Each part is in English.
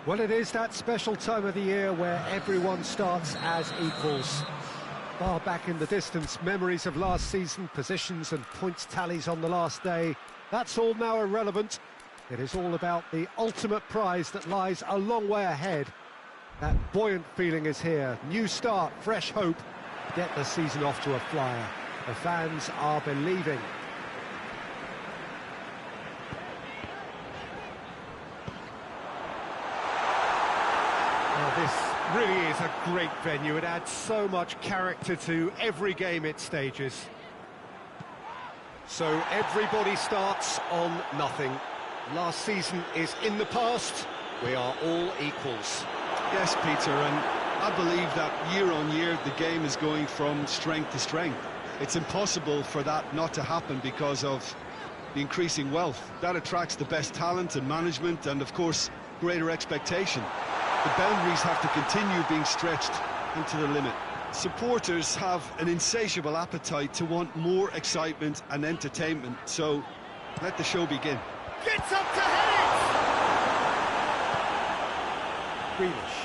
Well, it is that special time of the year where everyone starts as equals. Far back in the distance, memories of last season, positions and points tallies on the last day, that's all now irrelevant. It is all about the ultimate prize that lies a long way ahead. That buoyant feeling is here. New start, fresh hope. Get the season off to a flyer. The fans are believing. This really is a great venue. It adds so much character to every game it stages. So everybody starts on nothing. Last season is in the past. We are all equals. Yes, Peter, and I believe that year on year the game is going from strength to strength. It's impossible for that not to happen because of the increasing wealth. That attracts the best talent and management and, of course, greater expectation. The boundaries have to continue being stretched and to the limit. Supporters have an insatiable appetite to want more excitement and entertainment, so let the show begin. Gets up to head it! Greenish.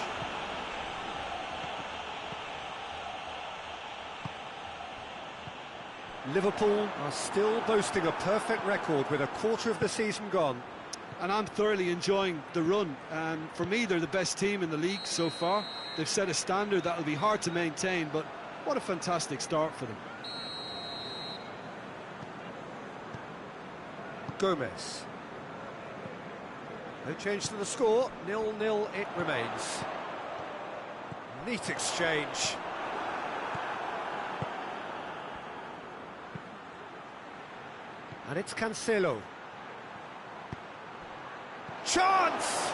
Liverpool are still boasting a perfect record with a quarter of the season gone. And I'm thoroughly enjoying the run. For me, they're the best team in the league so far. They've set a standard that will be hard to maintain, but what a fantastic start for them. Gomez. No change to the score, 0-0 it remains. Neat exchange. And it's Cancelo. Chance!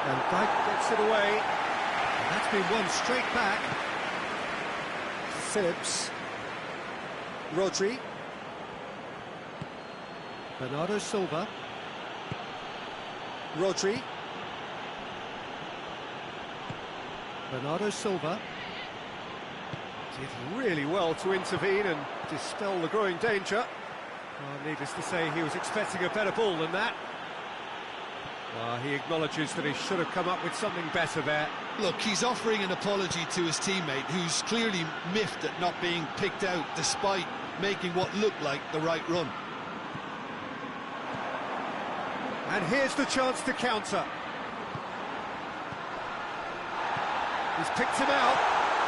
And Dyke gets it away. And that's been won straight back. Phillips. Rodri. Bernardo Silva. Rodri. Bernardo Silva. Did really well to intervene and dispel the growing danger. Well, needless to say, he was expecting a better ball than that. Well, he acknowledges that he should have come up with something better there. Look, he's offering an apology to his teammate, who's clearly miffed at not being picked out despite making what looked like the right run. And here's the chance to counter. He's picked him out.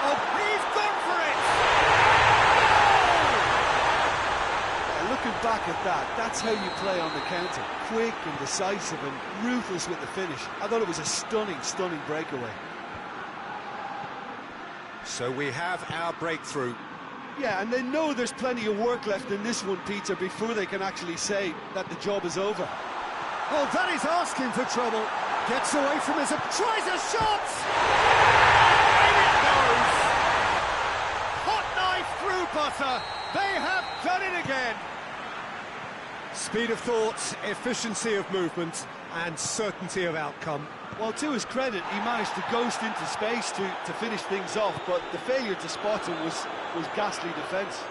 Oh, he's gone for it! Looking back at that, that's how you play on the counter. Quick and decisive and ruthless with the finish. I thought it was a stunning, stunning breakaway. So we have our breakthrough. Yeah, and they know there's plenty of work left in this one, Peter, before they can actually say that the job is over. Oh, that is asking for trouble. Gets away from his... Tries a shot! And it goes! Hot knife through butter. They have done it again. Speed of thought, efficiency of movement, and certainty of outcome. Well, to his credit, he managed to ghost into space to finish things off, but the failure to spot him was ghastly defence.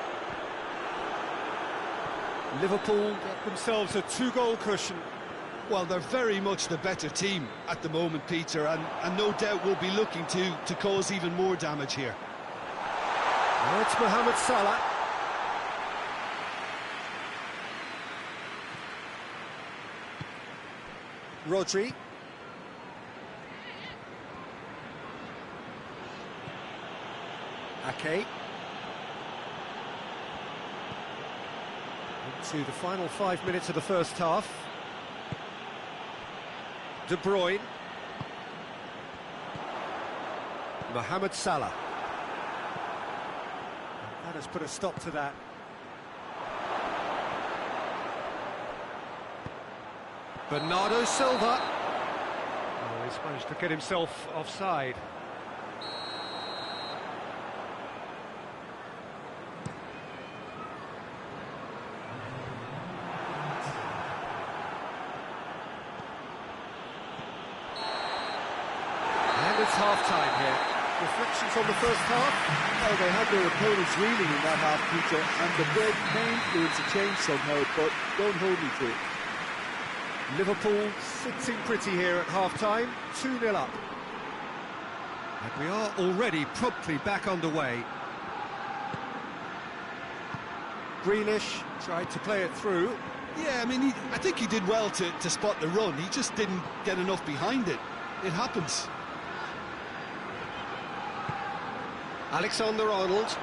Liverpool get themselves a 2-goal cushion. Well, they're very much the better team at the moment, Peter, and no doubt will be looking to cause even more damage here. Now it's Mohamed Salah. Rodri. Ake. Into the final 5 minutes of the first half. De Bruyne. Mohamed Salah. That has put a stop to that. Bernardo Silva. Oh, he's managed to get himself offside. And it's half-time here. Reflections on the first half? Oh, they had their opponents reeling in that half, Peter, and the break may influence a change somehow, but don't hold me to it. Liverpool sitting pretty here at half-time, 2-0 up. And we are already promptly back underway. Grealish tried to play it through. Yeah, I mean, I think he did well to spot the run. He just didn't get enough behind it. It happens. Alexander-Arnold.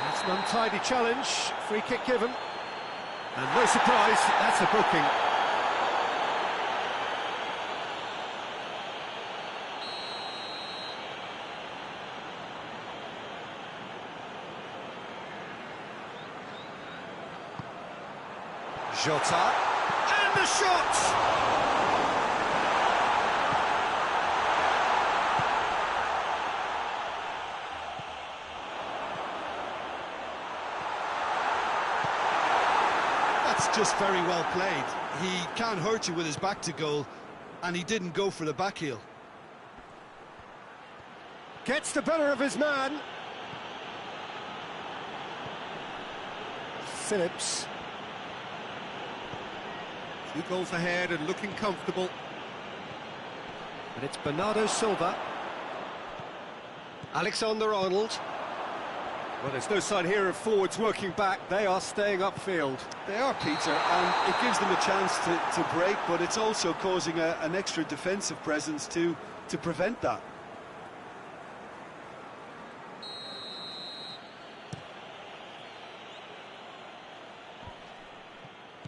That's an untidy challenge. Free kick given. And no surprise, that's a booking. Jota. And the shot! Just very well played. He can't hurt you with his back to goal, and he didn't go for the back heel. Gets the better of his man. Phillips. 2 goals ahead and looking comfortable. And it's Bernardo Silva. Alexander-Arnold. Well, there's no sign here of forwards working back. They are staying upfield. They are, Peter, and it gives them a chance to break, but it's also causing an extra defensive presence to prevent that.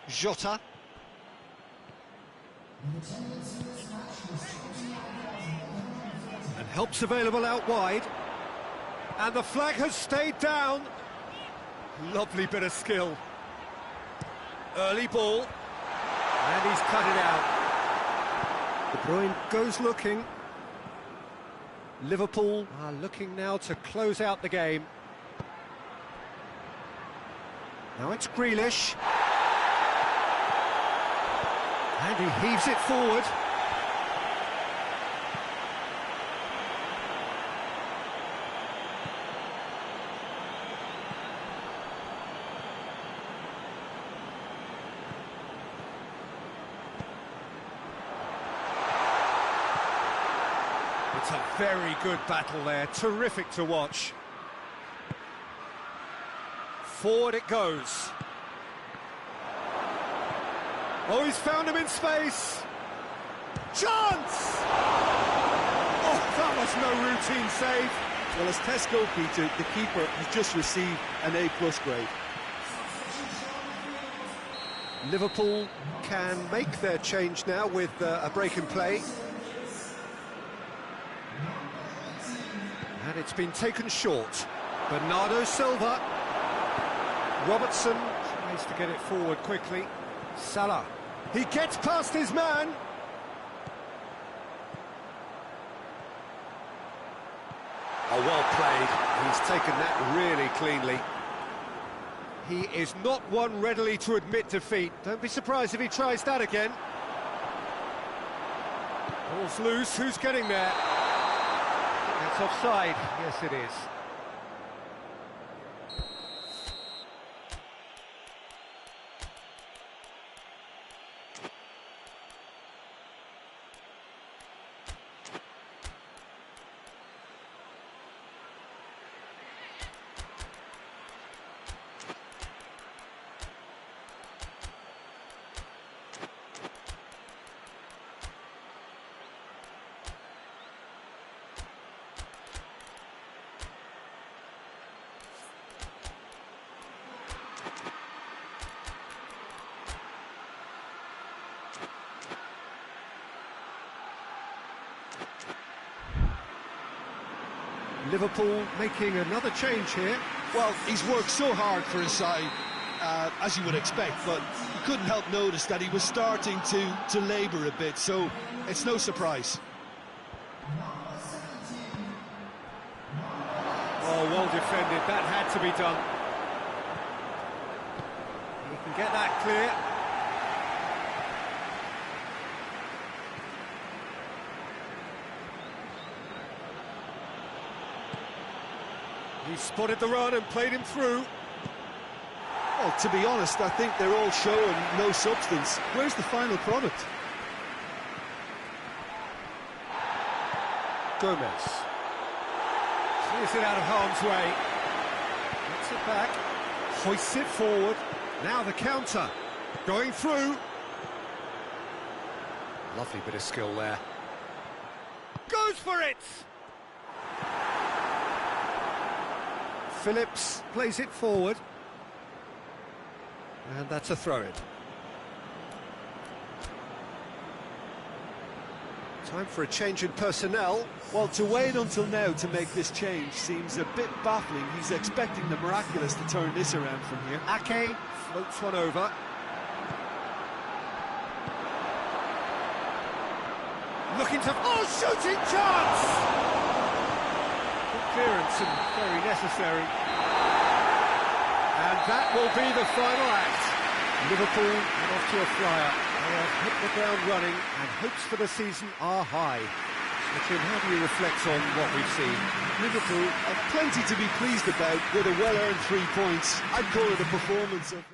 Jota. And help's available out wide. And the flag has stayed down. Lovely bit of skill. Early ball. And he's cut it out. De Bruyne goes looking. Liverpool are looking now to close out the game. Now it's Grealish. And he heaves it forward. It's a very good battle there, terrific to watch. Forward it goes. Oh, he's found him in space. Chance! Oh, that was no routine save. Well, as Tesco, Peter, the keeper has just received an A+ grade. Liverpool can make their change now with a break in play. And it's been taken short. Bernardo Silva. Robertson tries to get it forward quickly. Salah. He gets past his man. Oh, well played. He's taken that really cleanly. He is not one readily to admit defeat. Don't be surprised if he tries that again. Ball's loose. Who's getting there? That's offside. Yes, it is. Liverpool making another change here. Well, he's worked so hard for his side, as you would expect, but you couldn't help notice that he was starting to labour a bit, so it's no surprise. Oh, well defended, that had to be done. He can get that clear. He spotted the run and played him through. Well, to be honest, I think they're all showing no substance. Where's the final product? Gomez. Clears it out of harm's way. Gets it back. Hoists it forward. Now the counter. Going through. Lovely bit of skill there. Goes for it! Phillips plays it forward. And that's a throw-in. Time for a change in personnel. Well, to wait until now to make this change seems a bit baffling. He's expecting the miraculous to turn this around from here. Ake floats one over. Looking to... Oh, shooting chance! Good clearance and very necessary. And that will be the final act. Liverpool went off to a flyer. They have hit the ground running and hopes for the season are high. So, Tim, how do you reflect on what we've seen? Liverpool have plenty to be pleased about with a well-earned 3 points. I'd call it a performance of...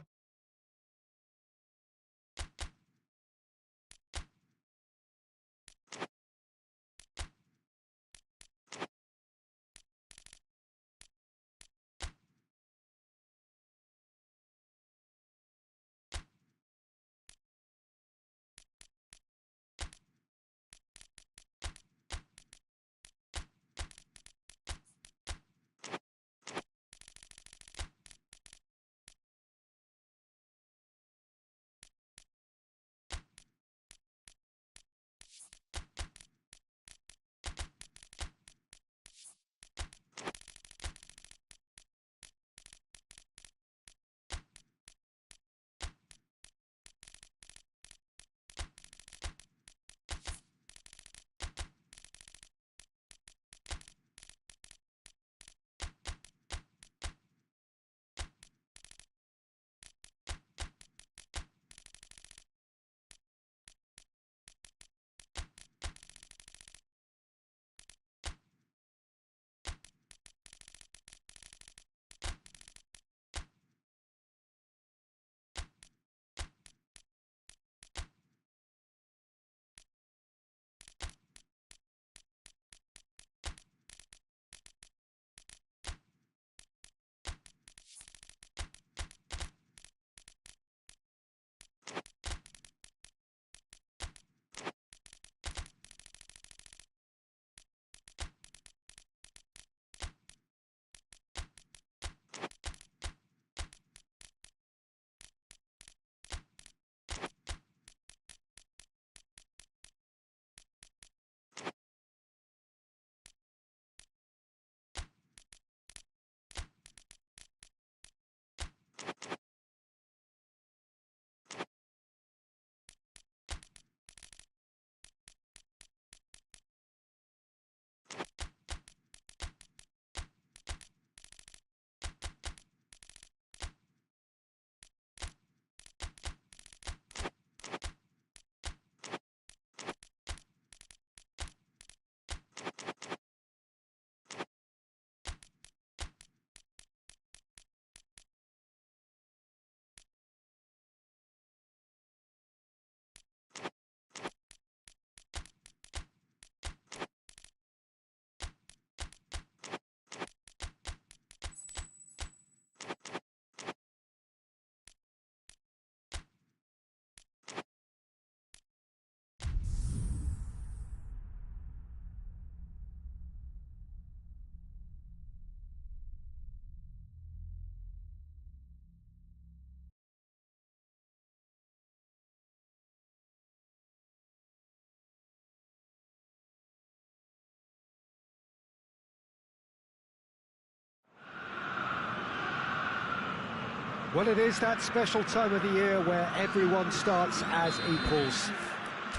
Well, it is that special time of the year where everyone starts as equals.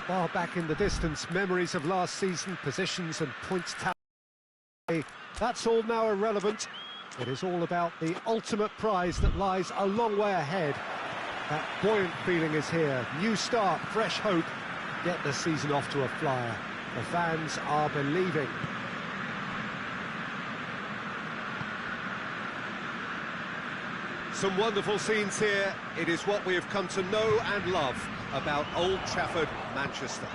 Far back in the distance, memories of last season, positions and points tally. That's all now irrelevant. It is all about the ultimate prize that lies a long way ahead. That buoyant feeling is here. New start, fresh hope. Get the season off to a flyer. The fans are believing. Some wonderful scenes here. It is what we have come to know and love about Old Trafford, Manchester.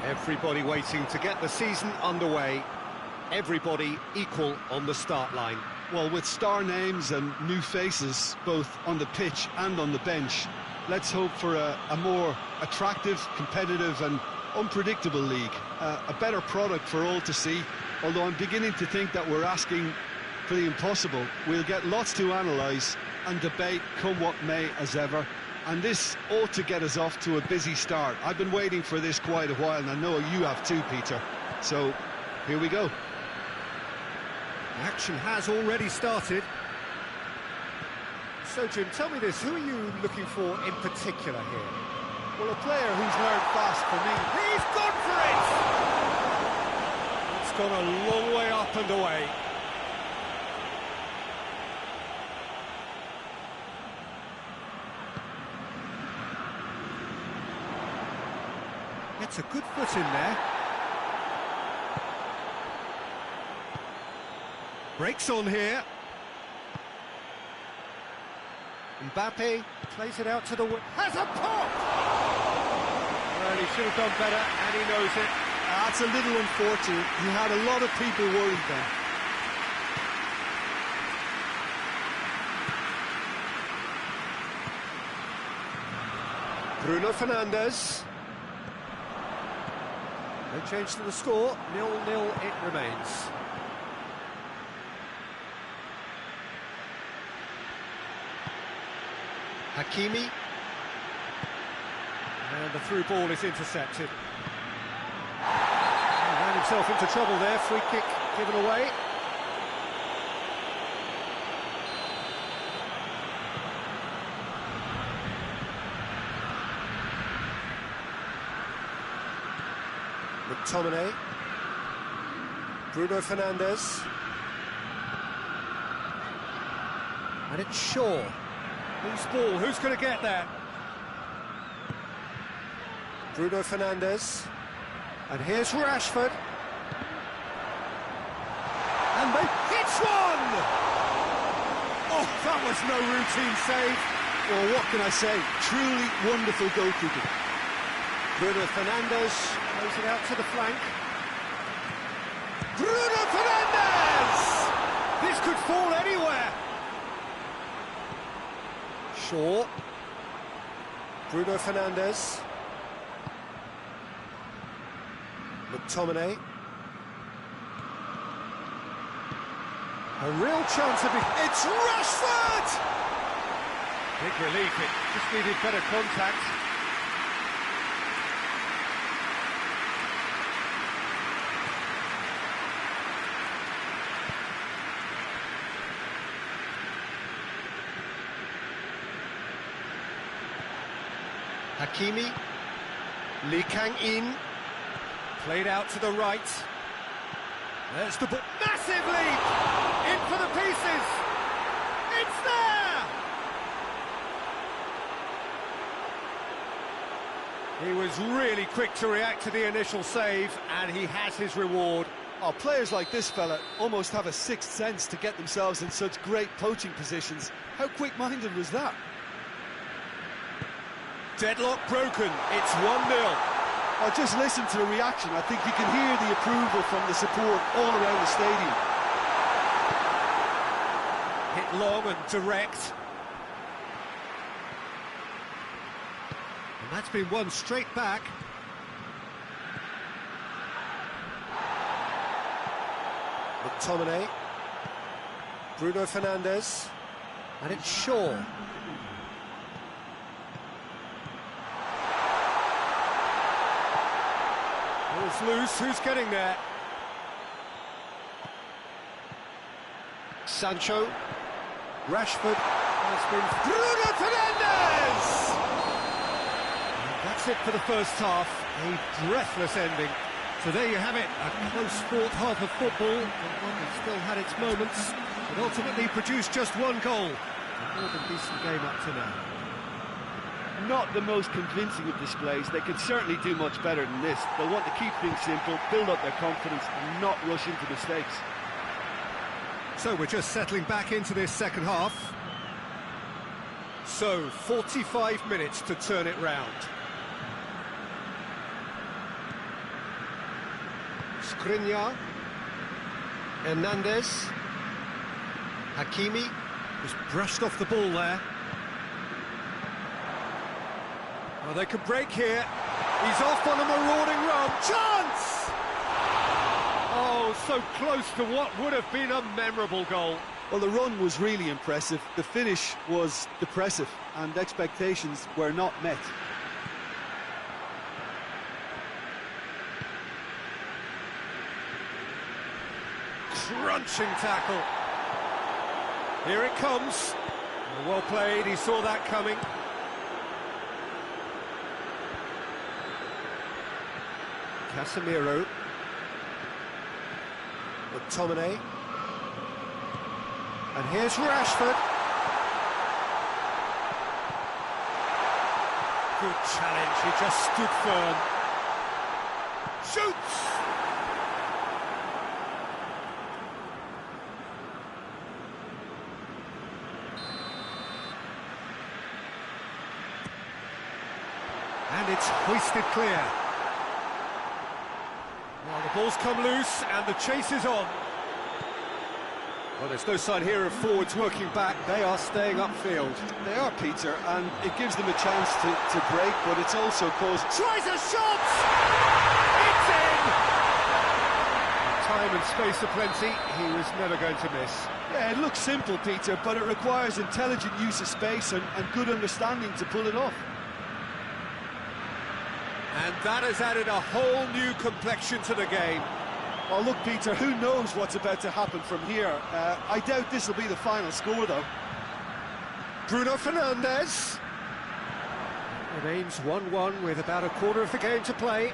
Everybody waiting to get the season underway. Everybody equal on the start line. Well, with star names and new faces, both on the pitch and on the bench, let's hope for a more attractive, competitive and unpredictable league. A better product for all to see, although I'm beginning to think that we're asking for the impossible. We'll get lots to analyse and debate, come what may, as ever. And this ought to get us off to a busy start. I've been waiting for this quite a while, and I know you have too, Peter. So, here we go. The action has already started. So, Jim, tell me this, who are you looking for in particular here? Well, a player who's learned fast for me. He's gone for it! It's gone a long way up and away. Gets a good foot in there. Breaks on here. Mbappe plays it out to the... Has a pop! Well, he should have done better, and he knows it. That's a little unfortunate. He had a lot of people worried then. Bruno Fernandes. No change to the score, 0-0 it remains. Hakimi. And the through ball is intercepted. He ran himself into trouble there, free kick given away. McTominay, Bruno Fernandes, and it's Shaw. Loose ball, who's going to get there? Bruno Fernandes, and here's Rashford. And they hits one! Oh, that was no routine save. Well, what can I say? Truly wonderful goalkeeping. Bruno Fernandes plays it out to the flank. Bruno Fernandes! This could fall anywhere. Shaw. Bruno Fernandes. McTominay. A real chance of it. It's Rashford! Big relief, it just needed better contact. Hakimi, Lee Kang-in, played out to the right. There's the ball, massive leap! In for the pieces! It's there! He was really quick to react to the initial save, and he has his reward. Oh, players like this fella almost have a sixth sense to get themselves in such great poaching positions. How quick-minded was that? Deadlock broken, it's 1-0. Oh, just listen to the reaction. I think you can hear the approval from the support all around the stadium. Hit long and direct. And that's been won straight back. McTominay. Bruno Fernandes. And it's Shaw. Ball's loose, who's getting there? Sancho. Rashford has been... Bruno Fernandes! And that's it for the first half, a breathless ending. So there you have it, a close fourth half of football, and one that still had its moments, but ultimately produced just one goal. A more than decent game up to now. Not the most convincing of displays. They could certainly do much better than this. They'll want to keep things simple, build up their confidence and not rush into mistakes. So we're just settling back into this second half. So 45 minutes to turn it round. Skriniar. Hernandez. Hakimi. Just brushed off the ball there. Well, they could break here. He's off on a marauding run. Chance! Oh, so close to what would have been a memorable goal. Well, the run was really impressive. The finish was depressive, and expectations were not met. Crunching tackle. Here it comes. Well played, he saw that coming. Casemiro. McTominay. And here's Rashford. Good challenge, he just stood firm. Shoots! And it's hoisted clear. Well, the ball's come loose and the chase is on. Well, there's no sign here of forwards working back. They are staying upfield. They are, Peter, and it gives them a chance to break, but it's also caused... Tries a shot! It's in! Time and space aplenty, he was never going to miss. Yeah, it looks simple, Peter, but it requires intelligent use of space and good understanding to pull it off. And that has added a whole new complexion to the game. Well, look, Peter, who knows what's about to happen from here? I doubt this will be the final score, though. Bruno Fernandes. Remains 1-1 with about a quarter of the game to play.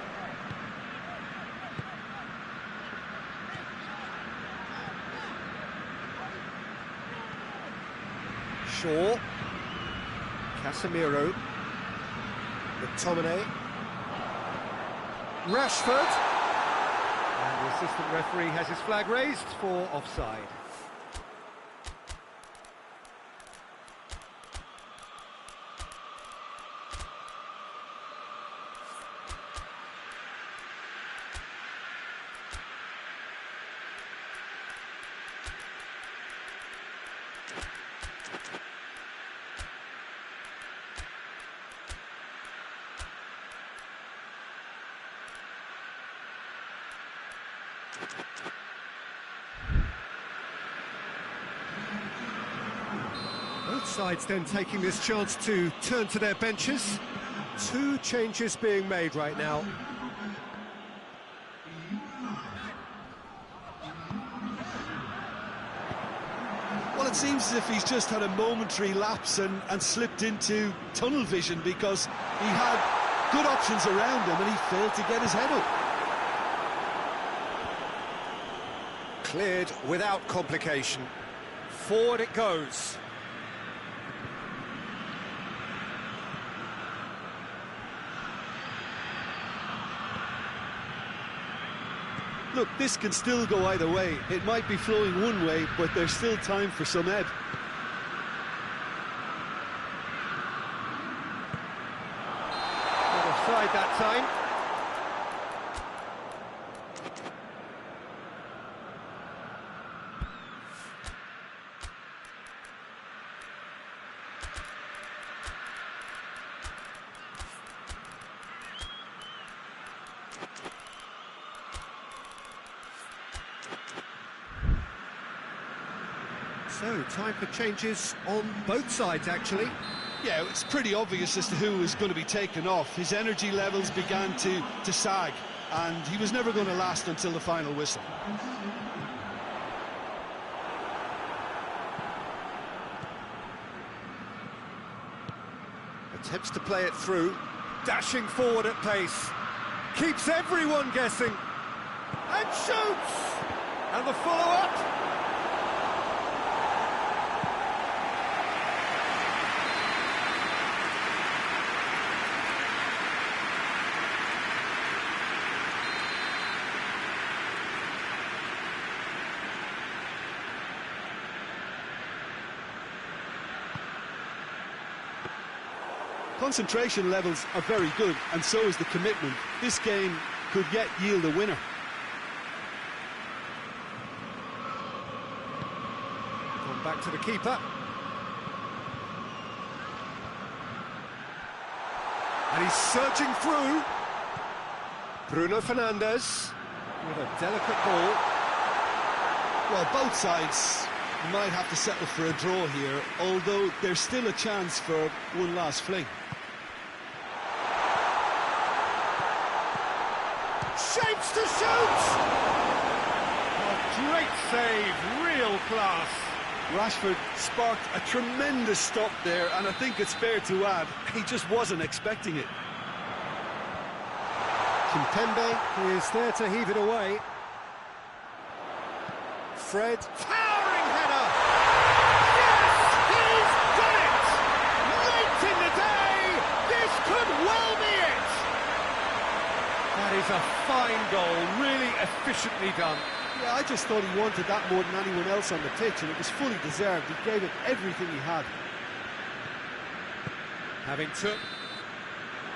Shaw. Casemiro. McTominay. Rashford. And the assistant referee has his flag raised for offside. Both sides then taking this chance to turn to their benches. Two changes being made right now. Well, it seems as if he's just had a momentary lapse and slipped into tunnel vision, because he had good options around him and he failed to get his head up. Cleared without complication. Forward it goes. Look, this can still go either way. It might be flowing one way, but there's still time for some ebb. Not offside that time. So, time for changes on both sides, actually. Yeah, it's pretty obvious as to who was going to be taken off. His energy levels began to sag, and he was never going to last until the final whistle. Attempts to play it through, dashing forward at pace. Keeps everyone guessing. And shoots! And the follow-up. Concentration levels are very good, and so is the commitment. This game could yet yield a winner. back to the keeper. And he's surging through. Bruno Fernandes with a delicate ball. Well, both sides might have to settle for a draw here, although there's still a chance for one last fling. Shapes to shoot! A great save, real class. Rashford sparked a tremendous stop there, and I think it's fair to add, he just wasn't expecting it. Kimpembe is there to heave it away. Fred, towering header! Yes, he's done it! Late in the day, this could well be it! That is a fine goal, really efficiently done. Yeah, I just thought he wanted that more than anyone else on the pitch, and it was fully deserved. He gave it everything he had. Having took.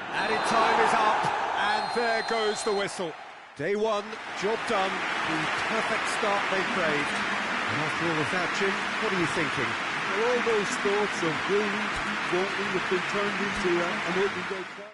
Added time is up, and there goes the whistle. Day one, job done, the perfect start they craved. And after all of that, Jim, what are you thinking? Well, all those thoughts of brilliant, wanting have been turned into an open goal try.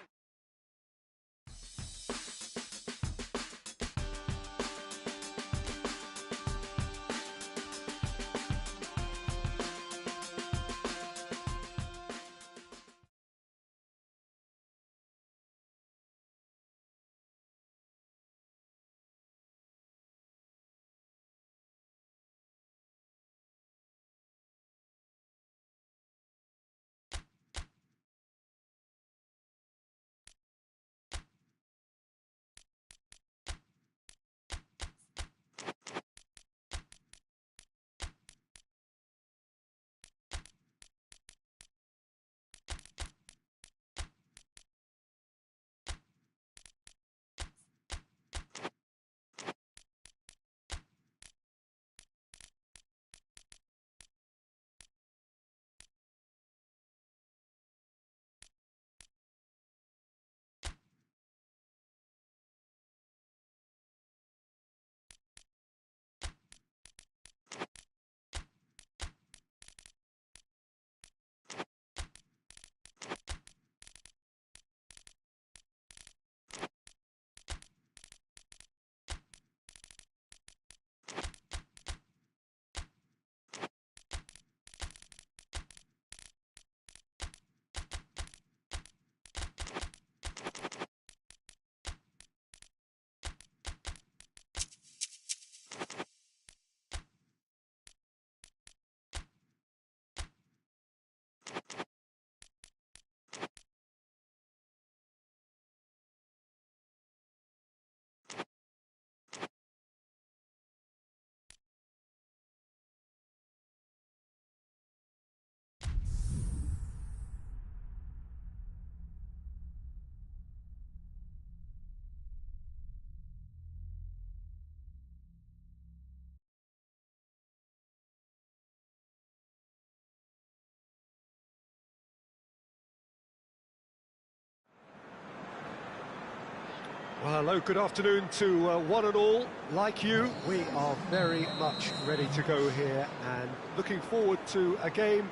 Well, hello, good afternoon to one and all. Like you, we are very much ready to go here and looking forward to a game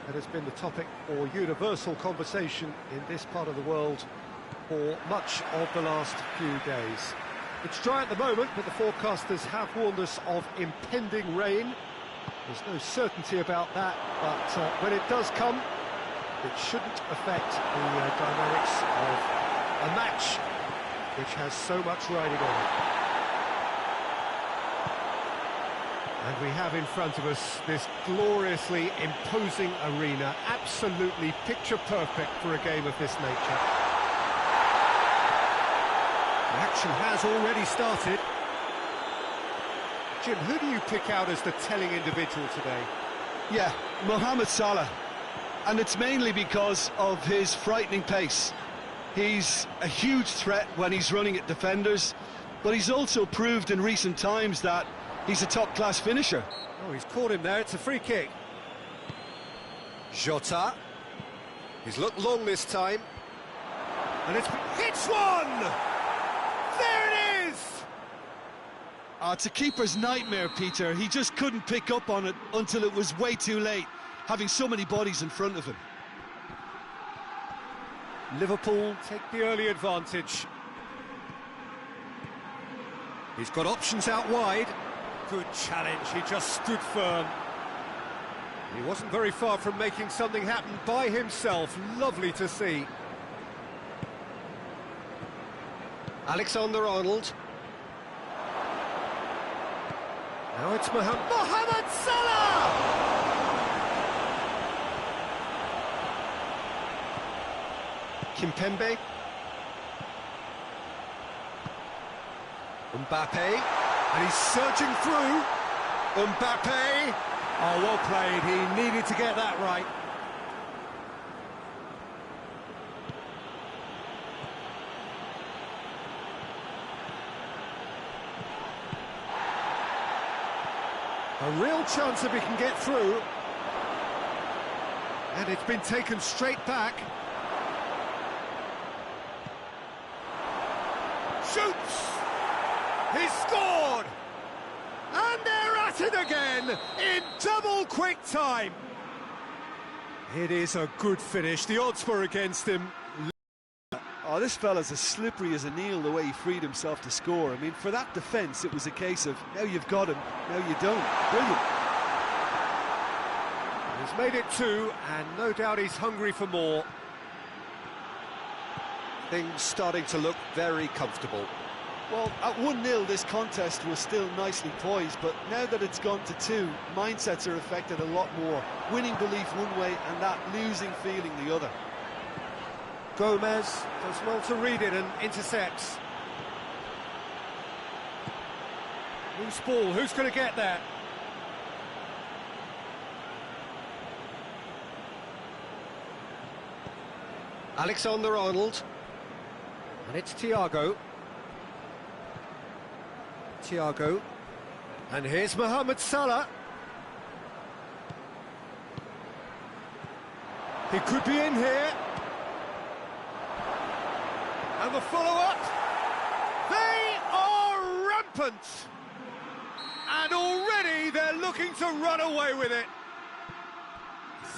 that has been the topic for universal conversation in this part of the world for much of the last few days. It's dry at the moment, but the forecasters have warned us of impending rain. There's no certainty about that, but when it does come, it shouldn't affect the dynamics of a match which has so much riding on it. And we have in front of us this gloriously imposing arena, absolutely picture perfect for a game of this nature. The action has already started. Jim, who do you pick out as the telling individual today? Yeah, Mohamed Salah. And it's mainly because of his frightening pace. He's a huge threat when he's running at defenders, but he's also proved in recent times that he's a top-class finisher. Oh, he's caught him there, it's a free kick. Jota. He's looked long this time. And it's hits one! There it is! It's a keeper's nightmare, Peter. He just couldn't pick up on it until it was way too late, having so many bodies in front of him. Liverpool take the early advantage. He's got options out wide. Good challenge, he just stood firm. He wasn't very far from making something happen by himself. Lovely to see. Alexander-Arnold. Now it's Mohamed Salah! Kimpembe. Mbappe. And he's surging through. Mbappe. Oh, well played. He needed to get that right. A real chance if he can get through. And it's been taken straight back. Shoots! He scored! And they're at it again in double quick time. It is a good finish. The odds were against him. Oh, this fella's as slippery as an eel, the way he freed himself to score. I mean, for that defence, it was a case of, now you've got him, now you don't. Brilliant. He's made it 2, and no doubt he's hungry for more. Things starting to look very comfortable. Well, at 1-0, this contest was still nicely poised, but now that it's gone to 2, mindsets are affected a lot more. Winning belief one way and that losing feeling the other. Gomez does well to read it and intercepts. Loose ball, who's going to get that? Alexander-Arnold. And it's Thiago. And here's Mohamed Salah. He could be in here. And the follow-up. They are rampant. And already they're looking to run away with it.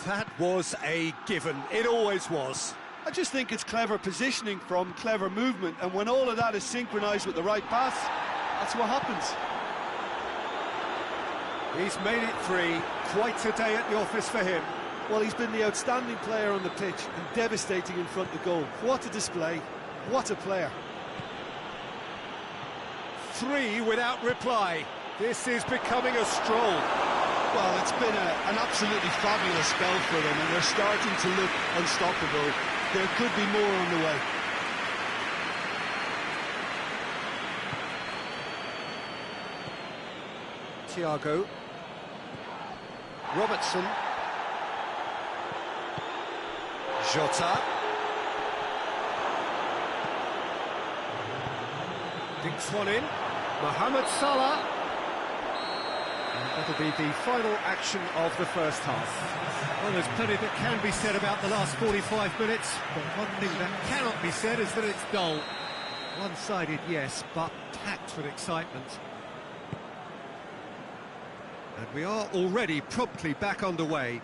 That was a given. It always was. I just think it's clever positioning from clever movement, and when all of that is synchronised with the right pass, that's what happens. He's made it 3. Quite a day at the office for him. Well, he's been the outstanding player on the pitch and devastating in front of goal. What a display. What a player. 3 without reply. This is becoming a stroll. Well, it's been an absolutely fabulous spell for them, and they're starting to look unstoppable. There could be more on the way. Thiago. Robertson. Jota. Dinks one in. Mohamed Salah. And that'll be the final action of the first half. Well, there's plenty that can be said about the last 45 minutes, but one thing that cannot be said is that it's dull. One-sided, yes, but packed with excitement. And we are already promptly back underway.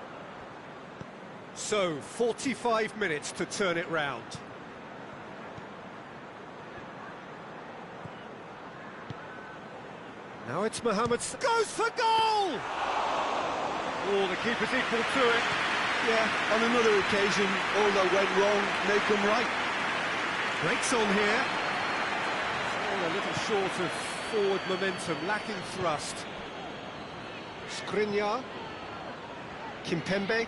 So, 45 minutes to turn it round. Now it's Mohamed. Goes for goal! Oh, the keeper's equal to it. Yeah, on another occasion, all that went wrong may come right. Breaks on here. Oh, a little short of forward momentum, lacking thrust. Skriniar. Kimpembe.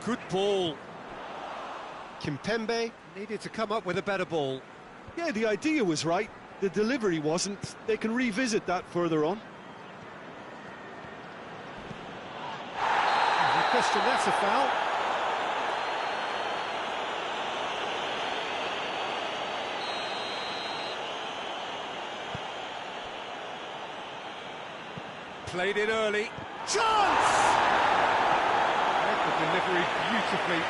Good ball. Kimpembe needed to come up with a better ball. Yeah, the idea was right. The delivery wasn't. They can revisit that further on. No question, that's a foul. Played it early. Chance! Read the delivery beautifully,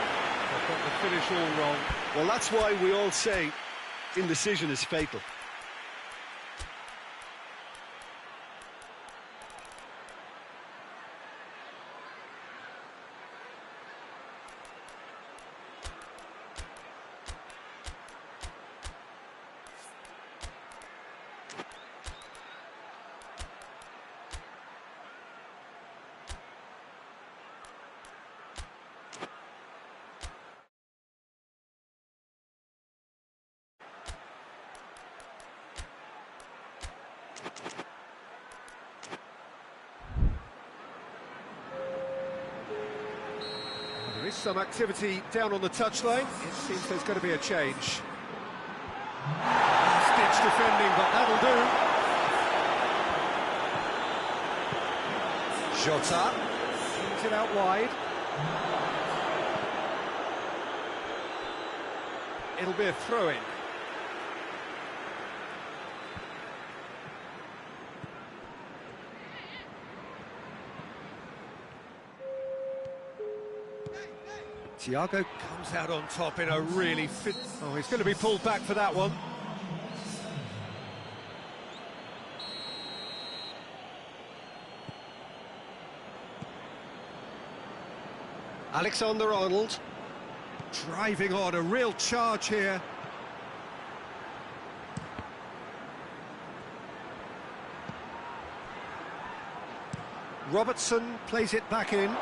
but got the finish all wrong. Well, that's why we all say indecision is fatal. Some activity down on the touchline. It seems there's going to be a change. Stitch defending, but that'll do. Jota brings it out wide. It'll be a throw-in. Thiago comes out on top in a really fit... Oh, he's going to be pulled back for that one. Alexander-Arnold driving on, a real charge here. Robertson plays it back in.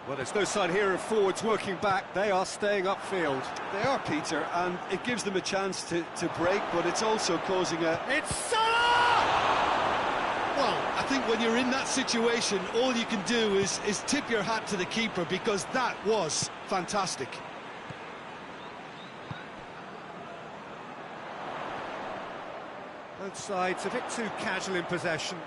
Well, there's no sign here of forwards working back. They are staying upfield. They are, Peter, and it gives them a chance to break, but it's also causing a... It's Salah! Well, I think when you're in that situation, all you can do is tip your hat to the keeper, because that was fantastic. Both sides a bit too casual in possession.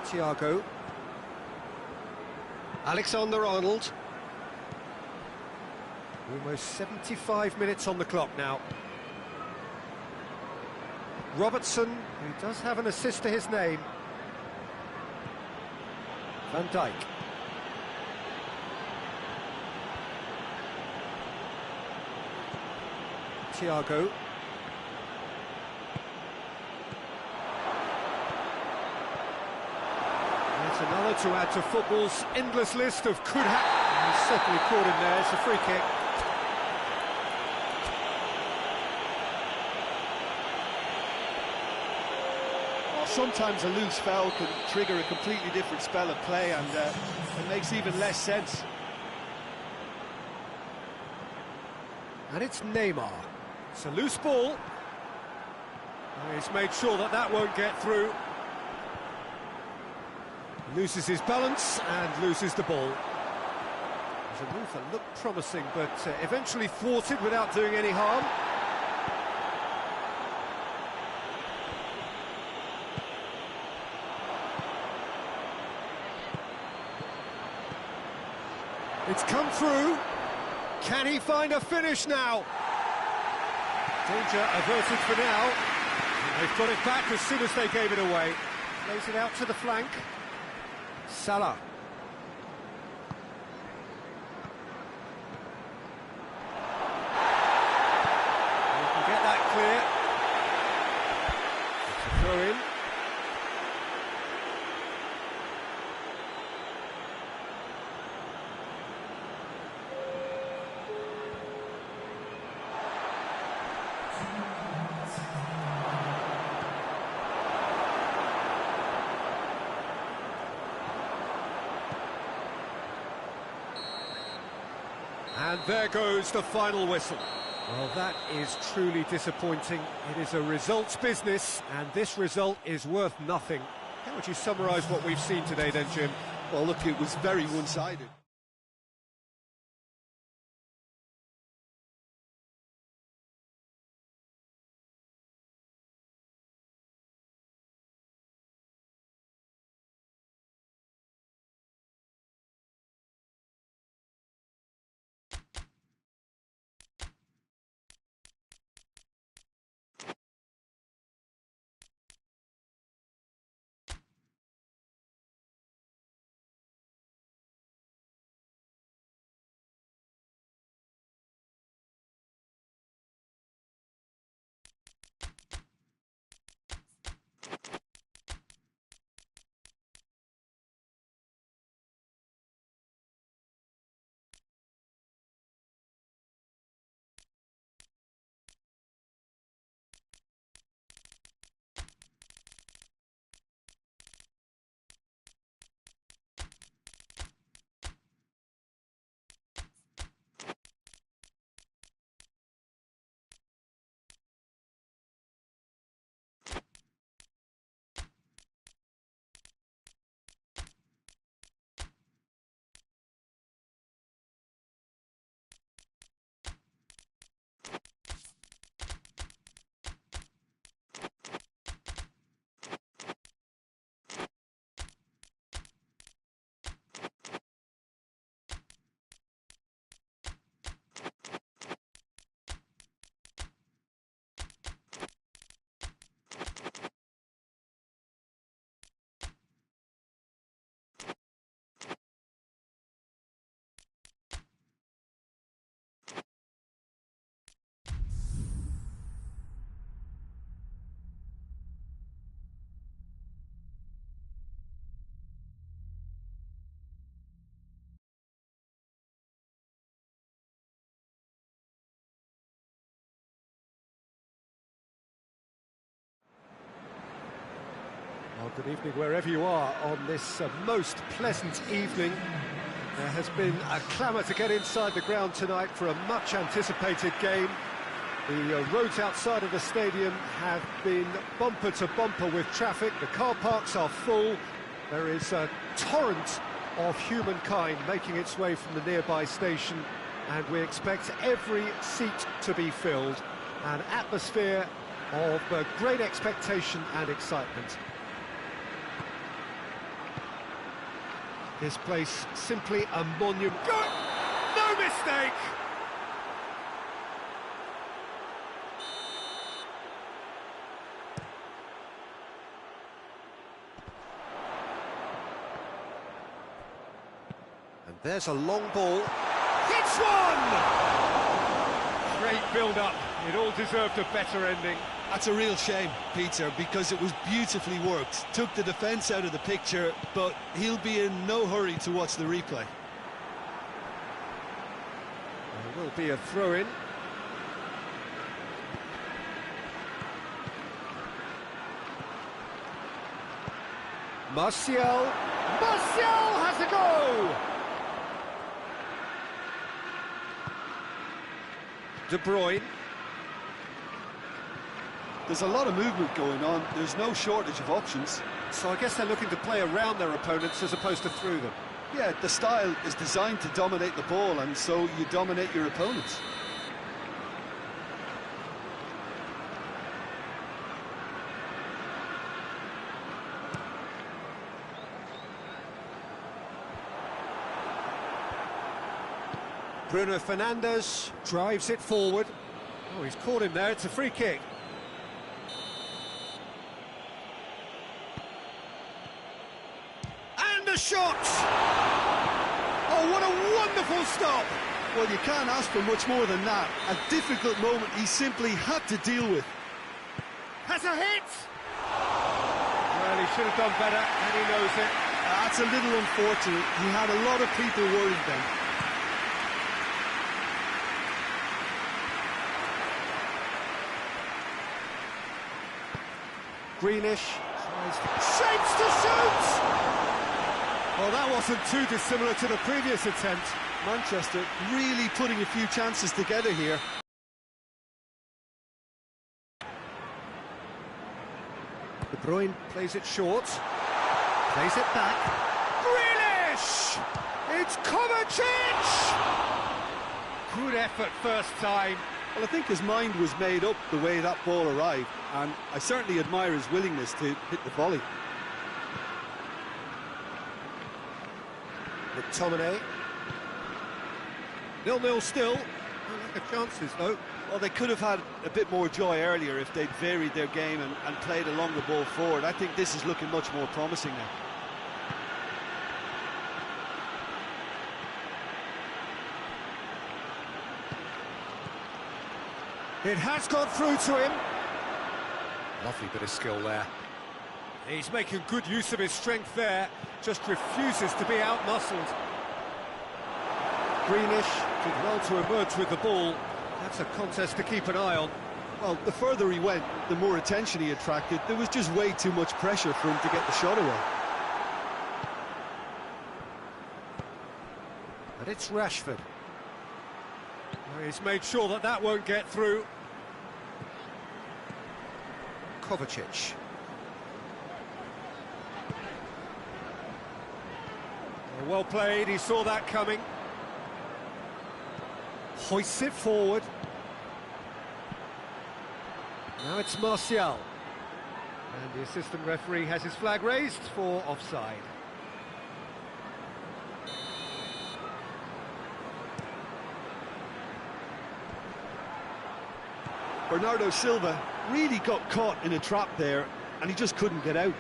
Thiago. Alexander-Arnold. Almost 75 minutes on the clock now. Robertson, who does have an assist to his name. Van Dijk. Thiago. That's another to add to football's endless list of could have. He's certainly caught him there. It's a free kick. Well, sometimes a loose foul can trigger a completely different spell of play, and it makes even less sense. And it's Neymar. It's a loose ball. He's made sure that that won't get through. Loses his balance and loses the ball. There's a move that looked promising, but eventually thwarted without doing any harm. It's come through. Can he find a finish now? Danger averted for now. They've got it back as soon as they gave it away. Plays it out to the flank. Salah. He can get that clear. It's a throw in. And there goes the final whistle. Well, that is truly disappointing. It is a results business, and this result is worth nothing. How would you summarise what we've seen today then, Jim? Well, look, it was very one-sided. Well, good evening wherever you are on this most pleasant evening. There has been a clamour to get inside the ground tonight for a much-anticipated game. The roads outside of the stadium have been bumper to bumper with traffic. The car parks are full. There is a torrent of humankind making its way from the nearby station, and we expect every seat to be filled. An atmosphere of great expectation and excitement. This place simply a monument. No mistake! And there's a long ball. Hits one! Great build-up. It all deserved a better ending. That's a real shame, Peter, because it was beautifully worked. Took the defence out of the picture, but he'll be in no hurry to watch the replay. There will be a throw-in. Martial has a go! De Bruyne. There's a lot of movement going on. There's no shortage of options. So I guess they're looking to play around their opponents as opposed to through them. Yeah, the style is designed to dominate the ball, and so you dominate your opponents. Bruno Fernandes drives it forward. Oh, he's caught him there. It's a free kick. And a shot! Oh, what a wonderful stop! Well, you can't ask for much more than that. A difficult moment he simply had to deal with. Has a hit! Well, he should have done better, and he knows it. That's a little unfortunate. He had a lot of people worried then. Greenish shapes to shoot! Well, that wasn't too dissimilar to the previous attempt. Manchester really putting a few chances together here. De Bruyne plays it short, plays it back. Greenish! It's Kovacic! Good effort first time. Well, I think his mind was made up the way that ball arrived, and I certainly admire his willingness to hit the volley. McTominay. 0-0 still. No lack of chances, though. Well, they could have had a bit more joy earlier if they'd varied their game and played along the ball forward. I think this is looking much more promising now. It has got through to him. Lovely bit of skill there. He's making good use of his strength there, just refuses to be out-muscled. Greenish did well to emerge with the ball. That's a contest to keep an eye on. Well, the further he went, the more attention he attracted. There was just way too much pressure for him to get the shot away. But it's Rashford. Well, he's made sure that that won't get through. Kovacic. Well played, he saw that coming. Hoists it forward. Now it's Martial. And the assistant referee has his flag raised for offside. Bernardo Silva really got caught in a trap there, and he just couldn't get out.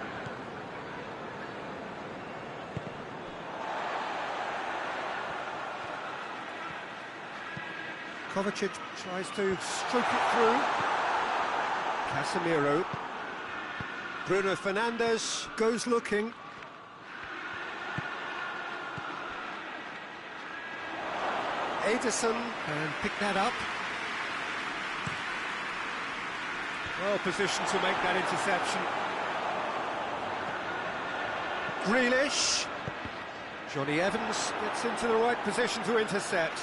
Kovacic tries to stroke it through. Casemiro. Bruno Fernandes goes looking. Ederson can pick that up. Well positioned to make that interception. Grealish. Johnny Evans gets into the right position to intercept.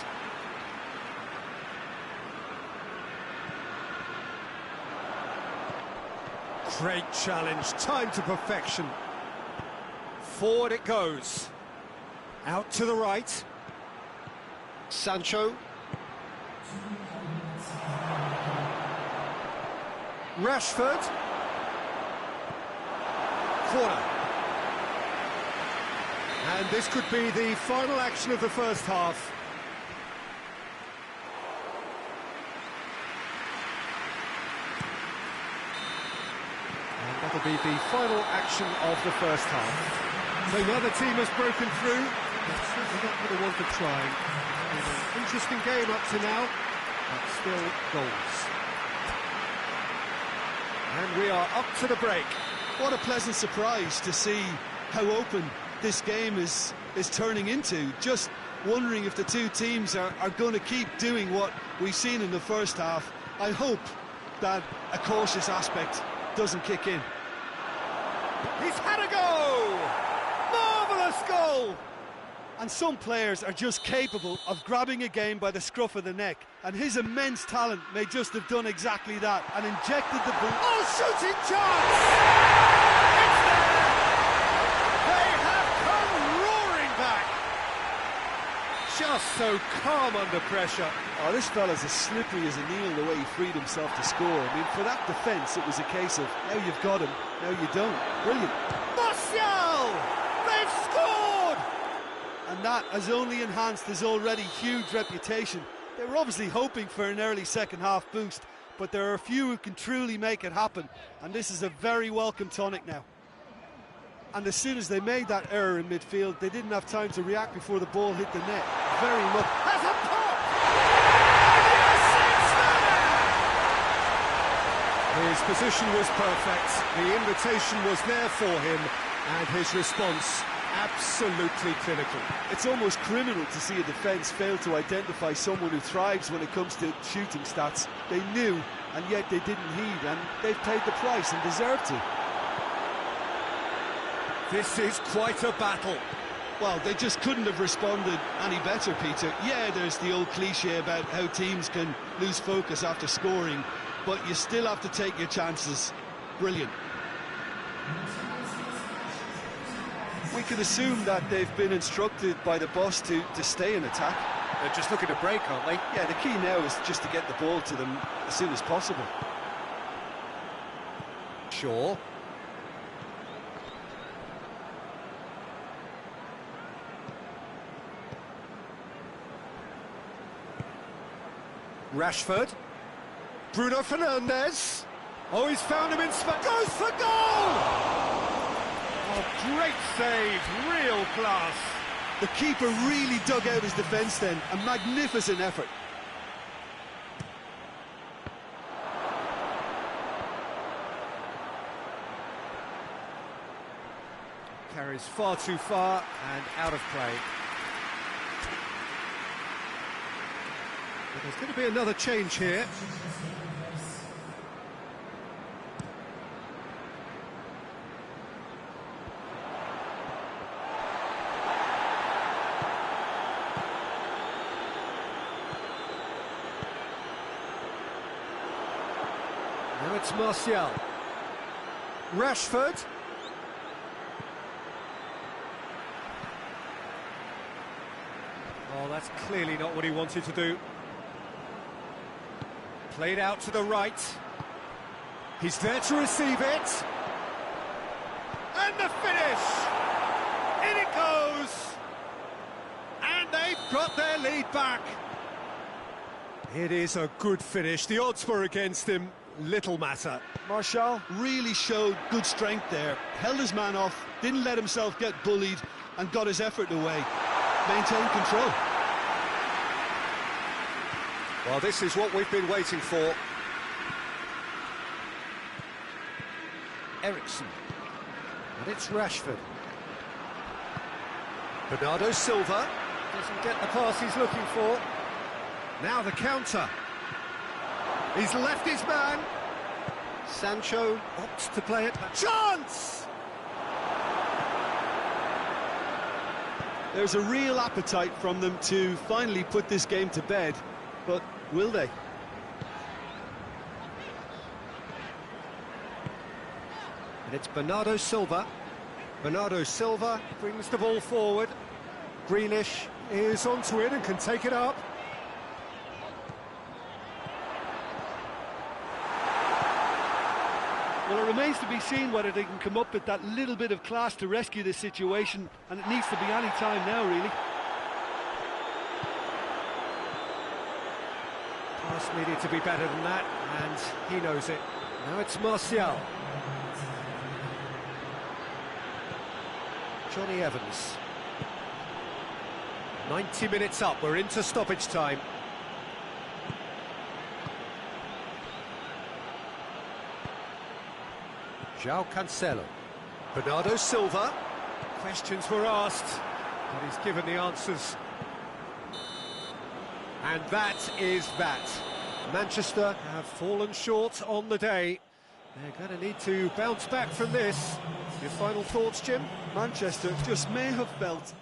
Great challenge, time to perfection. Forward it goes. Out to the right. Sancho. Rashford. Corner. And this could be the final action of the first half. And that'll be the final action of the first half. So neither team has broken through. That's certainly not for the want of trying. It's been an interesting game up to now, but still goals. And we are up to the break. What a pleasant surprise to see how open this game is turning into. Just wondering if the two teams are going to keep doing what we've seen in the first half. I hope that a cautious aspect doesn't kick in. He's had a go! Marvellous goal! And some players are just capable of grabbing a game by the scruff of the neck, and his immense talent may just have done exactly that and injected the ball. Oh, shooting chance! It's there! They have come roaring back! Just so calm under pressure. Oh, this fella's as slippery as a needle the way he freed himself to score. I mean, for that defence, it was a case of, now you've got him, now you don't. Brilliant. Martial! They've scored! And that has only enhanced his already huge reputation. They were obviously hoping for an early second-half boost, but there are a few who can truly make it happen, and this is a very welcome tonic now. And as soon as they made that error in midfield, they didn't have time to react before the ball hit the net. Very lucky. Has a pop! His position was perfect, the invitation was there for him, and his response absolutely clinical. It's almost criminal to see a defence fail to identify someone who thrives when it comes to shooting stats. They knew, and yet they didn't heed, and they've paid the price and deserve to. This is quite a battle. Well, they just couldn't have responded any better, Peter. Yeah, there's the old cliche about how teams can lose focus after scoring, but you still have to take your chances. Brilliant. We can assume that they've been instructed by the boss to stay in attack. They're just looking to break, aren't they? Yeah, the key now is just to get the ball to them as soon as possible. Sure. Rashford. Bruno Fernandes. Oh, he's found him in space. Goes for goal! Oh, great save, real class. The keeper really dug out his defence then. A magnificent effort. Carries far too far and out of play. But there's going to be another change here. Now it's Martial. Rashford. Oh, that's clearly not what he wanted to do. Played out to the right. He's there to receive it. And the finish! In it goes! And they've got their lead back. It is a good finish. The odds were against him. Little matter. Martial really showed good strength there. Held his man off, didn't let himself get bullied, and got his effort away. Maintained control. Well, this is what we've been waiting for. Ericsson. And it's Rashford. Bernardo Silva doesn't get the pass he's looking for. Now the counter. He's left his man. Sancho opts to play it. Chance! There's a real appetite from them to finally put this game to bed, but will they? And it's Bernardo Silva. Bernardo Silva brings the ball forward. Grealish is onto it and can take it up. Well, it remains to be seen whether they can come up with that little bit of class to rescue this situation, and it needs to be any time now, really. Pass needed to be better than that, and he knows it. Now it's Martial. Johnny Evans. 90 minutes up, we're into stoppage time. João Cancelo. Bernardo Silva. Questions were asked, but he's given the answers. And that is that. Manchester have fallen short on the day. They're going to need to bounce back from this. Your final thoughts, Jim? Manchester just may have felt...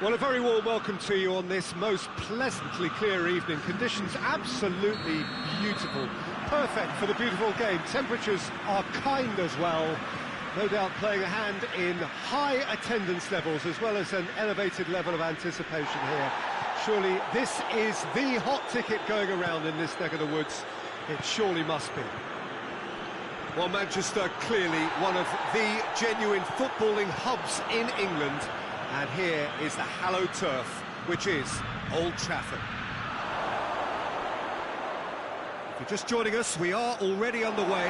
Well, a very warm welcome to you on this most pleasantly clear evening. Conditions absolutely beautiful. Perfect for the beautiful game. Temperatures are kind as well. No doubt playing a hand in high attendance levels as well as an elevated level of anticipation here. Surely this is the hot ticket going around in this neck of the woods. It surely must be. Well, Manchester clearly one of the genuine footballing hubs in England. And here is the hallowed turf, which is Old Trafford. If you're just joining us, we are already underway.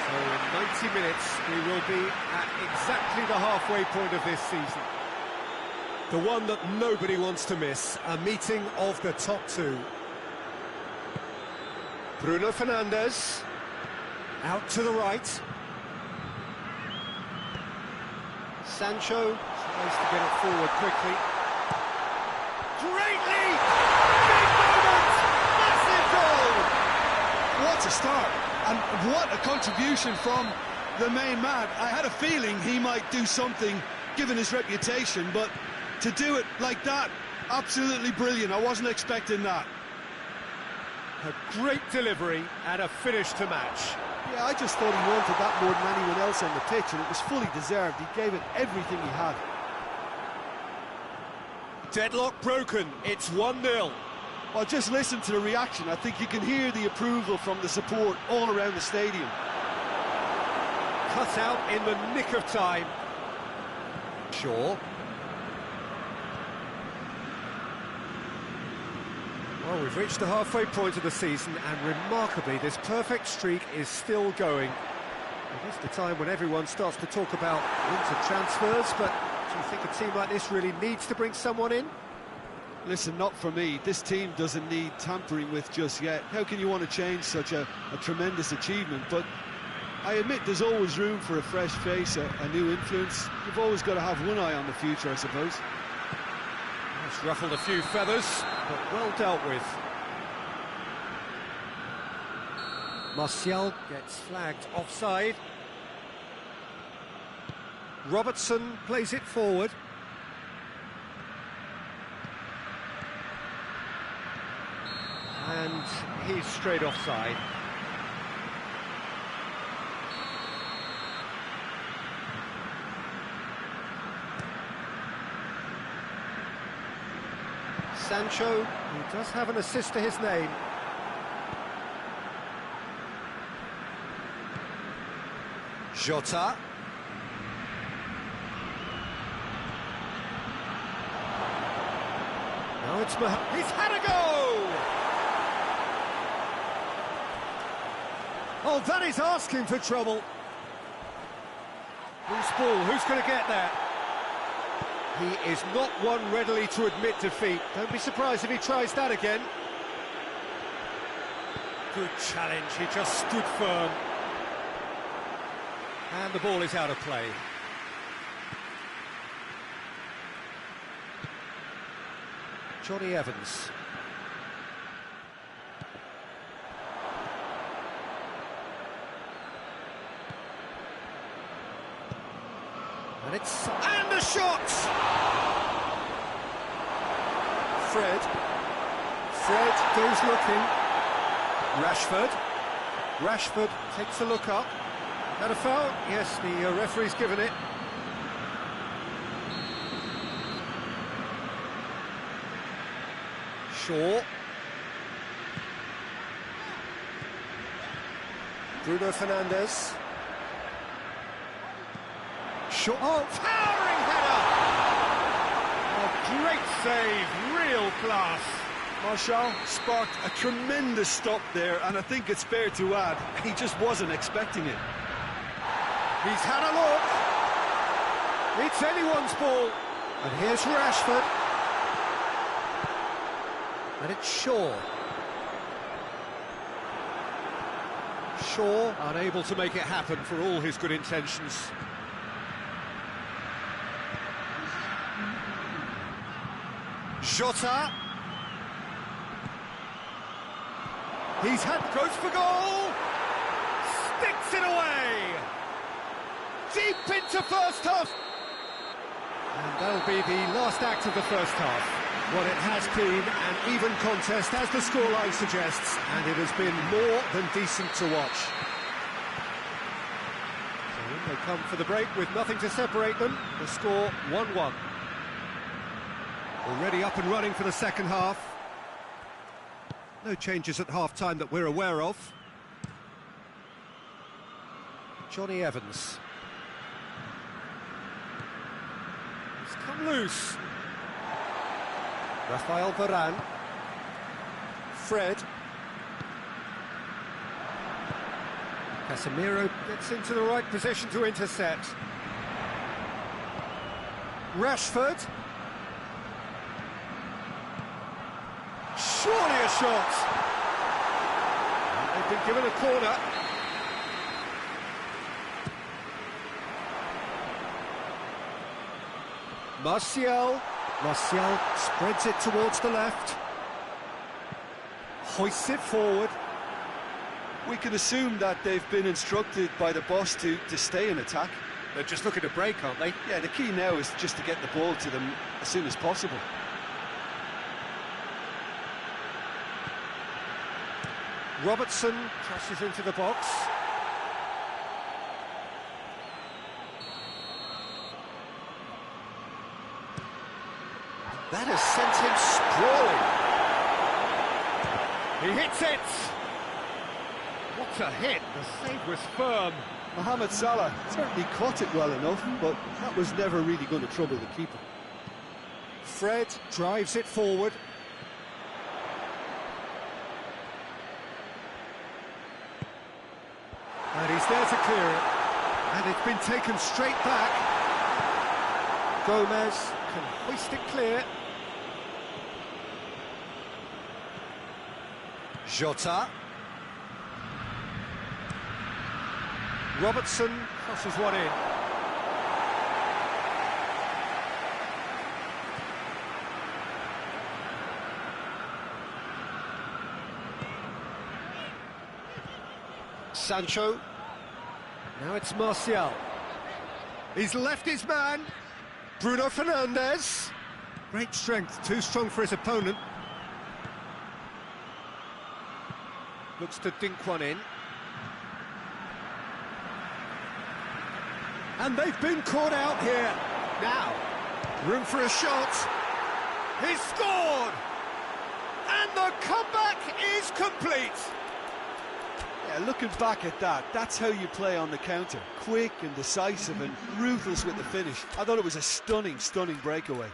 So in 90 minutes, we will be at exactly the halfway point of this season. The one that nobody wants to miss, a meeting of the top two. Bruno Fernandes, out to the right. Sancho tries to get it forward quickly. Great lead! Big moment! Massive goal! What a start, and what a contribution from the main man. I had a feeling he might do something, given his reputation, but to do it like that, absolutely brilliant. I wasn't expecting that. A great delivery and a finish to match. Yeah, I just thought he wanted that more than anyone else on the pitch, and it was fully deserved. He gave it everything he had. Deadlock broken, it's 1-0. Well, just listen to the reaction. I think you can hear the approval from the support all around the stadium. Cut out in the nick of time. Shaw. Well, we've reached the halfway point of the season, and remarkably, this perfect streak is still going. It is the time when everyone starts to talk about winter transfers, but do you think a team like this really needs to bring someone in? Listen, not for me. This team doesn't need tampering with just yet. How can you want to change such a tremendous achievement? But I admit there's always room for a fresh face, a new influence. You've always got to have one eye on the future, I suppose. It's ruffled a few feathers, but well dealt with. Martial gets flagged offside. Robertson plays it forward. And he's straight offside. Sancho, who does have an assist to his name. Jota. Now it's he's had a go! Oh, that is asking for trouble. Loose ball, who's going to get that? He is not one readily to admit defeat. Don't be surprised if he tries that again. Good challenge, he just stood firm. And the ball is out of play. Johnny Evans. And a shot! Fred goes looking. Rashford takes a look up. Had a foul? Yes, the referee's given it. Shaw. Bruno Fernandes. Shaw. Oh, towering header! A great save, real class. Martial sparked a tremendous stop there, and I think it's fair to add, he just wasn't expecting it. He's had a look. It's anyone's ball. And here's Rashford. And it's Shaw. Shaw unable to make it happen for all his good intentions. Jota. Goes for goal. Sticks it away. Deep into first half. And that'll be the last act of the first half. Well, it has been an even contest, as the scoreline suggests, and it has been more than decent to watch. So they come for the break with nothing to separate them. The score 1-1. Already up and running for the second half. No changes at half-time that we're aware of. Johnny Evans. He's come loose. Rafael Varane. Fred. Casemiro gets into the right position to intercept. Rashford. Surely a shot. They've been given a corner. Martial spreads it towards the left. Hoists it forward. We can assume that they've been instructed by the boss to stay in attack. They're just looking to break, aren't they? Yeah, the key now is just to get the ball to them as soon as possible. Robertson crosses into the box. That has sent him sprawling. He hits it! What a hit! The save was firm. Mohamed Salah certainly caught it well enough, but that was never really going to trouble the keeper. Fred drives it forward. And he's there to clear it. And it's been taken straight back. Gomez can hoist it clear. Jota. Robertson crosses one in. Sancho. Now it's Martial. He's left his man. Bruno Fernandes. Great strength, too strong for his opponent. Looks to dink one in. And they've been caught out here. Now, room for a shot. He's scored! And the comeback is complete. Yeah, looking back at that, that's how you play on the counter. Quick and decisive and ruthless with the finish. I thought it was a stunning, stunning breakaway.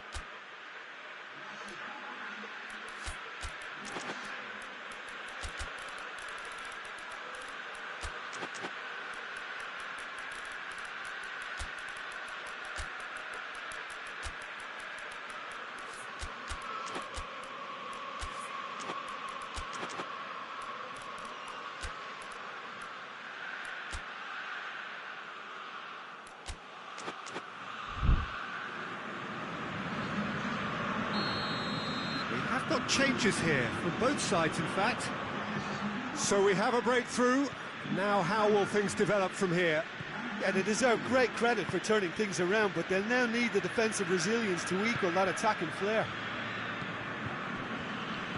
Got changes here from both sides, in fact. So we have a breakthrough. Now how will things develop from here? Yeah, they deserve great credit for turning things around, but they'll now need the defensive resilience to equal that attacking flair.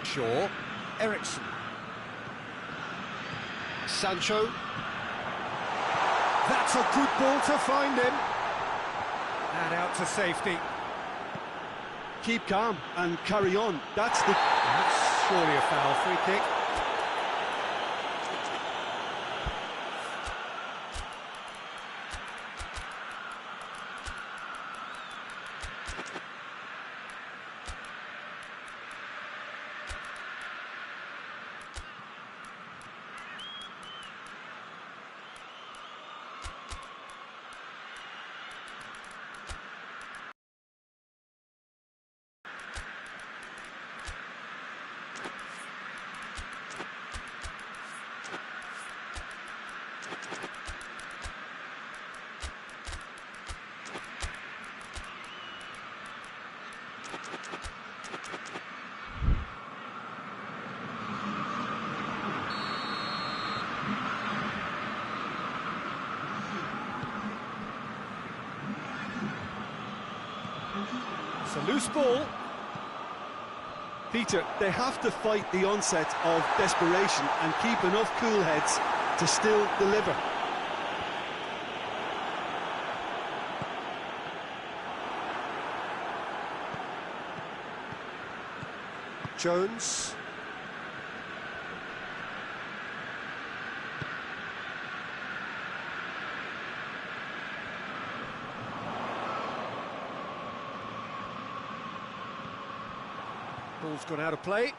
Shaw. Ericsson. Sancho. That's a good ball to find him. And out to safety. Keep calm and carry on. That's surely a foul. Free kick. It's a loose ball. Peter, they have to fight the onset of desperation and keep enough cool heads to still deliver. Jones. Ball's gone out of play.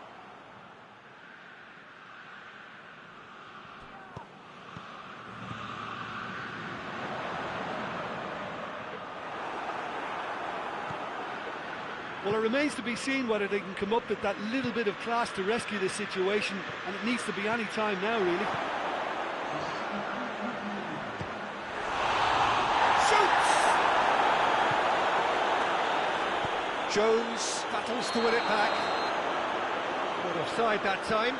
Well, it remains to be seen whether they can come up with that little bit of class to rescue this situation, and it needs to be any time now, really. Shoots! Jones battles to win it back. Not offside that time.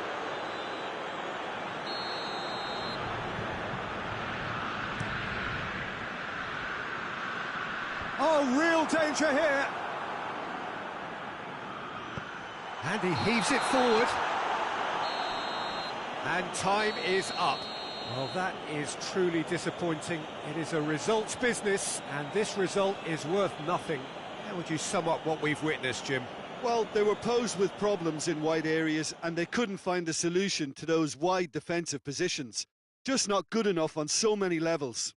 Oh, real danger here. And he heaves it forward. And time is up. Well, that is truly disappointing. It is a results business, and this result is worth nothing. How would you sum up what we've witnessed, Jim? Well, they were posed with problems in wide areas and they couldn't find a solution to those wide defensive positions. Just not good enough on so many levels.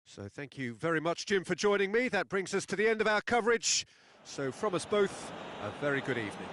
So thank you very much, Jim, for joining me. That brings us to the end of our coverage. So from us both, a very good evening.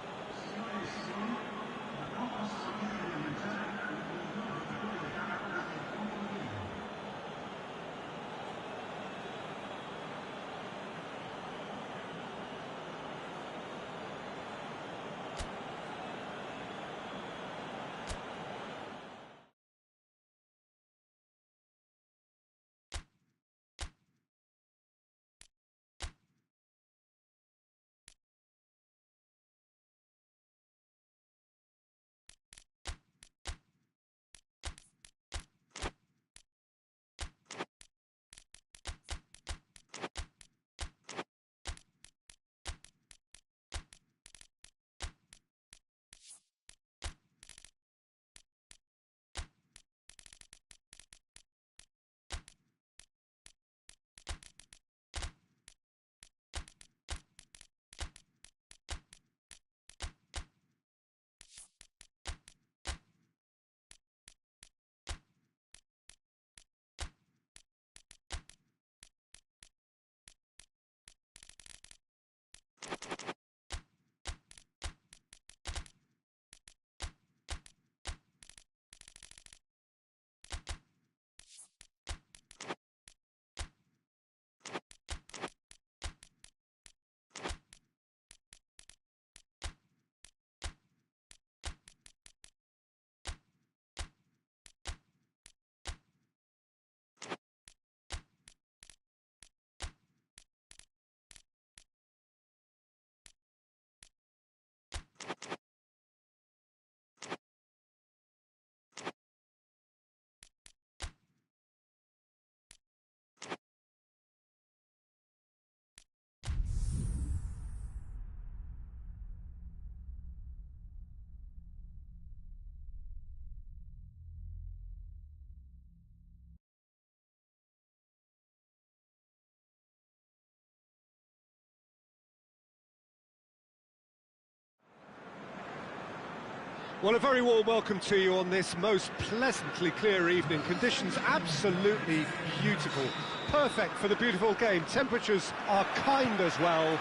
Well, a very warm welcome to you on this most pleasantly clear evening. Conditions absolutely beautiful. Perfect for the beautiful game. Temperatures are kind as well.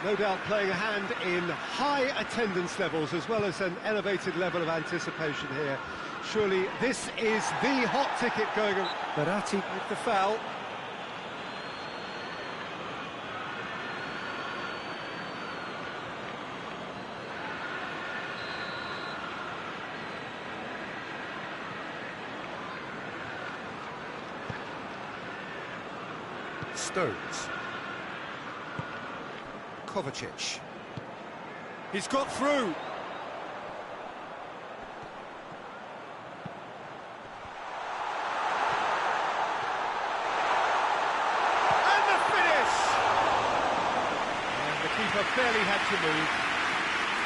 No doubt playing a hand in high attendance levels as well as an elevated level of anticipation here. Surely this is the hot ticket going on. Hatrick with the foul. Stones. Kovacic. He's got through. And the finish! And the keeper barely had to move.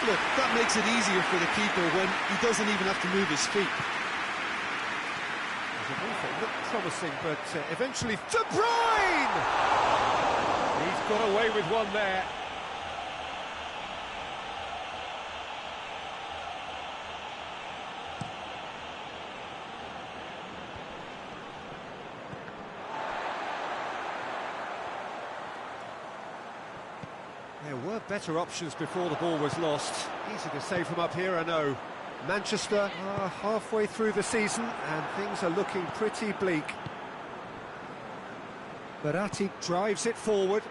Look, that makes it easier for the keeper when he doesn't even have to move his feet. Looked promising, but eventually De Bruyne! He's got away with one there. There were better options before the ball was lost. Easy to say from up here, I know. Manchester are halfway through the season and things are looking pretty bleak. Hatrick drives it forward.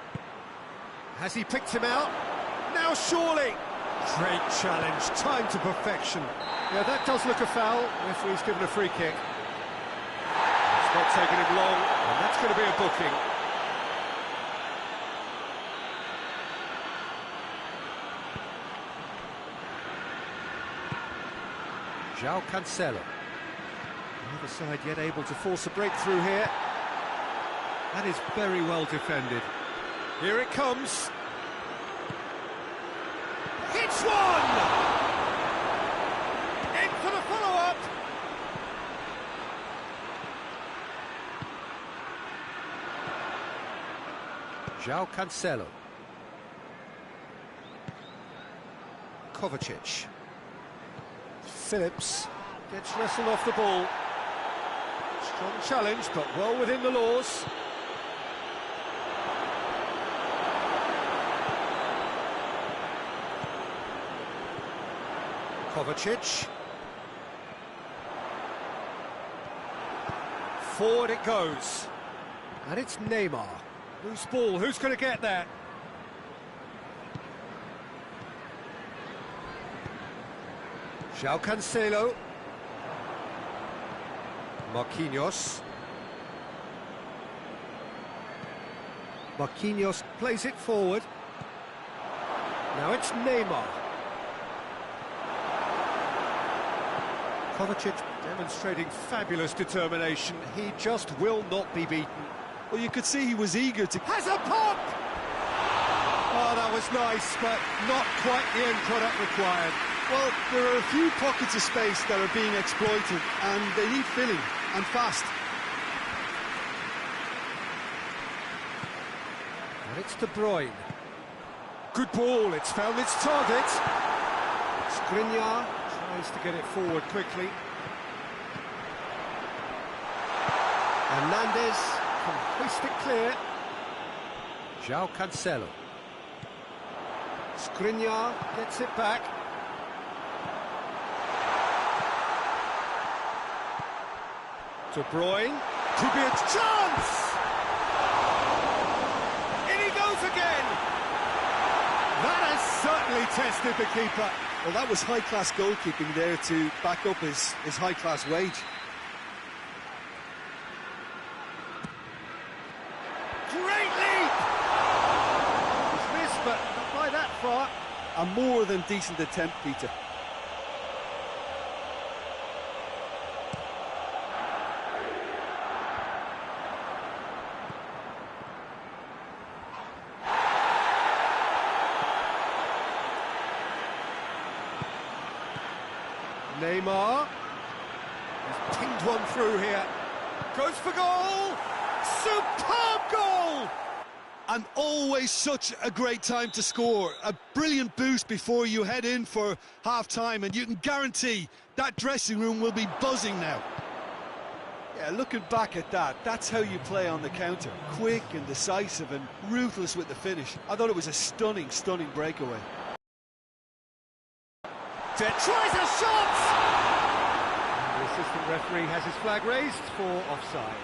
Has he picked him out? Now surely! Great challenge, time to perfection. Yeah, that does look a foul. Referee's given a free kick. It's not taking him long, and that's going to be a booking. João Cancelo. Neither side yet able to force a breakthrough here. That is very well defended. Here it comes. It's one! In for the follow-up. João Cancelo. Kovacic. Phillips gets wrestled off the ball. Strong challenge, but well within the laws. Kovacic. Forward it goes. And it's Neymar. Loose ball, who's going to get that? João Cancelo. Marquinhos. Marquinhos plays it forward. Now it's Neymar. Kovacic demonstrating fabulous determination. He just will not be beaten. Well, you could see he was eager to... Has a pop! Oh, that was nice, but not quite the end product required. Well, there are a few pockets of space that are being exploited, and they need filling, and fast. And it's De Bruyne. Good ball, it's found its target. Skriniar tries to get it forward quickly. Hernandez can hoist it clear. João Cancelo. Skriniar gets it back. De Bruyne, could be a chance! In he goes again! That has certainly tested the keeper. Well, that was high-class goalkeeping there to back up his high-class wage. Great leap! He's missed, but not by that far. A more than decent attempt, Peter. Neymar has pinged one through here. Goes for goal! Superb goal! And always such a great time to score. A brilliant boost before you head in for half-time, and you can guarantee that dressing room will be buzzing now. Yeah, looking back at that, that's how you play on the counter. Quick and decisive and ruthless with the finish. I thought it was a stunning, stunning breakaway. Tries a shot! And the assistant referee has his flag raised for offside.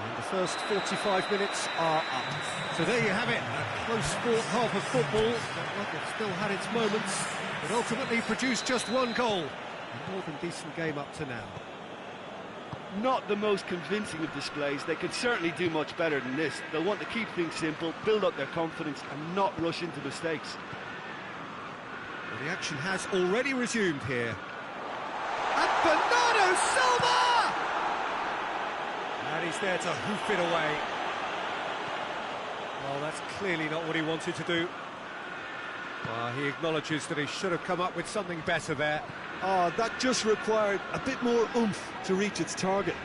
And the first 45 minutes are up. So there you have it, a close-fought half of football. Look, it still had its moments, but ultimately produced just one goal. A more than decent game up to now. Not the most convincing of displays. They could certainly do much better than this. They'll want to keep things simple, build up their confidence and not rush into mistakes. Well, the action has already resumed here. And Bernardo Silva! And he's there to hoof it away. Well, that's clearly not what he wanted to do. Well, he acknowledges that he should have come up with something better there. Oh, that just required a bit more oomph to reach its target.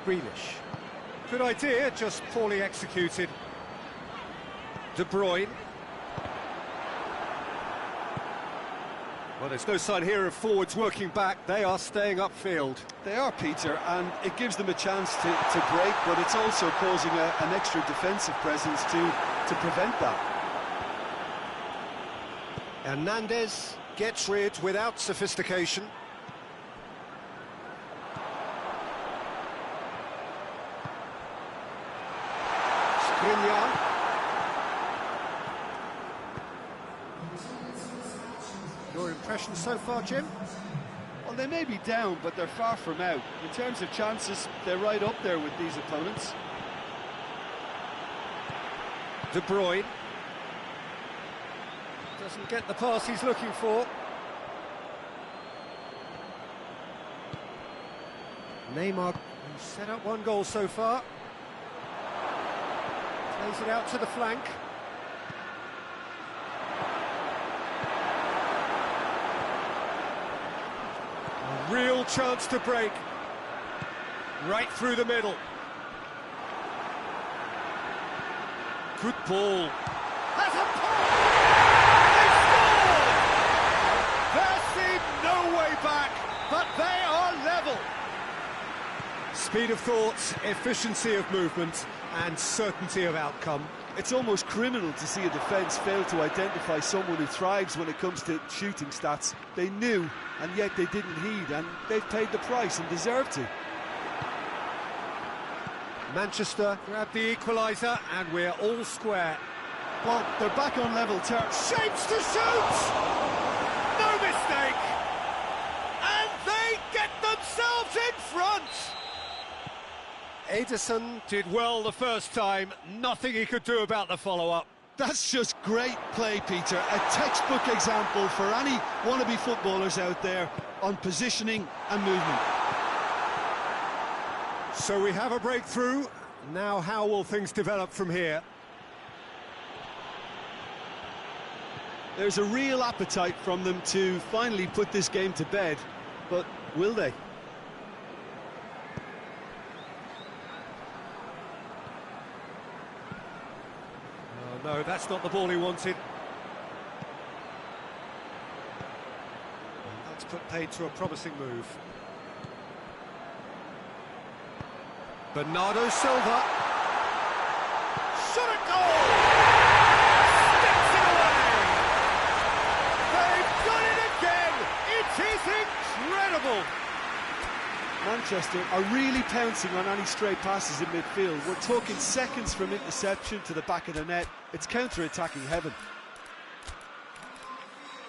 Grealish. Good idea, just poorly executed. De Bruyne. Well, there's no sign here of forwards working back. They are staying upfield. They are, Peter, and it gives them a chance to break, but it's also causing an extra defensive presence to prevent that. Hernandez gets rid without sophistication. Skriniar. Your impression so far, Jim? Well, they may be down, but they're far from out. In terms of chances, they're right up there with these opponents. De Bruyne. Doesn't get the pass he's looking for. Neymar set up one goal so far. Plays it out to the flank. Real chance to break. Right through the middle. Good ball. Has a pass! They scored! There seemed no way back, but they are level. Speed of thought, efficiency of movement, and certainty of outcome. It's almost criminal to see a defence fail to identify someone who thrives when it comes to shooting stats. They knew, and yet they didn't heed, and they've paid the price and deserve to. Manchester grab the equaliser, and we're all square. Well, they're back on level terms. Shapes to shoot! No mistake! And they get themselves in front! Ederson did well the first time, nothing he could do about the follow-up. That's just great play, Peter. A textbook example for any wannabe footballers out there on positioning and movement. So we have a breakthrough. Now how will things develop from here? There's a real appetite from them to finally put this game to bed, but will they? Oh, no, that's not the ball he wanted. Well, that's put paid to a promising move. Bernardo Silva. Shot a goal! Steps it away! They've done it again! It is incredible! Manchester are really pouncing on any stray passes in midfield. We're talking seconds from interception to the back of the net. It's counter-attacking heaven.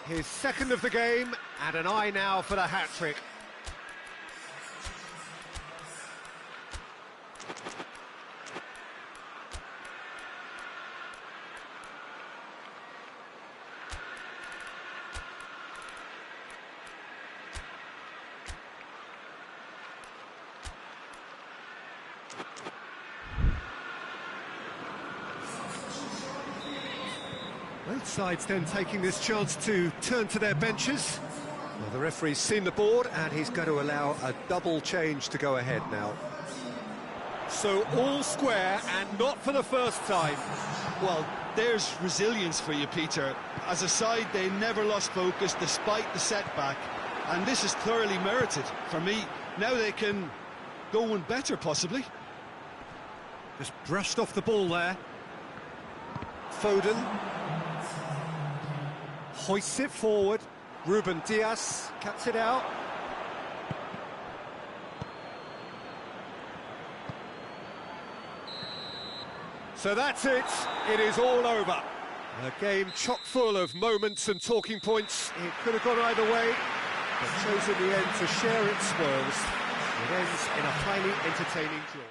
His second of the game, and an eye now for the hat-trick. Both sides then taking this chance to turn to their benches. Well, the referee's seen the board and he's going to allow a double change to go ahead now. So all square and not for the first time. Well, there's resilience for you, Peter. As a side, they never lost focus despite the setback, and this is thoroughly merited for me. Now they can go one better, possibly. Just brushed off the ball there. Foden hoists it forward. Ruben Diaz cuts it out. So that's it. It is all over. A game chock full of moments and talking points. It could have gone either way, but chose in the end to share its spoils. It ends in a highly entertaining draw.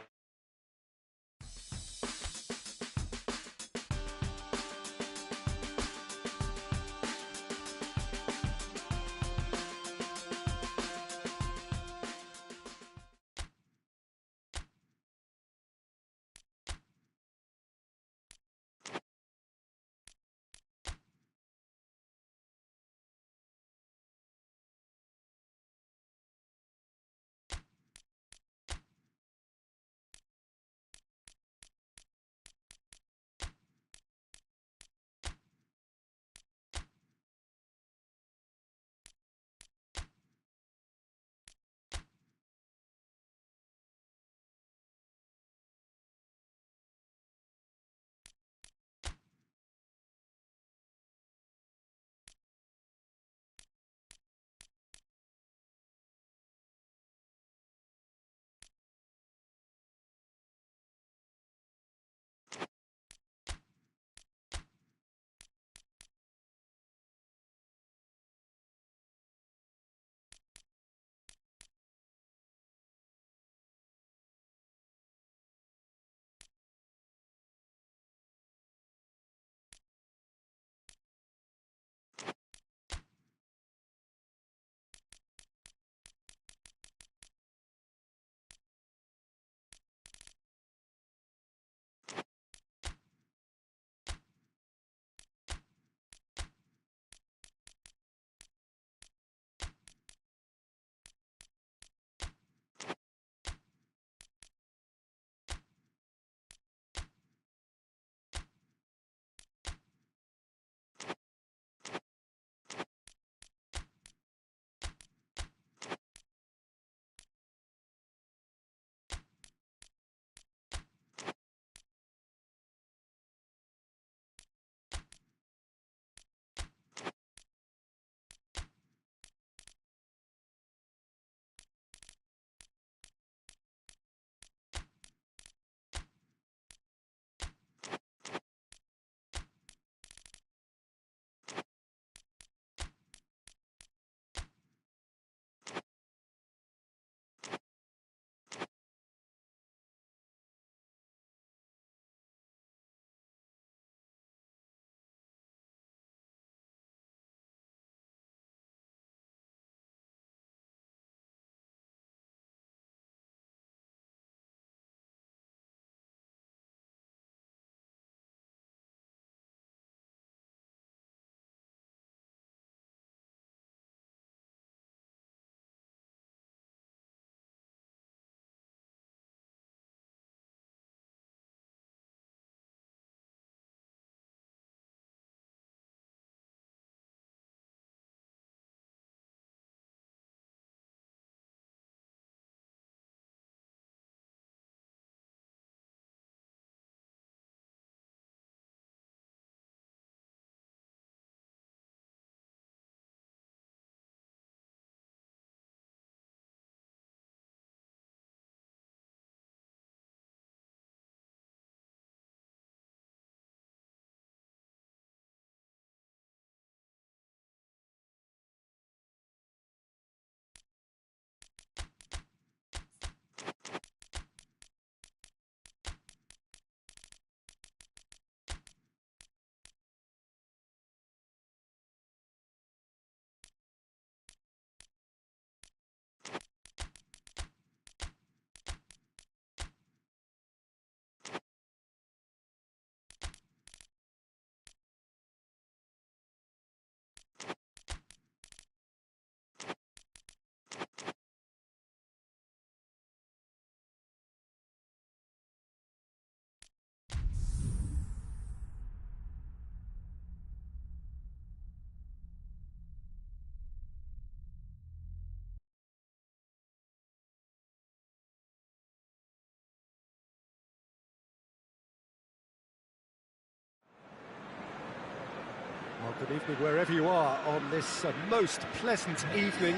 Good evening wherever you are on this most pleasant evening.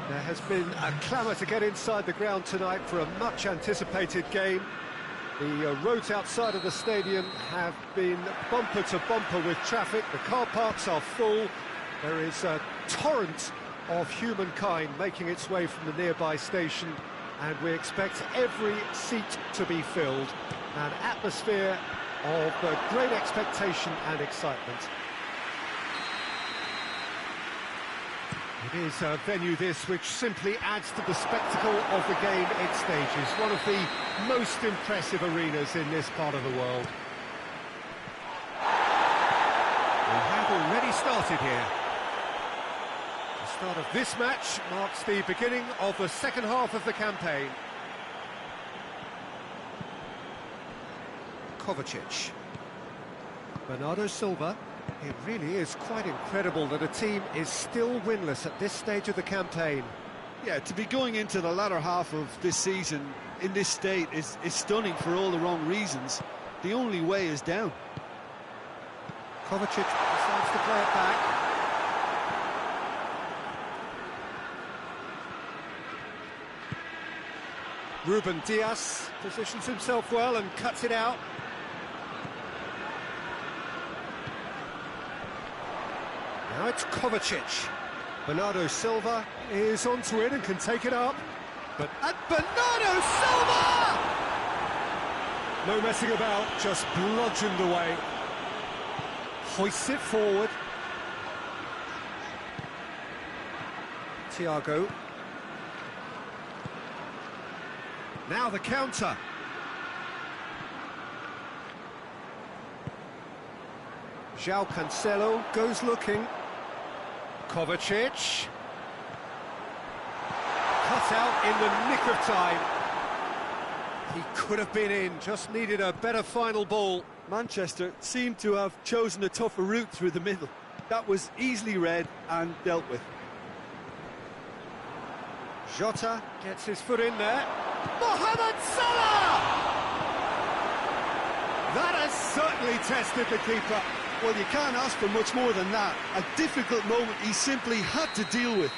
There has been a clamour to get inside the ground tonight for a much-anticipated game. The roads outside of the stadium have been bumper to bumper with traffic. The car parks are full. There is a torrent of humankind making its way from the nearby station, and we expect every seat to be filled. An atmosphere of great expectation and excitement. It is a venue this which simply adds to the spectacle of the game it stages. One of the most impressive arenas in this part of the world. We have already started here. The start of this match marks the beginning of the second half of the campaign. Kovacic. Bernardo Silva. It really is quite incredible that a team is still winless at this stage of the campaign. Yeah, to be going into the latter half of this season in this state is stunning for all the wrong reasons. The only way is down. Kovacic decides to play it back. Ruben Dias positions himself well and cuts it out. Now it's Kovacic. Bernardo Silva is onto it and can take it up. And Bernardo Silva! No messing about, just bludgeoned away. Hoists it forward. Thiago. Now the counter. João Cancelo goes looking. Kovacic. Cut out in the nick of time. He could have been in, just needed a better final ball. Manchester seemed to have chosen a tougher route through the middle. That was easily read and dealt with. Jota gets his foot in there. Mohamed Salah! That has certainly tested the keeper. Well, you can't ask for much more than that. A difficult moment he simply had to deal with.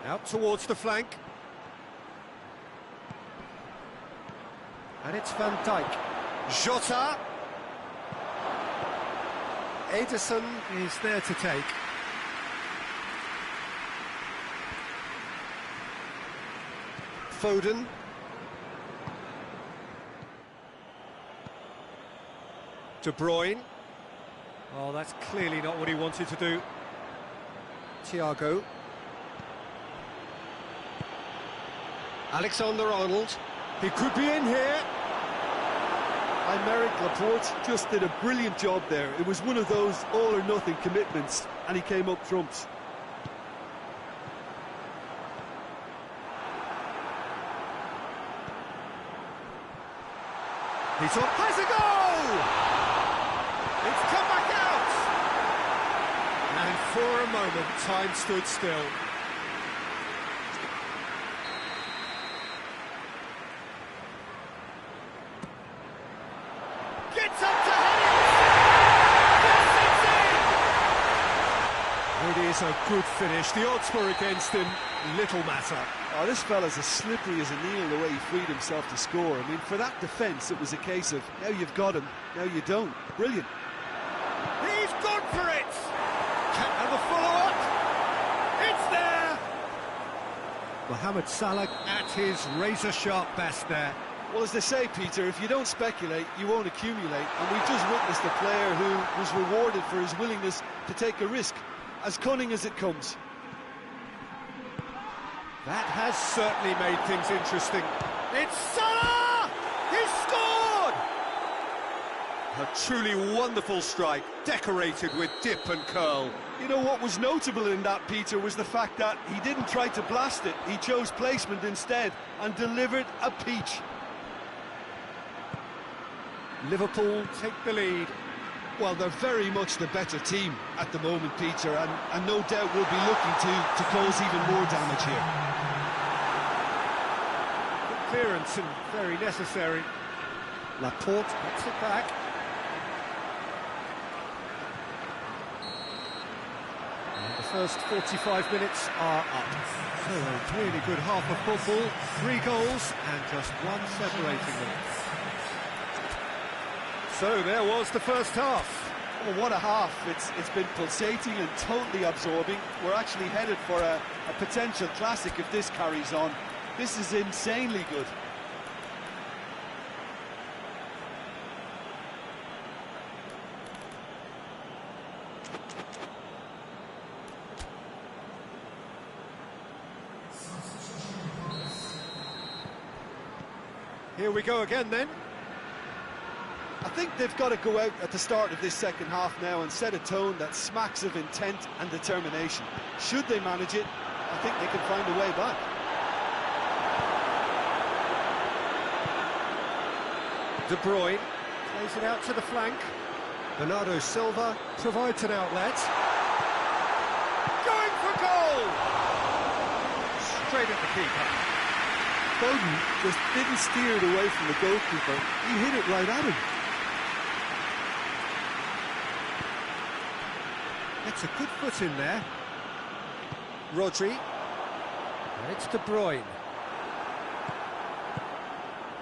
Out towards the flank. And it's Van Dijk. Jota. Ederson is there to take. Foden. De Bruyne. Oh, that's clearly not what he wanted to do. Thiago. Alexander-Arnold. He could be in here. Aymeric Laporte just did a brilliant job there. It was one of those all-or-nothing commitments, and he came up trumps. He's on, has a goal! It's come back out! And for a moment, time stood still. Gets up to head it! It is a good finish. The odds were against him, little matter. Oh, this fella's as slippery as a needle the way he freed himself to score. I mean, for that defence, it was a case of, now you've got him, now you don't. Brilliant. He's gone for it! Can't have a follow-up. It's there! Mohamed Salah at his razor-sharp best there. Well, as they say, Peter, if you don't speculate, you won't accumulate. And we've just witnessed a player who was rewarded for his willingness to take a risk, as cunning as it comes. That has certainly made things interesting. It's Salah! He's scored! A truly wonderful strike, decorated with dip and curl. You know what was notable in that, Peter, was the fact that he didn't try to blast it. He chose placement instead and delivered a peach. Liverpool take the lead. Well, they're very much the better team at the moment, Peter, and no doubt will be looking to cause even more damage here. clearance and very necessary. Laporte gets it back. And the first 45 minutes are up. So a really good half of football, 3 goals and just one separating them. So there was the first half. Oh, what a half. It's been pulsating and totally absorbing. We're actually headed for a potential classic if this carries on. This is insanely good. Here we go again then. I think they've got to go out at the start of this second half now and set a tone that smacks of intent and determination. Should they manage it, I think they can find a way back. De Bruyne plays it out to the flank. Bernardo Silva provides an outlet. Going for goal! Straight at the keeper. Foden just didn't steer it away from the goalkeeper. He hit it right at him. Gets a good foot in there. Rodri. And it's De Bruyne.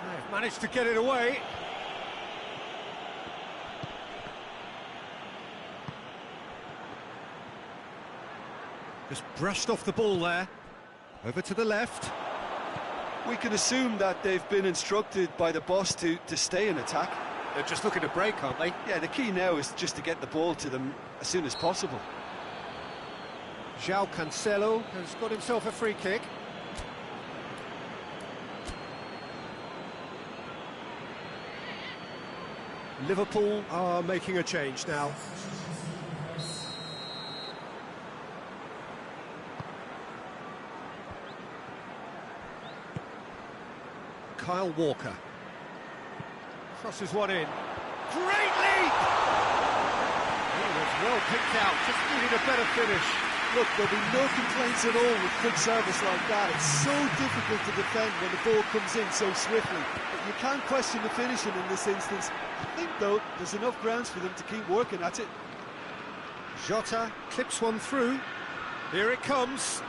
They've managed to get it away. Just brushed off the ball there. Over to the left. We can assume that they've been instructed by the boss to stay in attack. They're just looking to break, aren't they? Yeah, the key now is just to get the ball to them as soon as possible. João Cancelo has got himself a free kick. Liverpool are making a change now. Kyle Walker. Crosses one in. Great leap! Oh, that's well picked out, just needed a better finish. Look, there'll be no complaints at all with quick service like that. It's so difficult to defend when the ball comes in so swiftly. But you can't question the finishing in this instance. I think, though, there's enough grounds for them to keep working at it. Jota clips one through. Here it comes.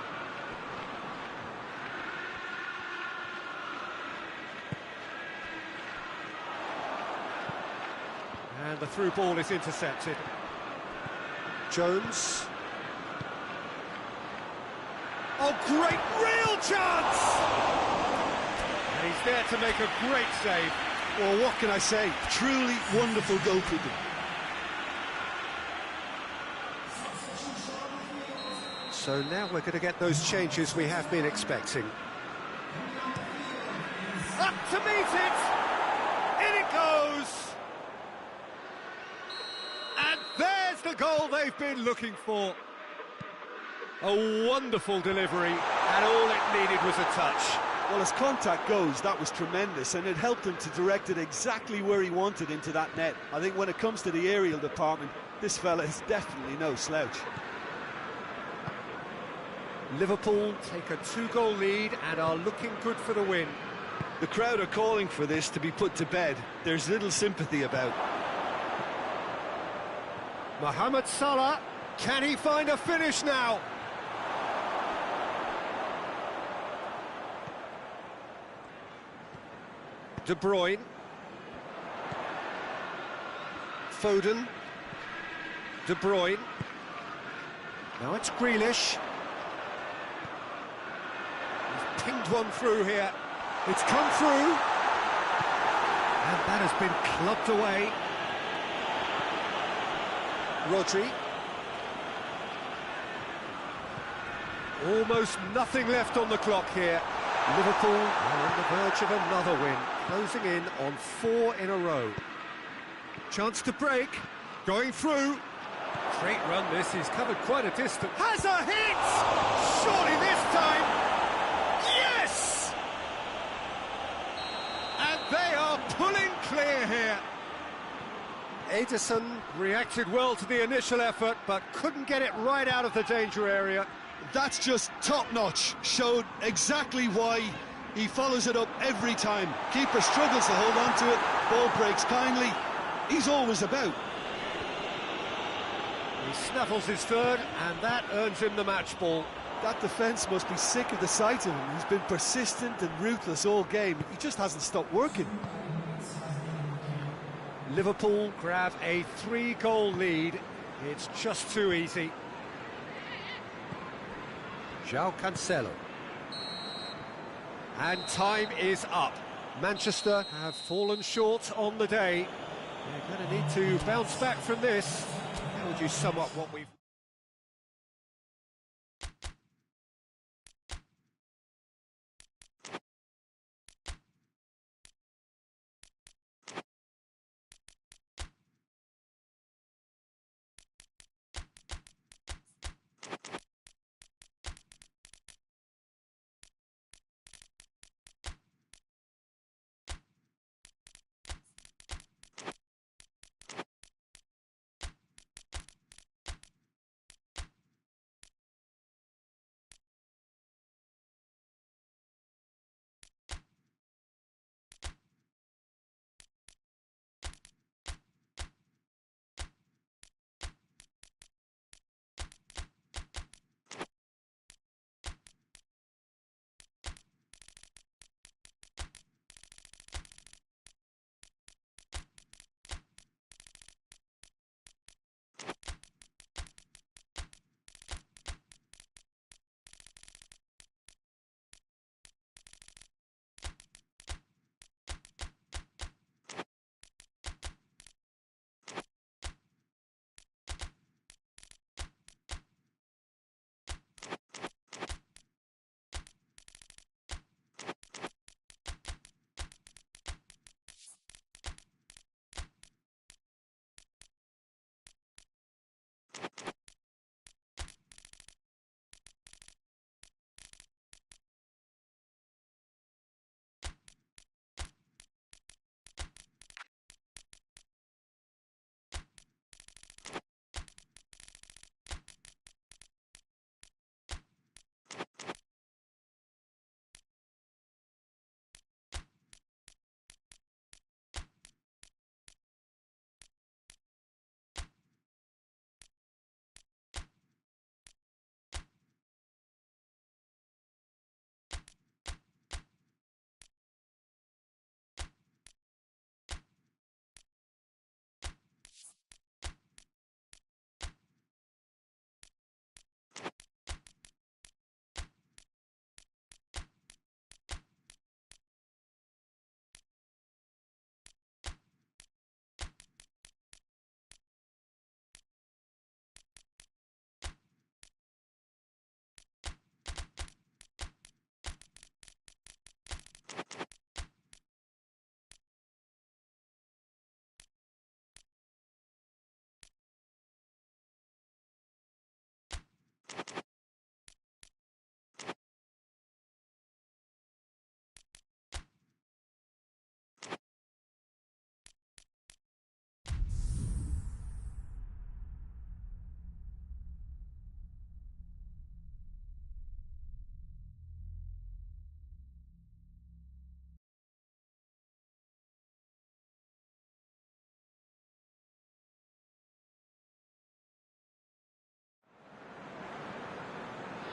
And the through ball is intercepted. Jones. Oh, great, real chance! And he's there to make a great save. Well, what can I say? Truly wonderful goalkeeping. So now we're going to get those changes we have been expecting. Up to meet it! In it goes! And there's the goal they've been looking for. A wonderful delivery, and all it needed was a touch. Well, as contact goes, that was tremendous, and it helped him to direct it exactly where he wanted into that net. I think when it comes to the aerial department, this fella is definitely no slouch. Liverpool take a 2-goal lead and are looking good for the win. The crowd are calling for this to be put to bed. There's little sympathy about. Mohamed Salah, can he find a finish now? De Bruyne. Foden. De Bruyne. Now it's Grealish. He's pinged one through here. It's come through. And that has been clubbed away. Rodri. Almost nothing left on the clock here. Liverpool are on the verge of another win, closing in on 4 in a row. Chance to break, going through. Great run this, he's covered quite a distance. Has a hit! Surely this time! Yes! And they are pulling clear here. Ederson reacted well to the initial effort, but couldn't get it right out of the danger area. That's just top-notch. Showed exactly why He follows it up every time. Keeper struggles to hold on to it. Ball breaks kindly. He's always about. He snaffles his third, and that earns him the match ball. That defence must be sick of the sight of him. He's been persistent and ruthless all game. He just hasn't stopped working. Liverpool grab a 3-goal lead. It's just too easy. João Cancelo. And time is up. Manchester have fallen short on the day. They're going to need to bounce back from this. How would you sum up what we've...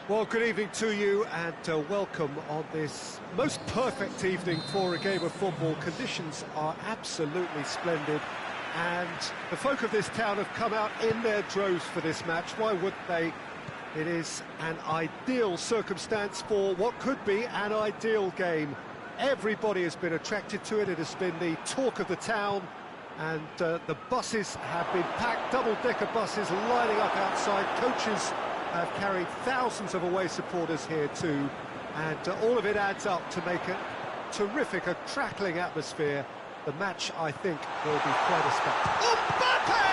Well, good evening to you, and welcome on this most perfect evening for a game of football. Conditions are absolutely splendid, and the folk of this town have come out in their droves for this match. Why wouldn't they? It is an ideal circumstance for what could be an ideal game. Everybody has been attracted to it. It has been the talk of the town, and the buses have been packed, double-decker buses lining up outside. Coaches have carried thousands of away supporters here too, and all of it adds up to make a terrific, a crackling atmosphere. The match, I think, will be quite a spectacle. Mbappe!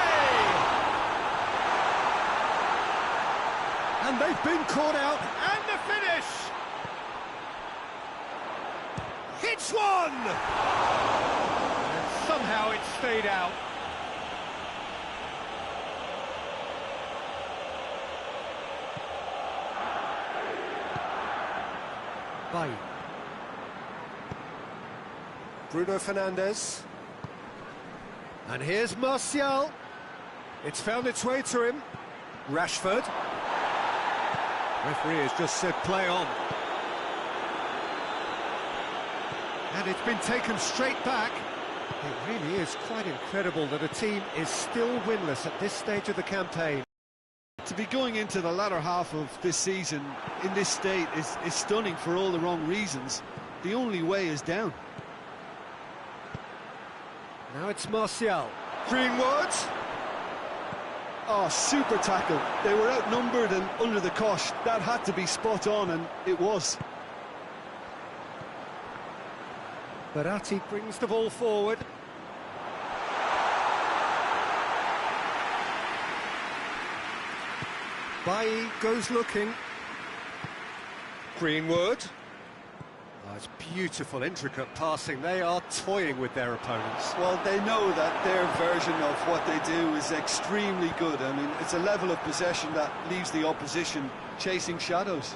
And they've been caught out, and the finish! Hits one! And somehow it stayed out. Bailly. Bruno Fernandes. And here's Martial. It's found its way to him. Rashford. Referee has just said play on. And it's been taken straight back. It really is quite incredible that a team is still winless at this stage of the campaign. To be going into the latter half of this season in this state is stunning for all the wrong reasons. The only way is down. Now it's Martial. Greenwood. Oh, super tackle. They were outnumbered and under the cosh. That had to be spot on, and it was. Verratti brings the ball forward. Bailly goes looking. Greenwood. Oh, it's beautiful, intricate passing. They are toying with their opponents. Well, they know that their version of what they do is extremely good. I mean, it's a level of possession that leaves the opposition chasing shadows.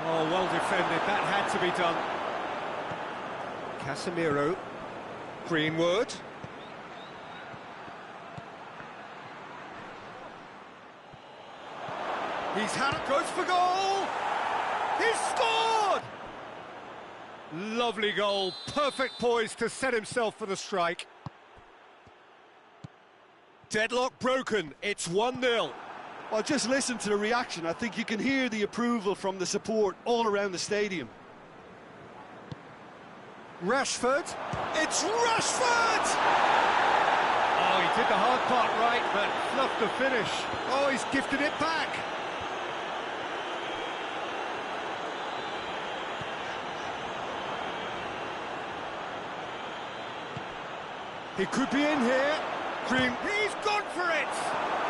Oh, well defended. That had to be done. Casemiro. Greenwood. He's had it, goes for goal! He's scored! Lovely goal, perfect poise to set himself for the strike. Deadlock broken, it's 1-0. Well, just listen to the reaction. I think you can hear the approval from the support all around the stadium. Rashford, it's Rashford! Oh, he did the hard part right, but fluffed the finish. Oh, he's gifted it back. He could be in here. He's gone for it!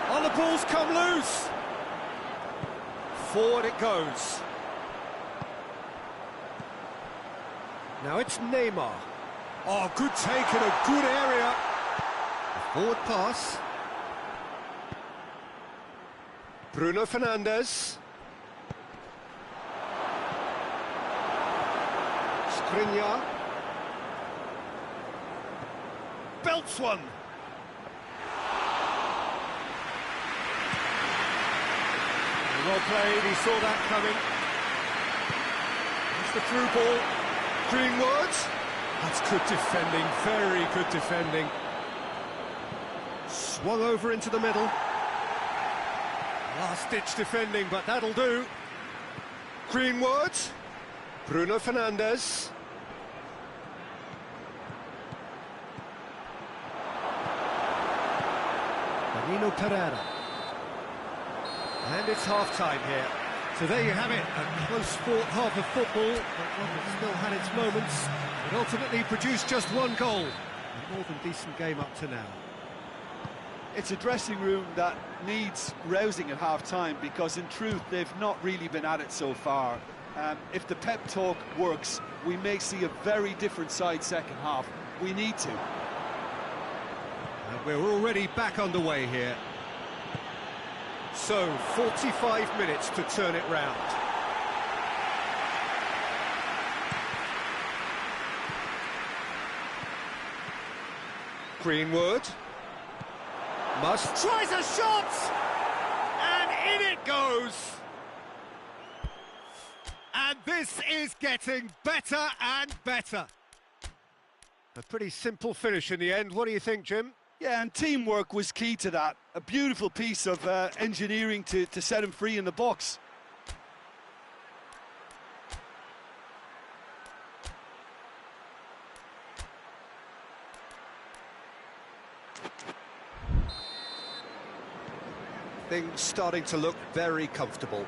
Oh, the ball's come loose. Forward it goes. Now it's Neymar. Oh, good take in a good area. A forward pass. Bruno Fernandes. Skriniar. Belts one. Well played, he saw that coming. It's the through ball. Greenwood. That's good defending, very good defending. Swung over into the middle. Last-ditch defending, but that'll do. Greenwood. Bruno Fernandes. Nino Pereira. And it's half-time here. So there you have it, a close-fought half of football, but one that still had its moments, but ultimately produced just one goal. A more than decent game up to now. It's a dressing room that needs rousing at half-time, because in truth they've not really been at it so far. If the pep talk works, we may see a very different side second half. We need to. And we're already back underway here. So, 45 minutes to turn it round. Greenwood. Tries a shot! And in it goes! And this is getting better and better. A pretty simple finish in the end. What do you think, Jim? Yeah, and teamwork was key to that. A beautiful piece of engineering to set him free in the box. Things starting to look very comfortable.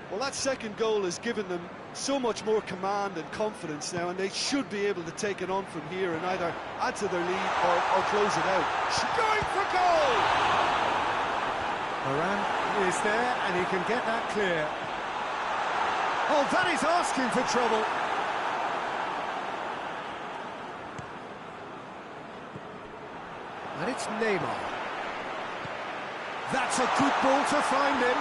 Well, that second goal has given them so much more command and confidence now, and they should be able to take it on from here and either add to their lead or close it out. Going for goal! Moran is there, and he can get that clear. Oh, that is asking for trouble. And it's Neymar. That's a good ball to find him.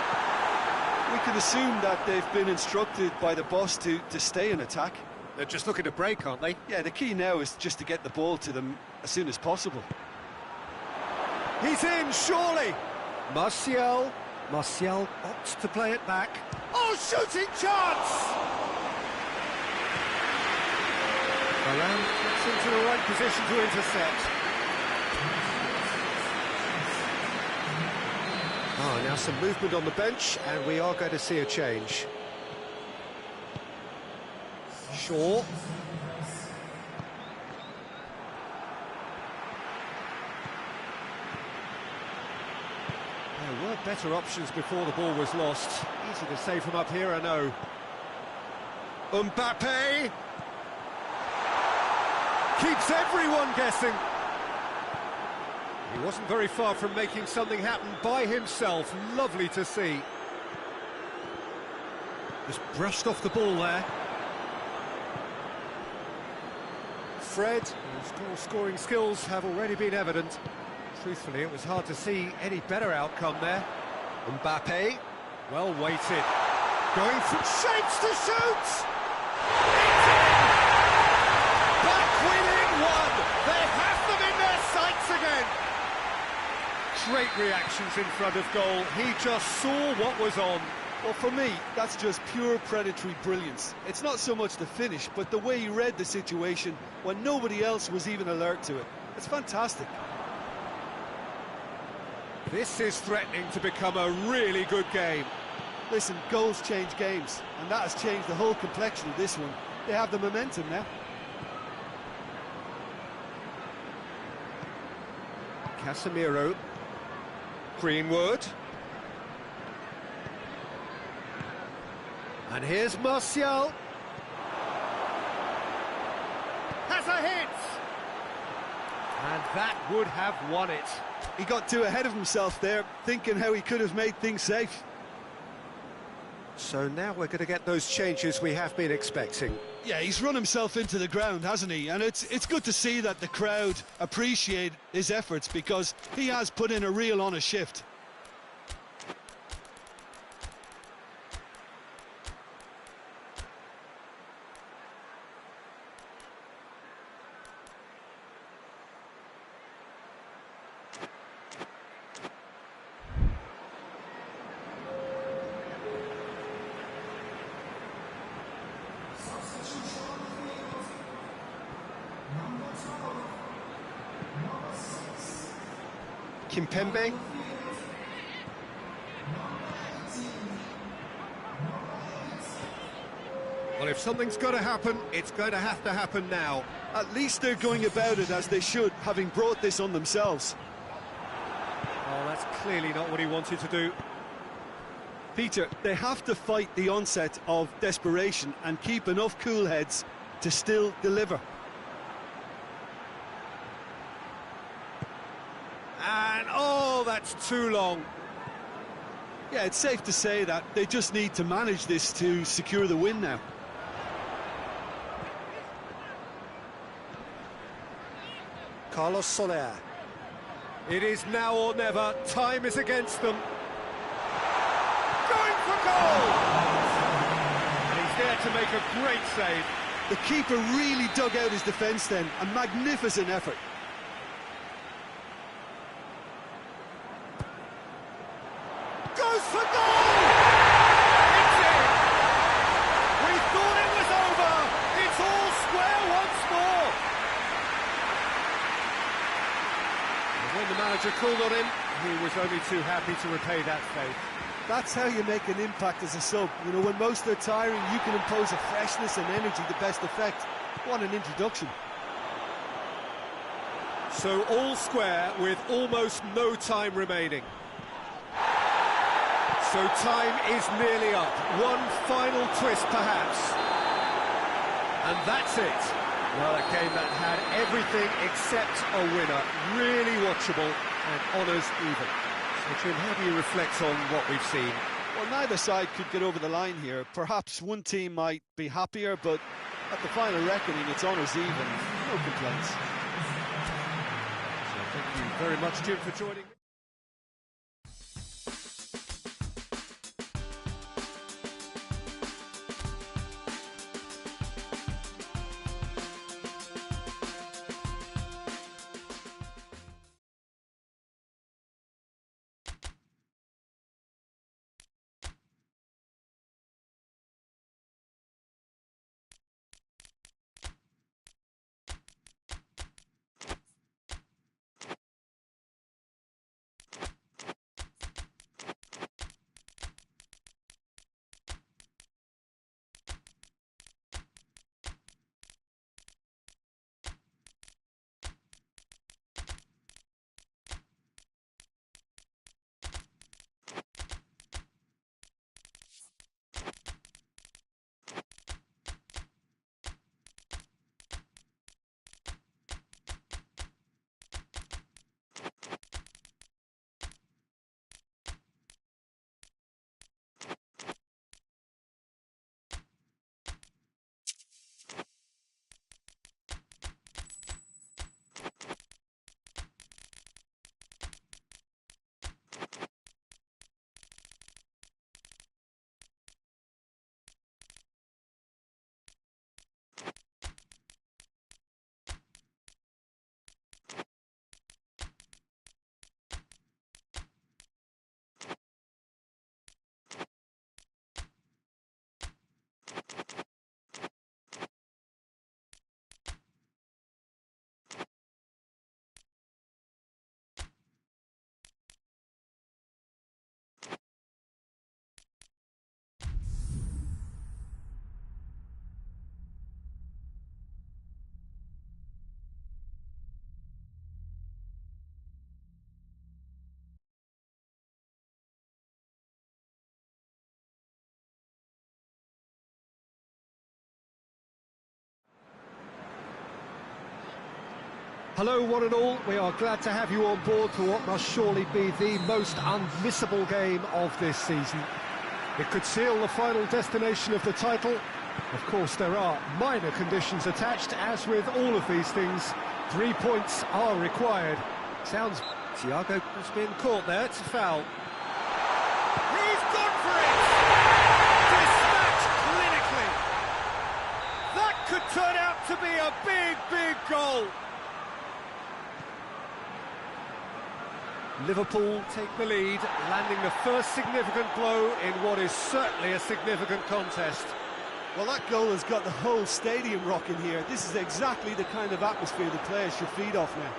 We can assume that they've been instructed by the boss to stay in attack. They're just looking to break, aren't they? Yeah, the key now is just to get the ball to them as soon as possible. He's in, surely! Martial opts to play it back. Oh, shooting chance! Varane gets into the right position to intercept. Oh, now some movement on the bench, and we are going to see a change. Shaw. There were better options before the ball was lost. Easy to say from up here, I know. Mbappe! Keeps everyone guessing. He wasn't very far from making something happen by himself. Lovely to see. Just brushed off the ball there. Fred, whose goal-scoring skills have already been evident. Truthfully, it was hard to see any better outcome there. Mbappe, well weighted. Going from shapes to shoot! It's in! Back within one! They have them in their sights again! Great reactions in front of goal. He just saw what was on. Well, for me, that's just pure predatory brilliance. It's not so much the finish, but the way he read the situation when nobody else was even alert to it. It's fantastic. This is threatening to become a really good game. Listen, goals change games, and that has changed the whole complexion of this one. They have the momentum now. Casemiro. Greenwood. And here's Martial. Has a hit! And that would have won it. He got too ahead of himself there, thinking how he could have made things safe. So now we're going to get those changes we have been expecting. Yeah, he's run himself into the ground, hasn't he? And it's good to see that the crowd appreciate his efforts, because he has put in a real honest shift. Kimpembe. Well, if something's got to happen, it's going to have to happen now. At least they're going about it as they should, having brought this on themselves. Oh, that's clearly not what he wanted to do. Peter, they have to fight the onset of desperation and keep enough cool heads to still deliver. And, oh, that's too long. Yeah, it's safe to say that they just need to manage this to secure the win now. Carlos Soler. It is now or never. Time is against them. Going for goal! And he's there to make a great save. The keeper really dug out his defence then. A magnificent effort. Goes for goal! It's in! We thought it was over! It's all square once more! And when the manager called on him, he was only too happy to repay that faith. That's how you make an impact as a sub. You know, when most are tiring, you can impose a freshness and energy to best effect. What an introduction. So all square with almost no time remaining. So time is nearly up. One final twist, perhaps. And that's it. Well, a game that had everything except a winner. Really watchable and honours even. So, Jim, how do you reflect on what we've seen? Well, neither side could get over the line here. Perhaps one team might be happier, but at the final reckoning, it's honours even. No complaints. So thank you very much, Jim, for joining me. Hello one and all, we are glad to have you on board for what must surely be the most unmissable game of this season. It could seal the final destination of the title. Of course there are minor conditions attached, as with all of these things. 3 points are required. Sounds... Thiago has been caught there, it's a foul. He's gone for it! Dispatched clinically! That could turn out to be a big, big goal! Liverpool take the lead, landing the first significant blow in what is certainly a significant contest. Well, that goal has got the whole stadium rocking here. This is exactly the kind of atmosphere the players should feed off now.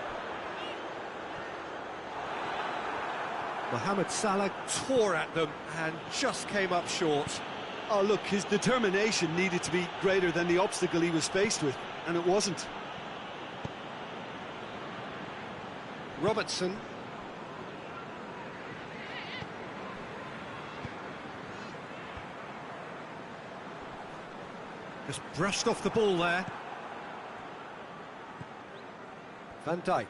Mohamed Salah tore at them and just came up short. Oh, look, his determination needed to be greater than the obstacle he was faced with, and it wasn't. Robertson. Just brushed off the ball there. Van Dijk.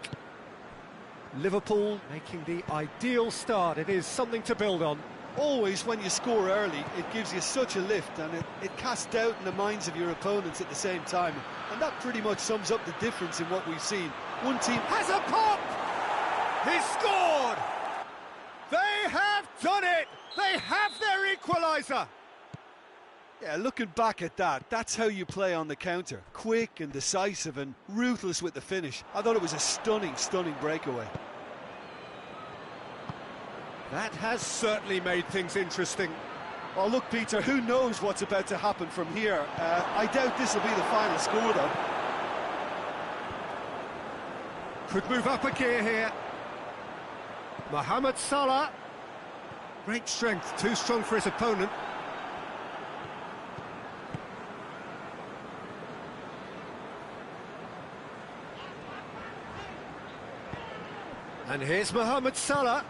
Liverpool making the ideal start. It is something to build on. Always, when you score early, it gives you such a lift, and it casts doubt in the minds of your opponents at the same time. And that pretty much sums up the difference in what we've seen. One team Has a pop! He's scored! They have done it! They have their equaliser! Yeah, looking back at that, that's how you play on the counter. Quick and decisive and ruthless with the finish. I thought it was a stunning, stunning breakaway. That has certainly made things interesting. Oh, look, Peter, who knows what's about to happen from here? I doubt this will be the final score, though. Could move up a gear here. Mohamed Salah. Great strength, too strong for his opponent. And here's Mohamed Salah.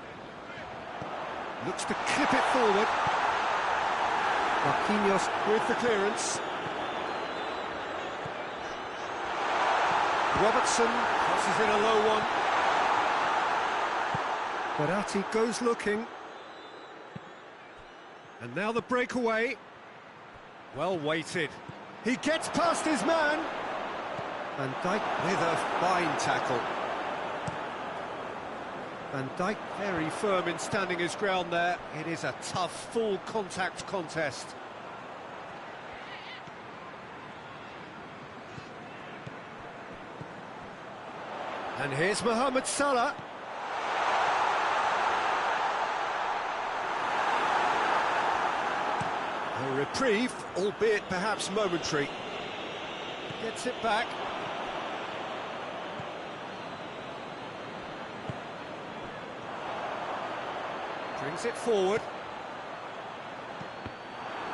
Looks to clip it forward. Marquinhos with the clearance. Robertson crosses in a low one. Verratti goes looking. And now the breakaway. Well weighted. He gets past his man. Van Dijk with a fine tackle. Van Dijk very firm in standing his ground there. It is a tough, full contact contest. And here's Mohamed Salah. A reprieve, albeit perhaps momentary. Gets it back. Brings it forward.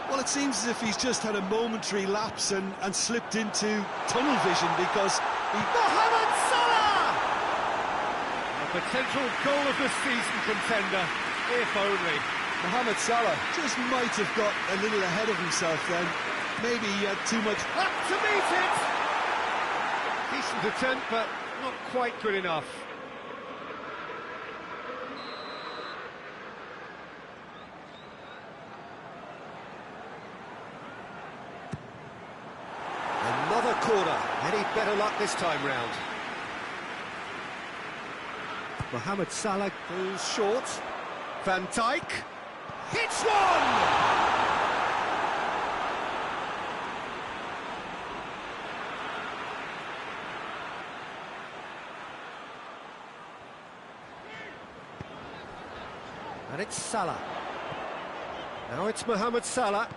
Well, it seems as if he's just had a momentary lapse and slipped into tunnel vision because he... Mohamed Salah! A potential goal of the season contender, if only. Mohamed Salah just might have got a little ahead of himself then. Maybe he had too much... Up to meet it! Decent attempt, but not quite good enough. Another corner. Any better luck this time round? Mohamed Salah goes short. Van Dijk hits one! And it's Salah. Now it's Mohamed Salah.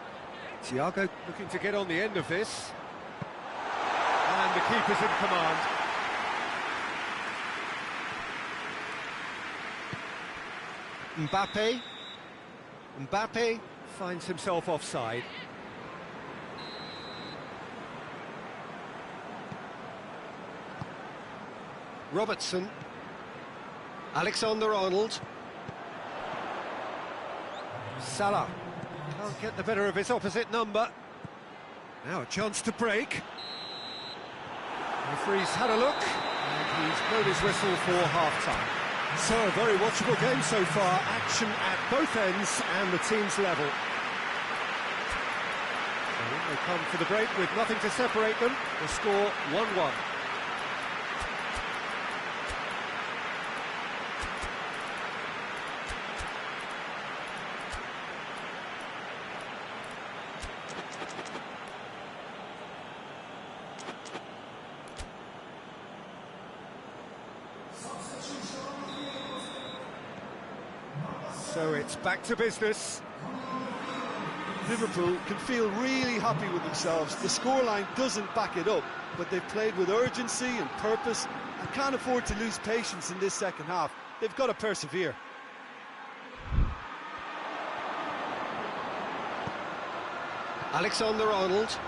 Thiago looking to get on the end of this. And the keeper's in command. Mbappe finds himself offside. Robertson. Alexander-Arnold. Salah can't get the better of his opposite number. Now a chance to break. Referee's had a look and He's blown his whistle for half-time. So, a very watchable game so far. Action at both ends and the team's level. So they come for the break with nothing to separate them. The score 1-1. So it's back to business. Liverpool can feel really happy with themselves. The scoreline doesn't back it up, but they've played with urgency and purpose and can't afford to lose patience in this second half. They've got to persevere. Alexander-Arnold.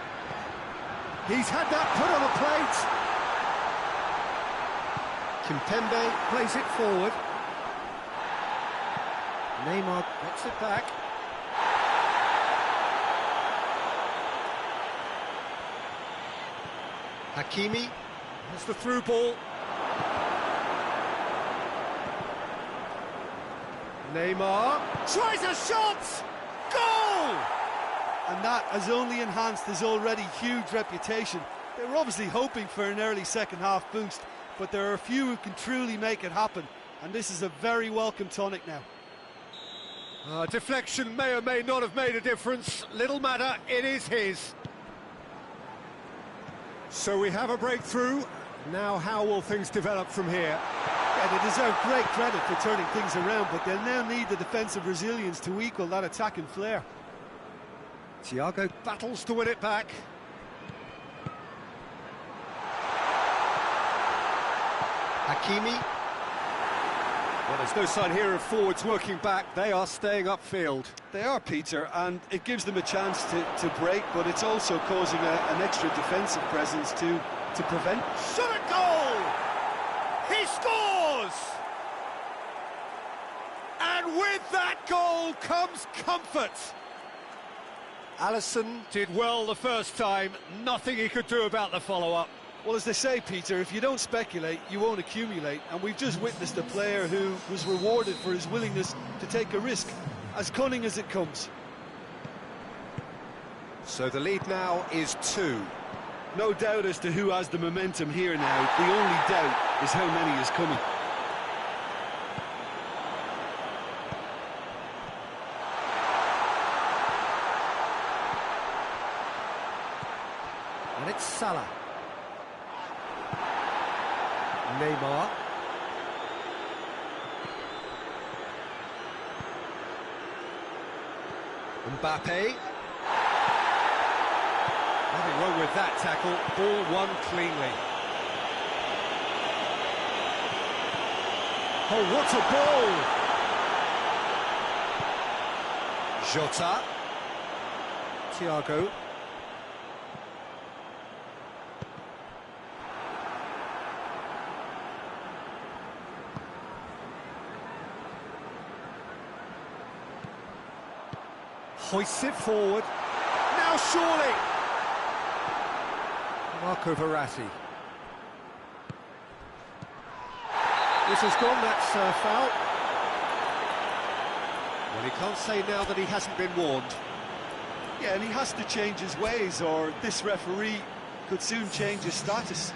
He's had that put on a plate. Kimpembe plays it forward. Neymar gets it back. Hakimi has the through ball. Neymar tries a shot! Goal! And that has only enhanced his already huge reputation. They were obviously hoping for an early second half boost, but there are a few who can truly make it happen, and this is a very welcome tonic now. Deflection may or may not have made a difference. Little matter, it is his. So we have a breakthrough. Now how will things develop from here? Yeah, they deserve great credit for turning things around, but they'll now need the defensive resilience to equal that attacking flair. Thiago battles to win it back. Hakimi. Well, there's no sign here of forwards working back. They are staying upfield. They are, Peter, and it gives them a chance to break, but it's also causing an extra defensive presence to prevent. Shot a goal! He scores! And with that goal comes comfort. Alisson did well the first time. Nothing he could do about the follow-up. Well, as they say, Peter, if you don't speculate, you won't accumulate. And we've just witnessed a player who was rewarded for his willingness to take a risk, as cunning as it comes. So the lead now is 2. No doubt as to who has the momentum here now. The only doubt is how many is coming. And it's Salah. Neymar. Mbappe. Nothing wrong with that tackle. Ball won cleanly. Oh, what a ball! Jota. Thiago. Hoists it forward. Now surely! Marco Verratti. This has gone, that's foul. Well, he can't say now that he hasn't been warned. Yeah, and he has to change his ways, or this referee could soon change his status.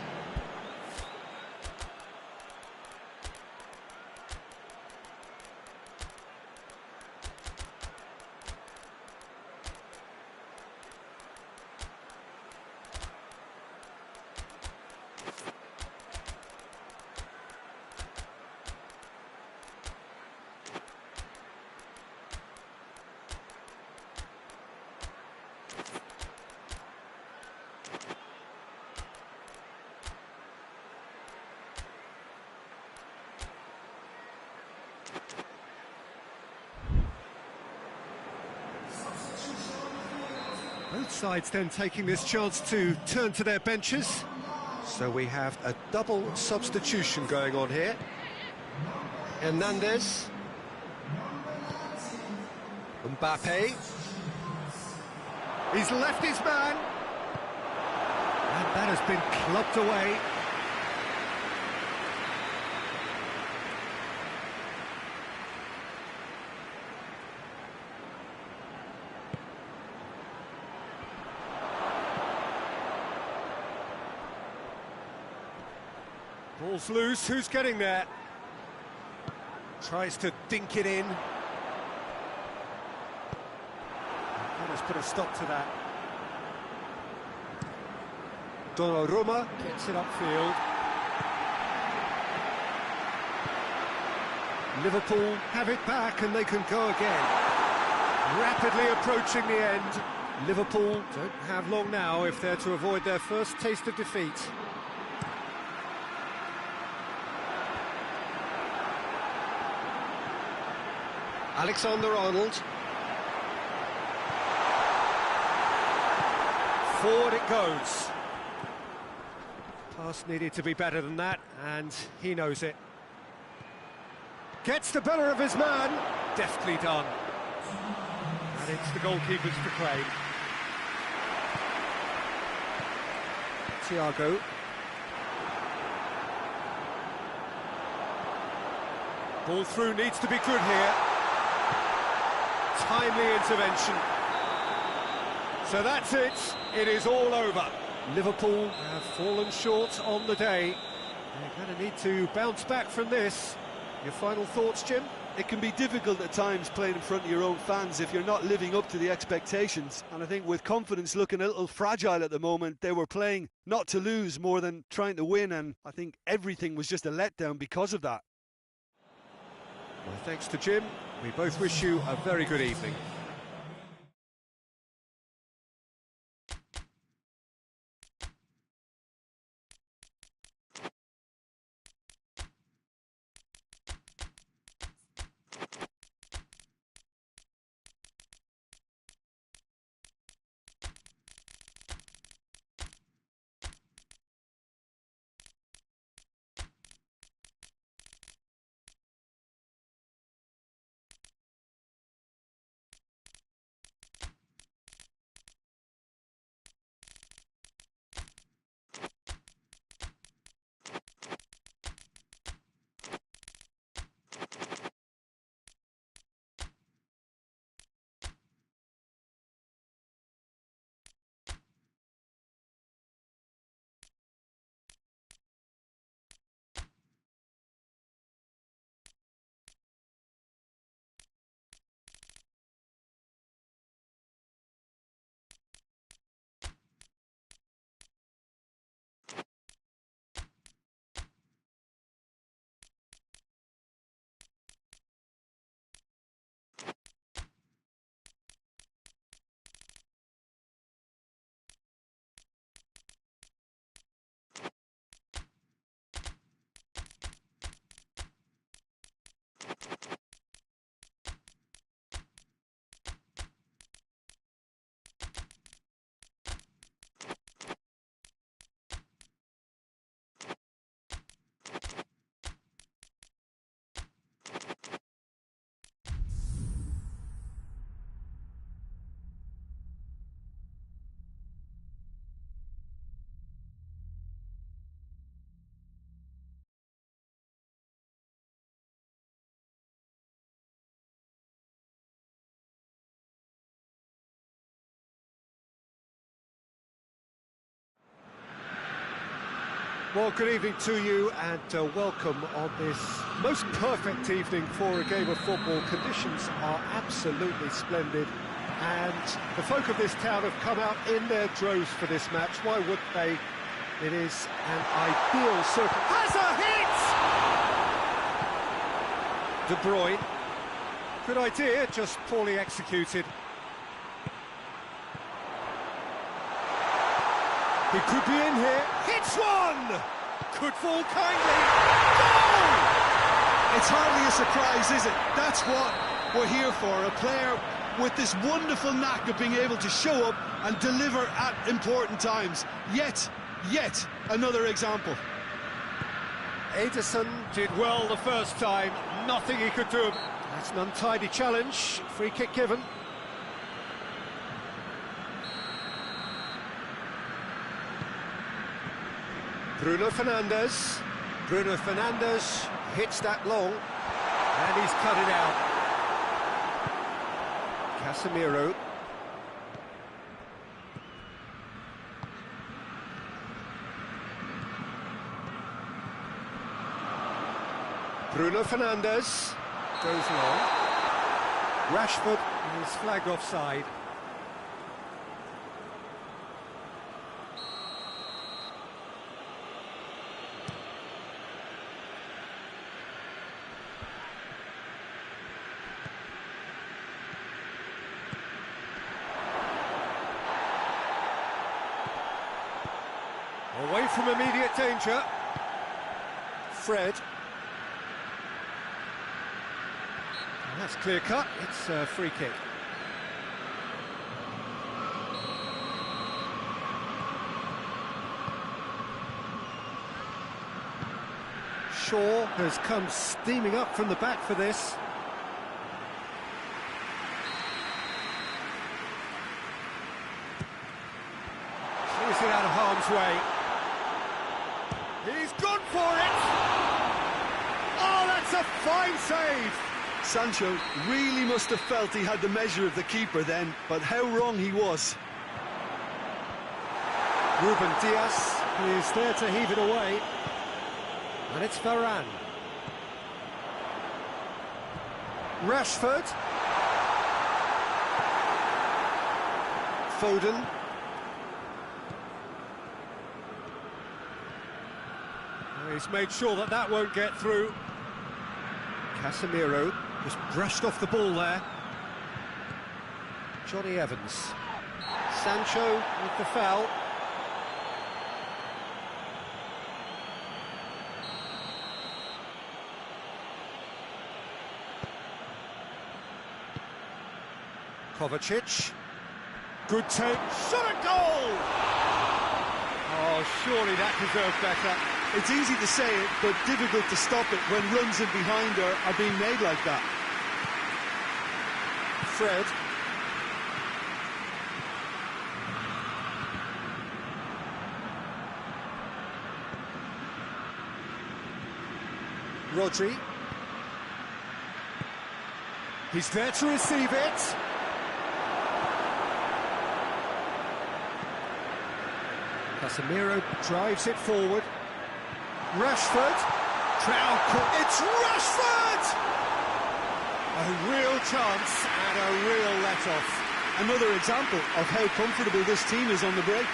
Both sides then taking this chance to turn to their benches. So we have a double substitution going on here. Hernandez. Mbappe. He's left his man. And that has been clubbed away. Ball's loose, who's getting there? Tries to dink it in. Let's put a stop to that. Donnarumma gets it upfield. Liverpool have it back and they can go again. Rapidly approaching the end. Liverpool don't have long now if they're to avoid their first taste of defeat. Alexander-Arnold. Forward it goes. Pass needed to be better than that, and he knows it. Gets the better of his man. Deftly done. And it's the goalkeeper's to claim. Thiago. Ball through needs to be good here. Timely intervention. So that's it. It is all over. Liverpool have fallen short on the day. They're going to need to bounce back from this. Your final thoughts, Jim? It can be difficult at times playing in front of your own fans if you're not living up to the expectations. And I think with confidence looking a little fragile at the moment, they were playing not to lose more than trying to win. And I think everything was just a letdown because of that. Well, thanks to Jim. We both wish you a very good evening. Well, good evening to you and welcome on this most perfect evening for a game of football. Conditions are absolutely splendid and the folk of this town have come out in their droves for this match. Why would they? It is an ideal circle. Has a hit! De Bruyne. Good idea, just poorly executed. He could be in here. Hits one! Could fall kindly. Goal! It's hardly a surprise, is it? That's what we're here for. A player with this wonderful knack of being able to show up and deliver at important times. Yet another example. Ederson did well the first time. Nothing he could do. That's an untidy challenge. Free kick given. Bruno Fernandes. Bruno Fernandes hits that long, and he's cut it out. Casemiro. Bruno Fernandes goes long. Rashford is flagged offside. Away from immediate danger. Fred. And that's clear cut, it's a free kick. Shaw has come steaming up from the back for this. Clears it out of harm's way. He's gone for it! Oh, that's a fine save! Sancho really must have felt he had the measure of the keeper then, but how wrong he was. Ruben Dias is there to heave it away. And it's Varane. Rashford. Foden. He's made sure that that won't get through. Casemiro just brushed off the ball there. Johnny Evans. Sancho with the foul. Kovacic. Good take. Shot a goal! Oh, surely that deserved better. It's easy to say it, but difficult to stop it when runs in behind are being made like that. Fred. Rodri. He's there to receive it. Casemiro drives it forward. Rashford. It's Rashford! A real chance and a real let-off. Another example of how comfortable this team is on the break.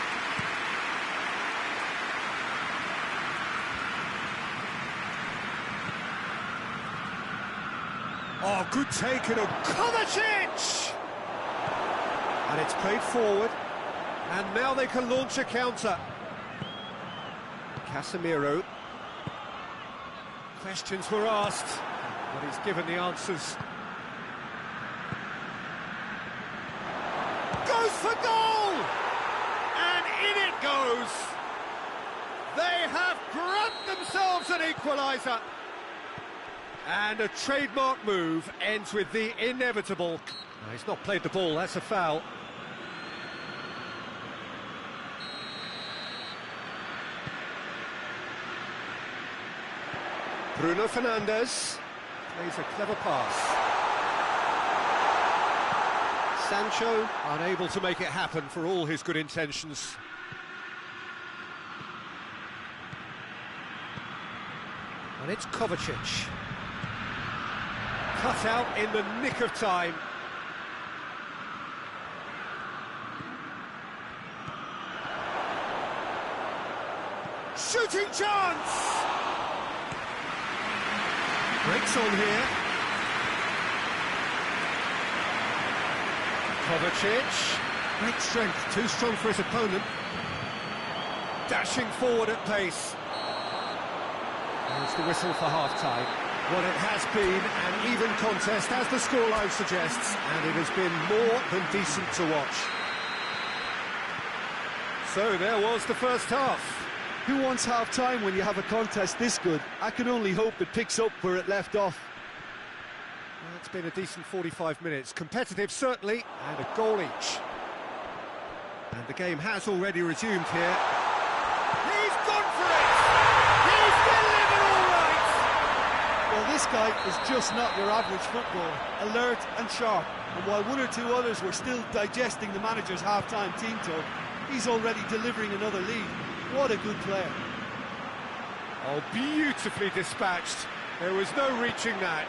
Oh, good take and a Kovacic! And it's played forward. And now they can launch a counter. Casemiro. Questions were asked, but he's given the answers. Goes for goal! And in it goes! They have grabbed themselves an equaliser. And a trademark move ends with the inevitable. No, he's not played the ball, that's a foul. Bruno Fernandes plays a clever pass. Sancho unable to make it happen for all his good intentions. And it's Kovacic. Cut out in the nick of time. Shooting chance! Breaks on here. Kovacic. Great strength, too strong for his opponent. Dashing forward at pace. There's the whistle for half-time. Well, it has been an even contest, as the scoreline suggests, and it has been more than decent to watch. So there was the first half. Who wants half-time when you have a contest this good? I can only hope it picks up where it left off. Well, it's been a decent 45 minutes. Competitive, certainly, and a goal each. And the game has already resumed here. He's gone for it! He's delivered all right! Well, this guy is just not your average footballer. Alert and sharp. And while one or two others were still digesting the manager's half-time team talk, he's already delivering another lead. What a good player. Oh, beautifully dispatched. There was no reaching that.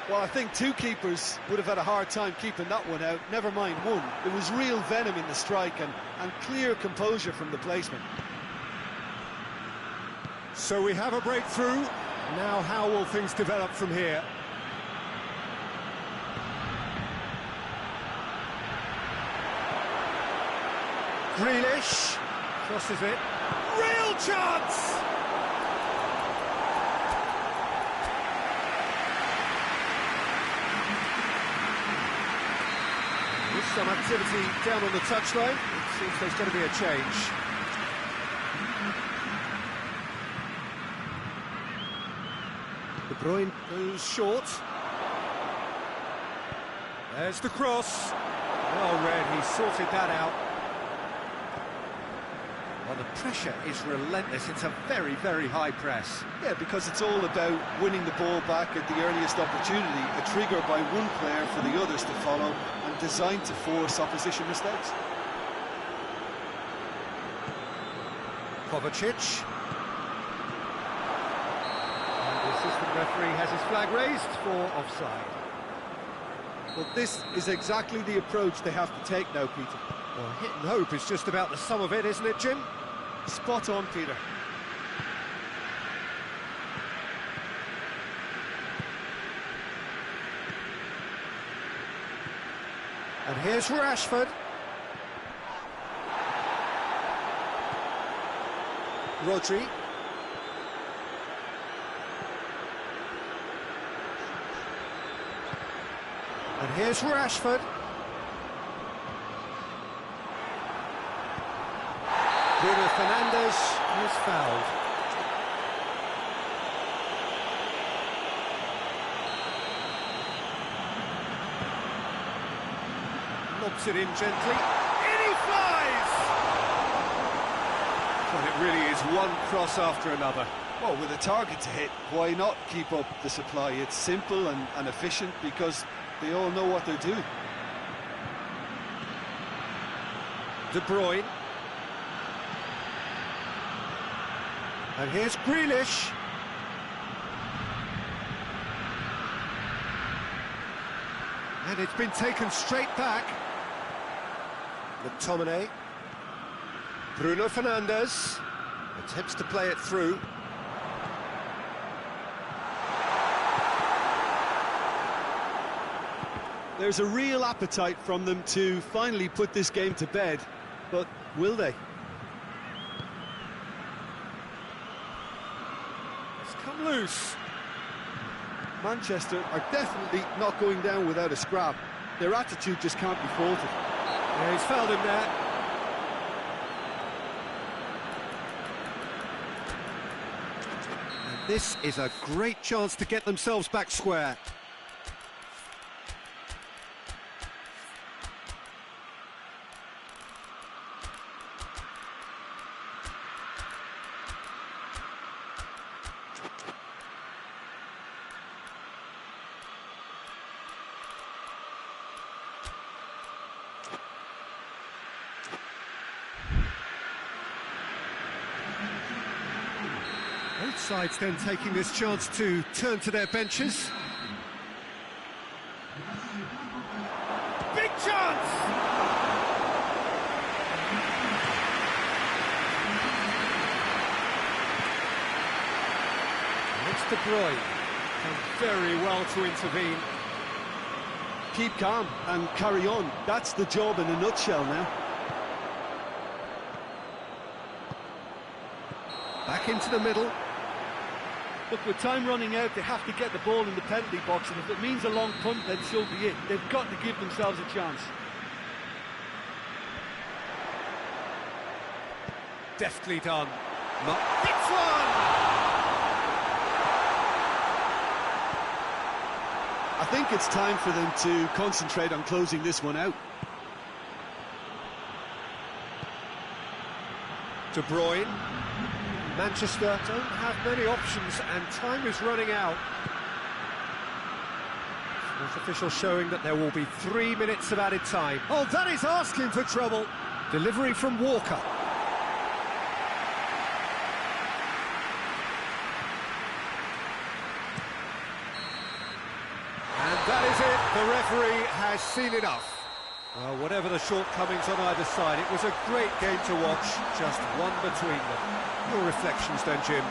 Well, I think two keepers would have had a hard time keeping that one out, never mind one. There was real venom in the strike and clear composure from the placement. So we have a breakthrough. Now how will things develop from here? Grealish crosses it. Real chance! With some activity down on the touchline, it seems there's going to be a change. De Bruyne goes short. There's the cross. Well read, he sorted that out. Well, the pressure is relentless. It's a very, very high press. Yeah, because it's all about winning the ball back at the earliest opportunity, a trigger by one player for the others to follow, and designed to force opposition mistakes. Kovacic. And the assistant referee has his flag raised for offside. Well, this is exactly the approach they have to take now, Peter. Well, hit and hope is just about the sum of it, isn't it, Jim? Spot on, Peter. And here's Rashford. Rodri. And here's Rashford. Bruno Fernandes is fouled. Lobs it in gently. In he flies! Well, it really is one cross after another. Well, with a target to hit, why not keep up the supply? It's simple and efficient because they all know what they're doing. De Bruyne. And here's Grealish. And it's been taken straight back. McTominay. Bruno Fernandes attempts to play it through. There's a real appetite from them to finally put this game to bed, but will they? Come loose. Manchester are definitely not going down without a scrap. Their attitude just can't be faulted. Yeah, he's fouled him there. And this is a great chance to get themselves back square. Both sides then taking this chance to turn to their benches. Big chance! It's De Bruyne. Done very well to intervene. Keep calm and carry on. That's the job in a nutshell now. Back into the middle. Look, with time running out, they have to get the ball in the penalty box, and if it means a long punt, then so be it. They've got to give themselves a chance. Deftly done. Hits one! I think it's time for them to concentrate on closing this one out. De Bruyne. Manchester don't have many options and time is running out. Fourth official showing that there will be 3 minutes of added time. Oh, that is asking for trouble. Delivery from Walker. That is it. The referee has seen enough. Well, whatever the shortcomings on either side, it was a great game to watch, just one between them. Your reflections then, Jim?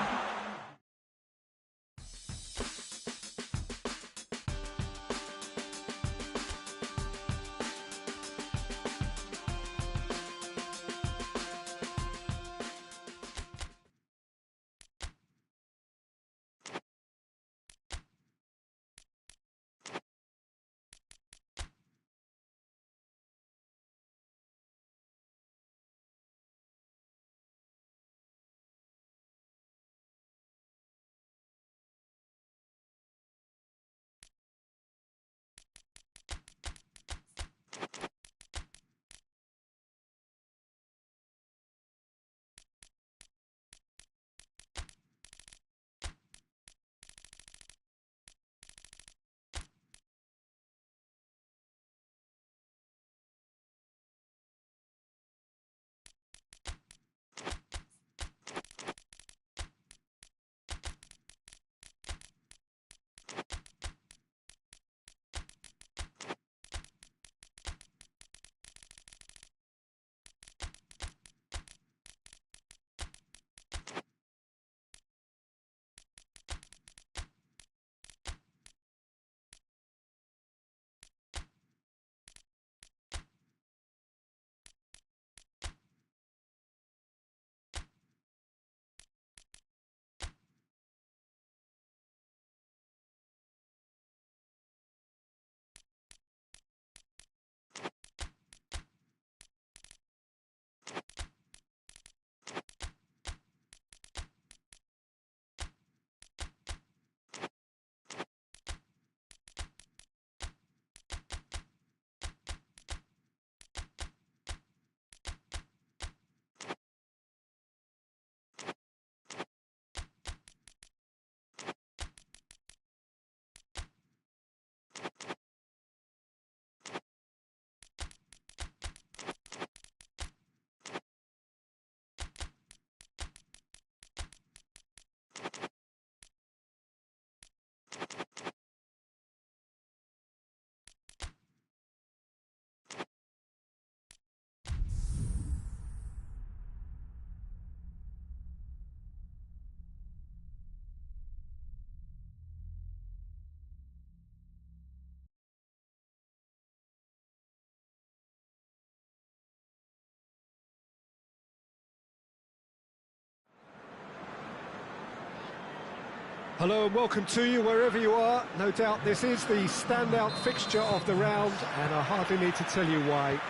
Hello and welcome to you wherever you are. No doubt this is the standout fixture of the round, and I hardly need to tell you why.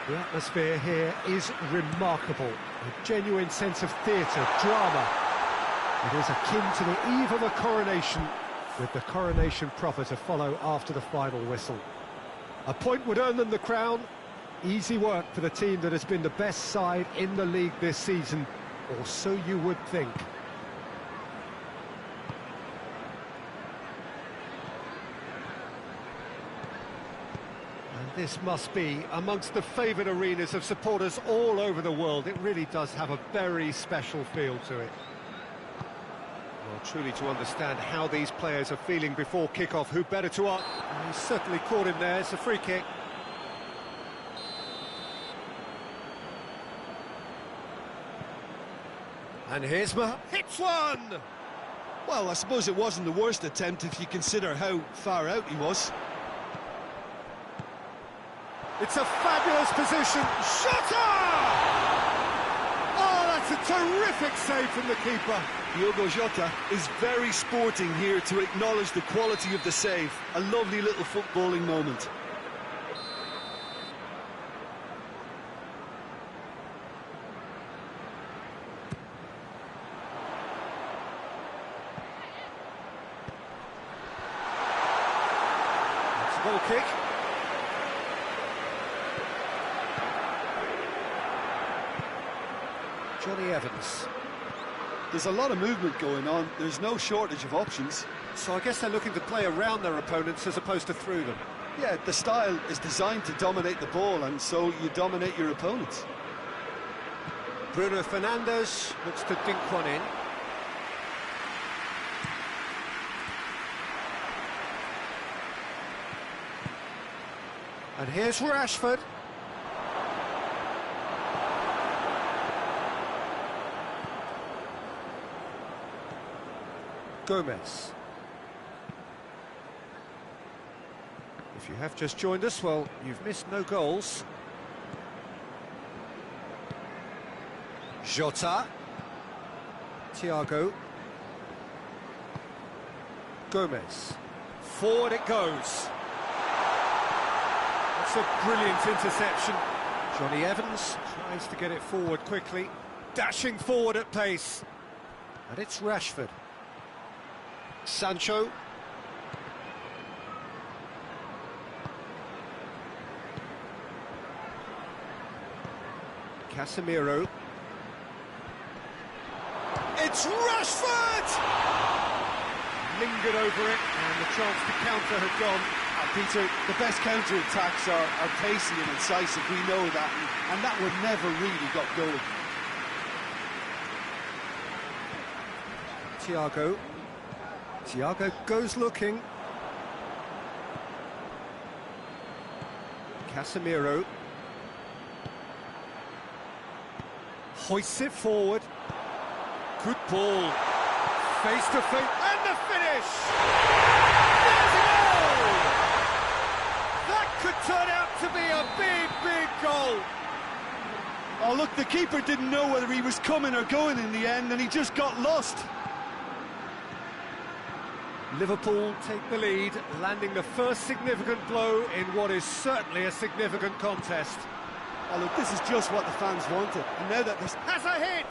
The atmosphere here is remarkable. A genuine sense of theatre, drama. It is akin to the eve of a coronation, with the coronation proper to follow after the final whistle. A point would earn them the crown. Easy work for the team that has been the best side in the league this season, or so you would think. This must be amongst the favoured arenas of supporters all over the world. It really does have a very special feel to it. Well, truly to understand how these players are feeling before kick-off, who better to ask? He's certainly caught him there. It's a free kick. And here's hits one! Well, I suppose it wasn't the worst attempt if you consider how far out he was. It's a fabulous position. Shutter! Oh, that's a terrific save from the keeper. Diogo Jota is very sporting here to acknowledge the quality of the save. A lovely little footballing moment. It's a goal kick. Johnny Evans. There's a lot of movement going on. There's no shortage of options. So I guess they're looking to play around their opponents as opposed to through them. Yeah, the style is designed to dominate the ball, and so you dominate your opponents. Bruno Fernandes looks to dink one in. And here's Rashford. Gomez. If you have just joined us, well, you've missed no goals. Jota. Thiago. Gomez. Forward it goes. That's a brilliant interception. Johnny Evans tries to get it forward quickly. Dashing forward at pace. And it's Rashford. Sancho. Casemiro. It's Rashford! Lingered over it, and the chance to counter had gone. Peter, the best counter-attacks are pacey and incisive, we know that, and that one never really got going. Thiago. Thiago goes looking. Casemiro. Hoists it forward. Good ball. Face to face. And the finish! There's a goal! That could turn out to be a big, big goal. Oh, look, the keeper didn't know whether he was coming or going in the end, and he just got lost. Liverpool take the lead, landing the first significant blow in what is certainly a significant contest. Oh, look, this is just what the fans wanted, and now that this has a hit!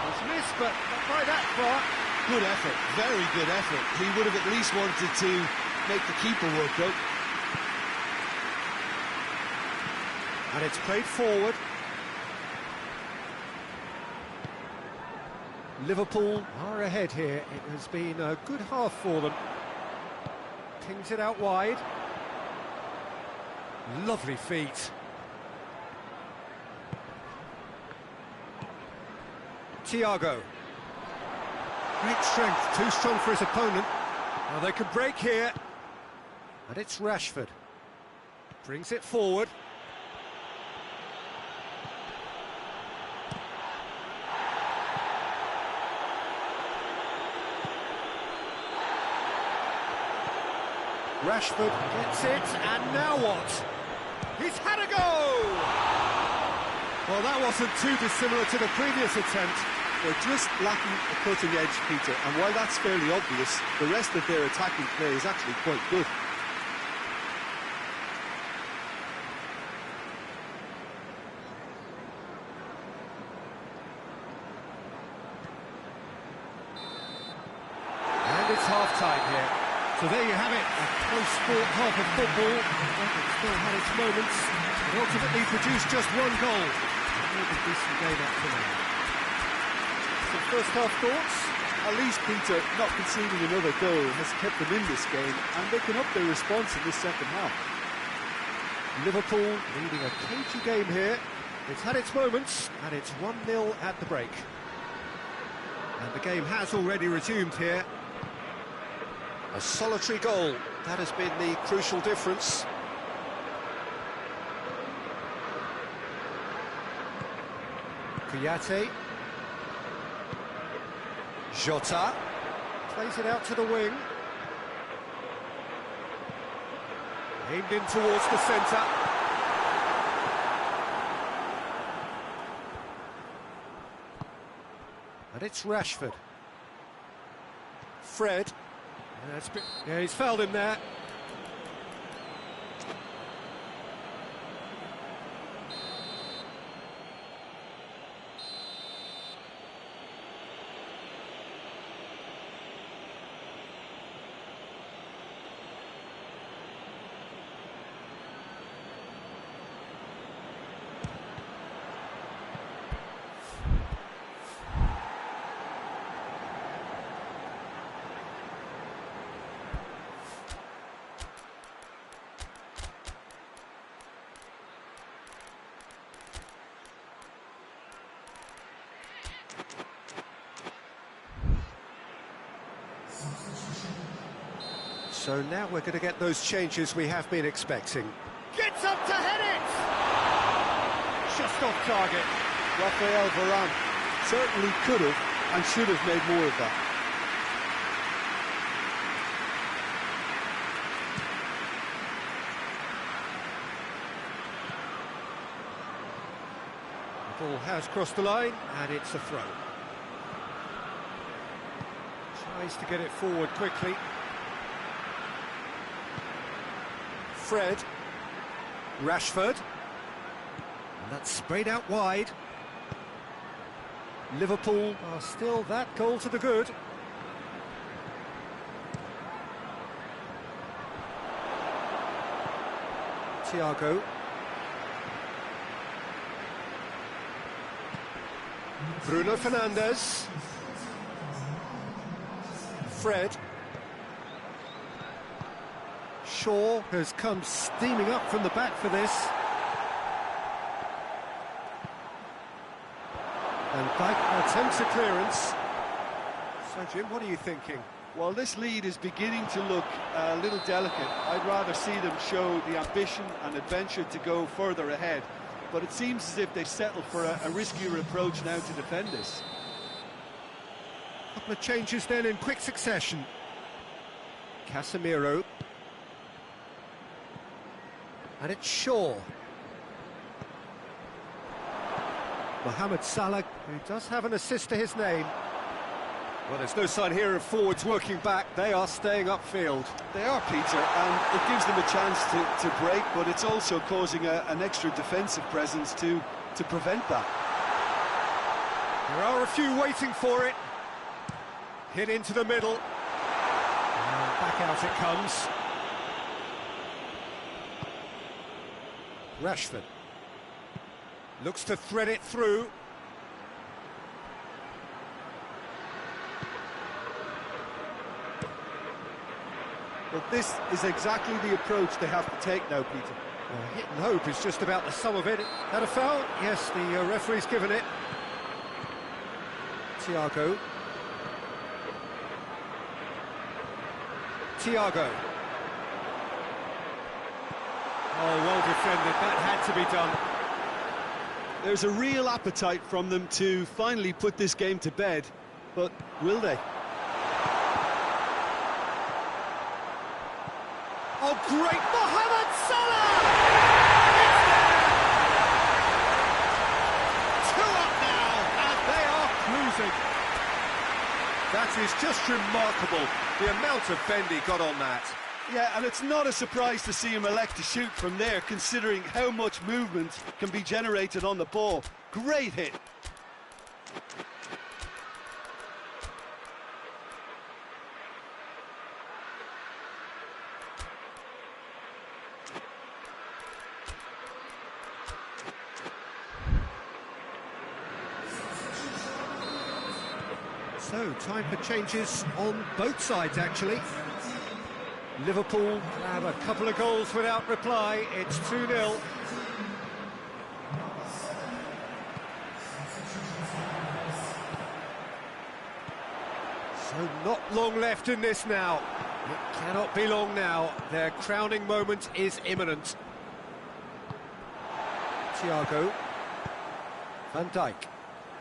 It's missed, but not by that far. Good effort, very good effort. He would have at least wanted to make the keeper work out. And it's played forward. Liverpool are ahead here. It has been a good half for them. Pings it out wide. Lovely feet. Thiago. Great strength, too strong for his opponent. Now they could break here. And it's Rashford. Brings it forward. Rashford gets it, and now what? He's had a go! Well, that wasn't too dissimilar to the previous attempt. They're just lacking a cutting edge, Peter, and while that's fairly obvious, the rest of their attacking play is actually quite good. And it's half-time here. So there you have it, a close sport half of football. It still had its moments, but ultimately produced just one goal. A decent game up to now. Some first half thoughts? At least, Peter, not conceding another goal has kept them in this game, and they can up their response in this second half. Liverpool leading a cagey game here. It's had its moments, and it's 1-0 at the break. And the game has already resumed here. A solitary goal, that has been the crucial difference. Kouyaté. Jota. Plays it out to the wing. Aimed in towards the centre. And it's Rashford. Fred. Yeah, he's fouled him there. So now we're going to get those changes we have been expecting. Gets up to head it! Just off target. Rafael Varane certainly could have and should have made more of that. The ball has crossed the line, and it's a throw. Tries to get it forward quickly. Fred. Rashford. And that's sprayed out wide. Liverpool are still that goal to the good. Thiago. Bruno Fernandes. Fred. Shaw has come steaming up from the back for this. And Dyke attempts a clearance. So, Jim, what are you thinking? Well, this lead is beginning to look a little delicate. I'd rather see them show the ambition and adventure to go further ahead. But it seems as if they've settled for a riskier approach now to defend this. Couple of changes then in quick succession. Casemiro. And it's Shaw. Mohamed Salah, who does have an assist to his name. Well, there's no sign here of forwards working back. They are staying upfield. They are, Peter, and it gives them a chance to break, but it's also causing an extra defensive presence to prevent that. There are a few waiting for it. Hit into the middle. And back out it comes. Rashford. Looks to thread it through. Well, this is exactly the approach they have to take now, Peter. Well, hit and hope is just about the sum of it. That a foul? Yes, the referee's given it. Thiago. Oh, well defended. That had to be done. There's a real appetite from them to finally put this game to bed, but will they? Oh, great! Mohamed Salah! It's there! 2 up now, and they are cruising. That is just remarkable, the amount of bend he got on that. Yeah, and it's not a surprise to see him elect to shoot from there, considering how much movement can be generated on the ball. Great hit. So, time for changes on both sides, actually. Liverpool have a couple of goals without reply. It's 2-0. So not long left in this now. It cannot be long now. Their crowning moment is imminent. Thiago. Van Dijk.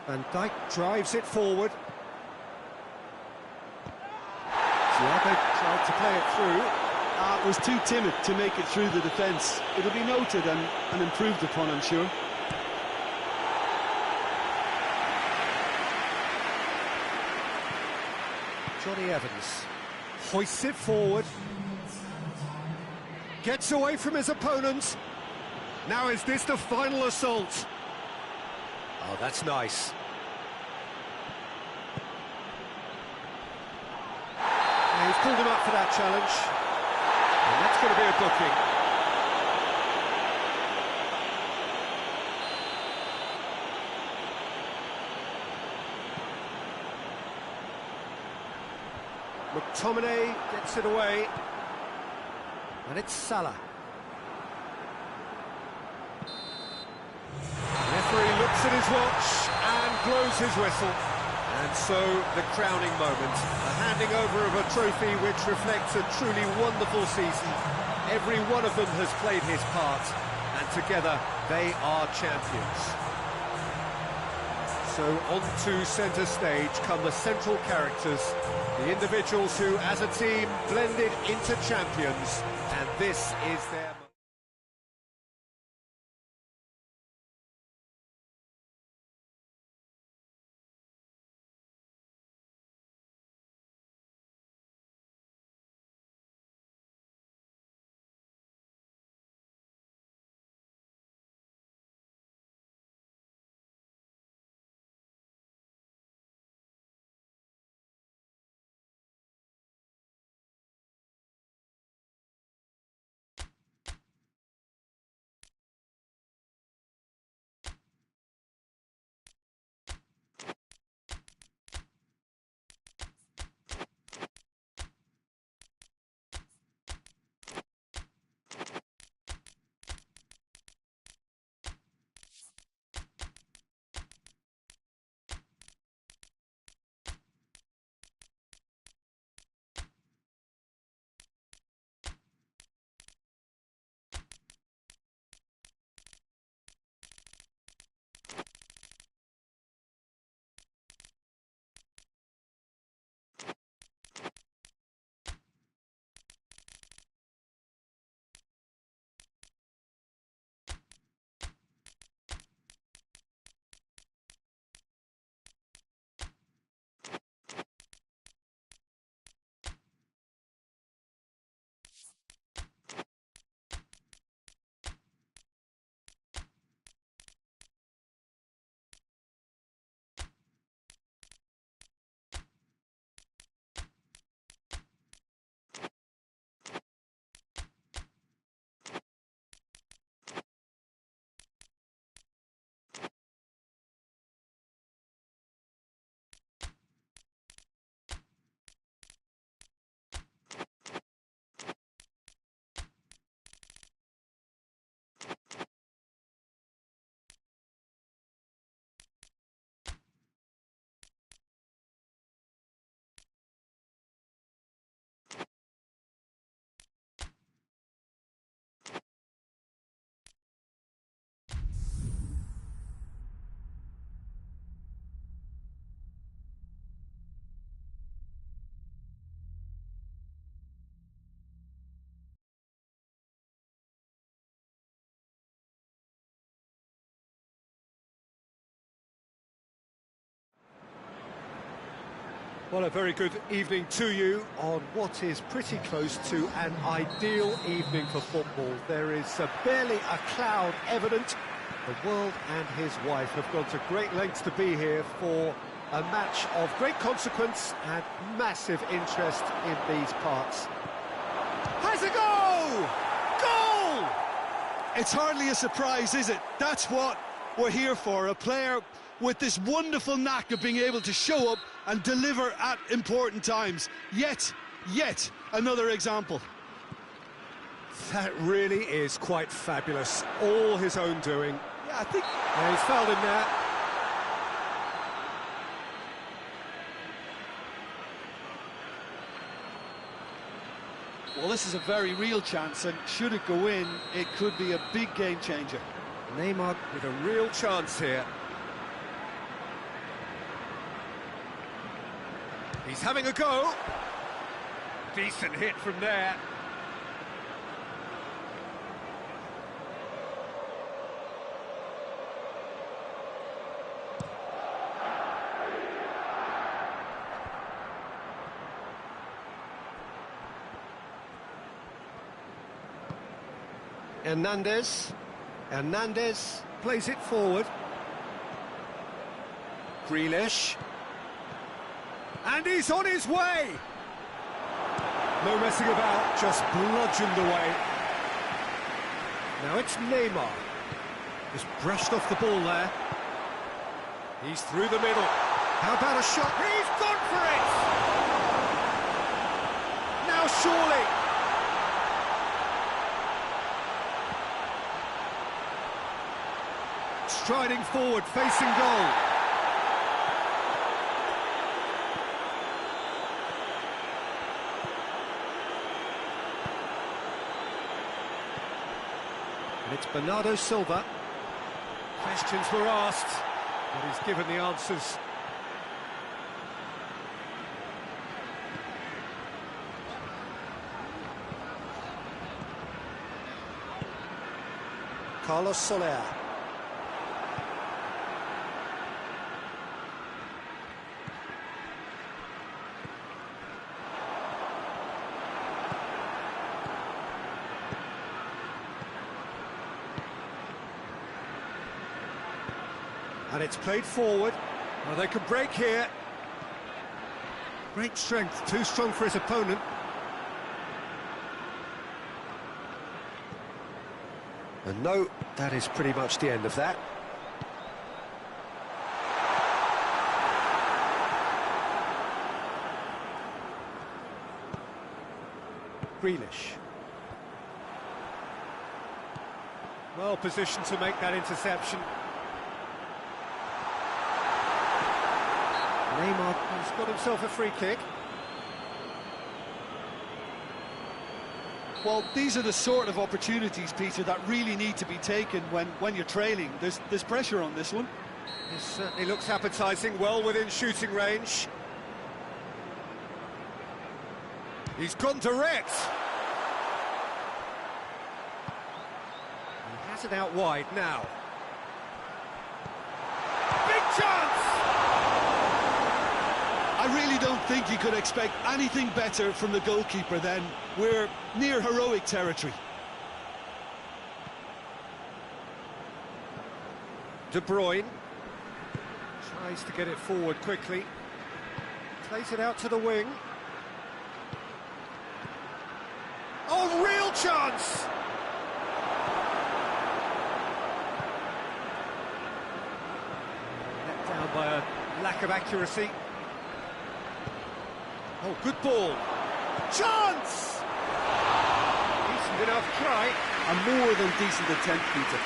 Van Dijk drives it forward. Thiago tried to play it through. Was too timid to make it through the defence. It'll be noted and improved upon, I'm sure. Johnny Evans hoists it forward. Gets away from his opponent. Now is this the final assault? Oh, that's nice. He's pulled him up for that challenge. And that's going to be a booking. McTominay gets it away. And it's Salah. The referee looks at his watch and blows his whistle. And so, the crowning moment, a handing over of a trophy which reflects a truly wonderful season. Every one of them has played his part, and together they are champions. So on to centre stage come the central characters, the individuals who, as a team, blended into champions, and this is their... Well, a very good evening to you on what is pretty close to an ideal evening for football. There is barely a cloud evident. The world and his wife have gone to great lengths to be here for a match of great consequence and massive interest in these parts. Has a goal! Goal! It's hardly a surprise, is it? That's what we're here for, a player with this wonderful knack of being able to show up and deliver at important times. Yet another example. That really is quite fabulous. All his own doing. Yeah, I think... Yeah, he's fouled him there. Well, this is a very real chance, and should it go in, it could be a big game changer. Neymar with a real chance here. He's having a go. Decent hit from there. Hernandez plays it forward. Grealish. And he's on his way! No messing about, just bludgeoned away. Now it's Neymar. Just brushed off the ball there. He's through the middle. How about a shot? He's gone for it! Now surely! Striding forward, facing goal. And it's Bernardo Silva. Questions were asked, but he's given the answers. Carlos Soler. And it's played forward. Well, they can break here. Great strength, too strong for his opponent. And no, that is pretty much the end of that. Grealish. Well positioned to make that interception. Neymar has got himself a free kick. Well, these are the sort of opportunities, Peter, that really need to be taken when you're trailing. There's pressure on this one. This certainly looks appetising, well within shooting range. He's gone direct. He has it out wide now. Big chance! I really don't think you could expect anything better from the goalkeeper then. We're near heroic territory. De Bruyne tries to get it forward quickly. Plays it out to the wing. Oh, real chance! Let down by a lack of accuracy. Oh, good ball. Chance! Decent enough try. A more than decent attempt, Peter.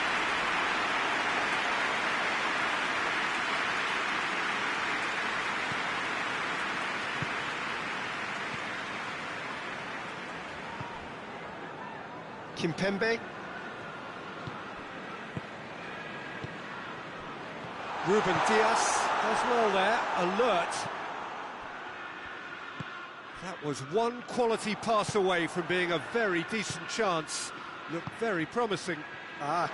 Kimpembe. Ruben Diaz does well there, alert. That was one quality pass away from being a very decent chance. Looked very promising.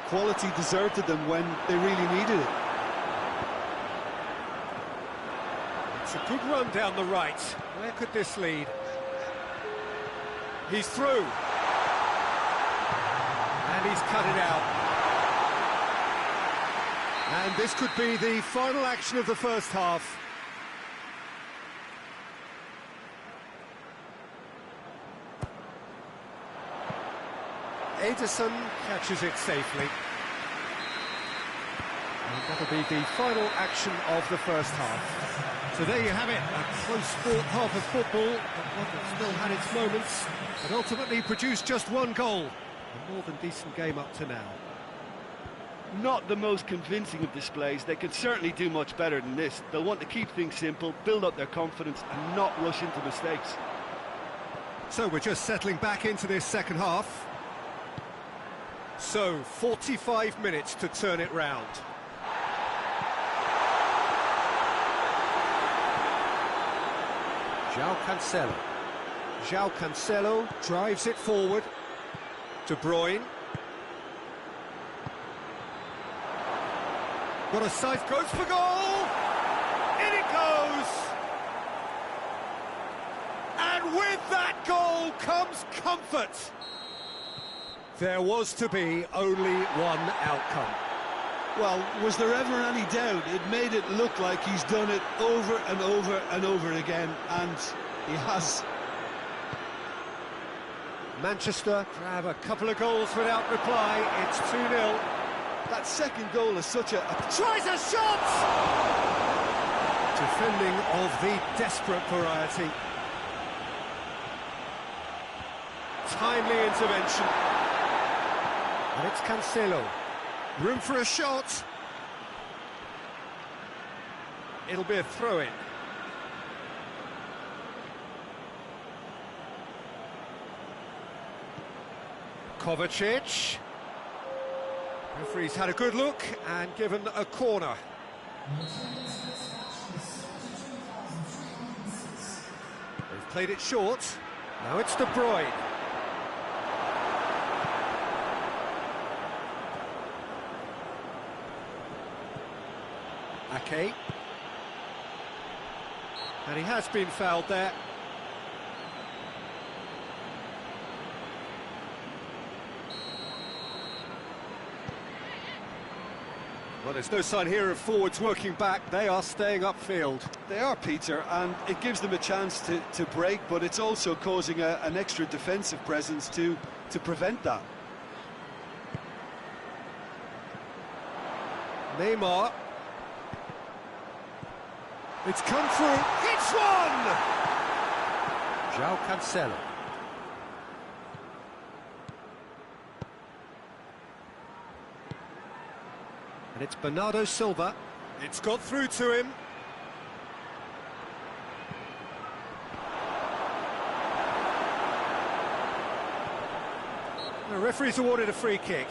Quality deserted them when they really needed it. It's a good run down the right. Where could this lead? He's through. And he's cut it out. And this could be the final action of the first half. Ederson catches it safely. And that'll be the final action of the first half. So there you have it, a close-fought half of football, but one that still had its moments, but ultimately produced just one goal. A more than decent game up to now. Not the most convincing of displays. They could certainly do much better than this. They'll want to keep things simple, build up their confidence and not rush into mistakes. So we're just settling back into this second half. So, 45 minutes to turn it round. João Cancelo. João Cancelo drives it forward. De Bruyne. Got a sight, goes for goal! In it goes! And with that goal comes comfort. There was to be only one outcome. Well, was there ever any doubt? It made it look like he's done it over and over and over again, and he has. Manchester grab a couple of goals without reply. It's 2-0. That second goal is such a... Tries a shot! Defending of the desperate variety. Timely intervention. And it's Cancelo. Room for a shot. It'll be a throw-in. Kovacic. Referee's had a good look and given a corner. They've played it short. Now it's De Bruyne. Ake. And he has been fouled there. Well, there's no sign here of forwards working back. They are staying upfield. They are, Peter, and it gives them a chance to break, but it's also causing an extra defensive presence to prevent that. Neymar. It's come through. It's one! João Cancelo. And it's Bernardo Silva. It's got through to him. The referee's awarded a free kick.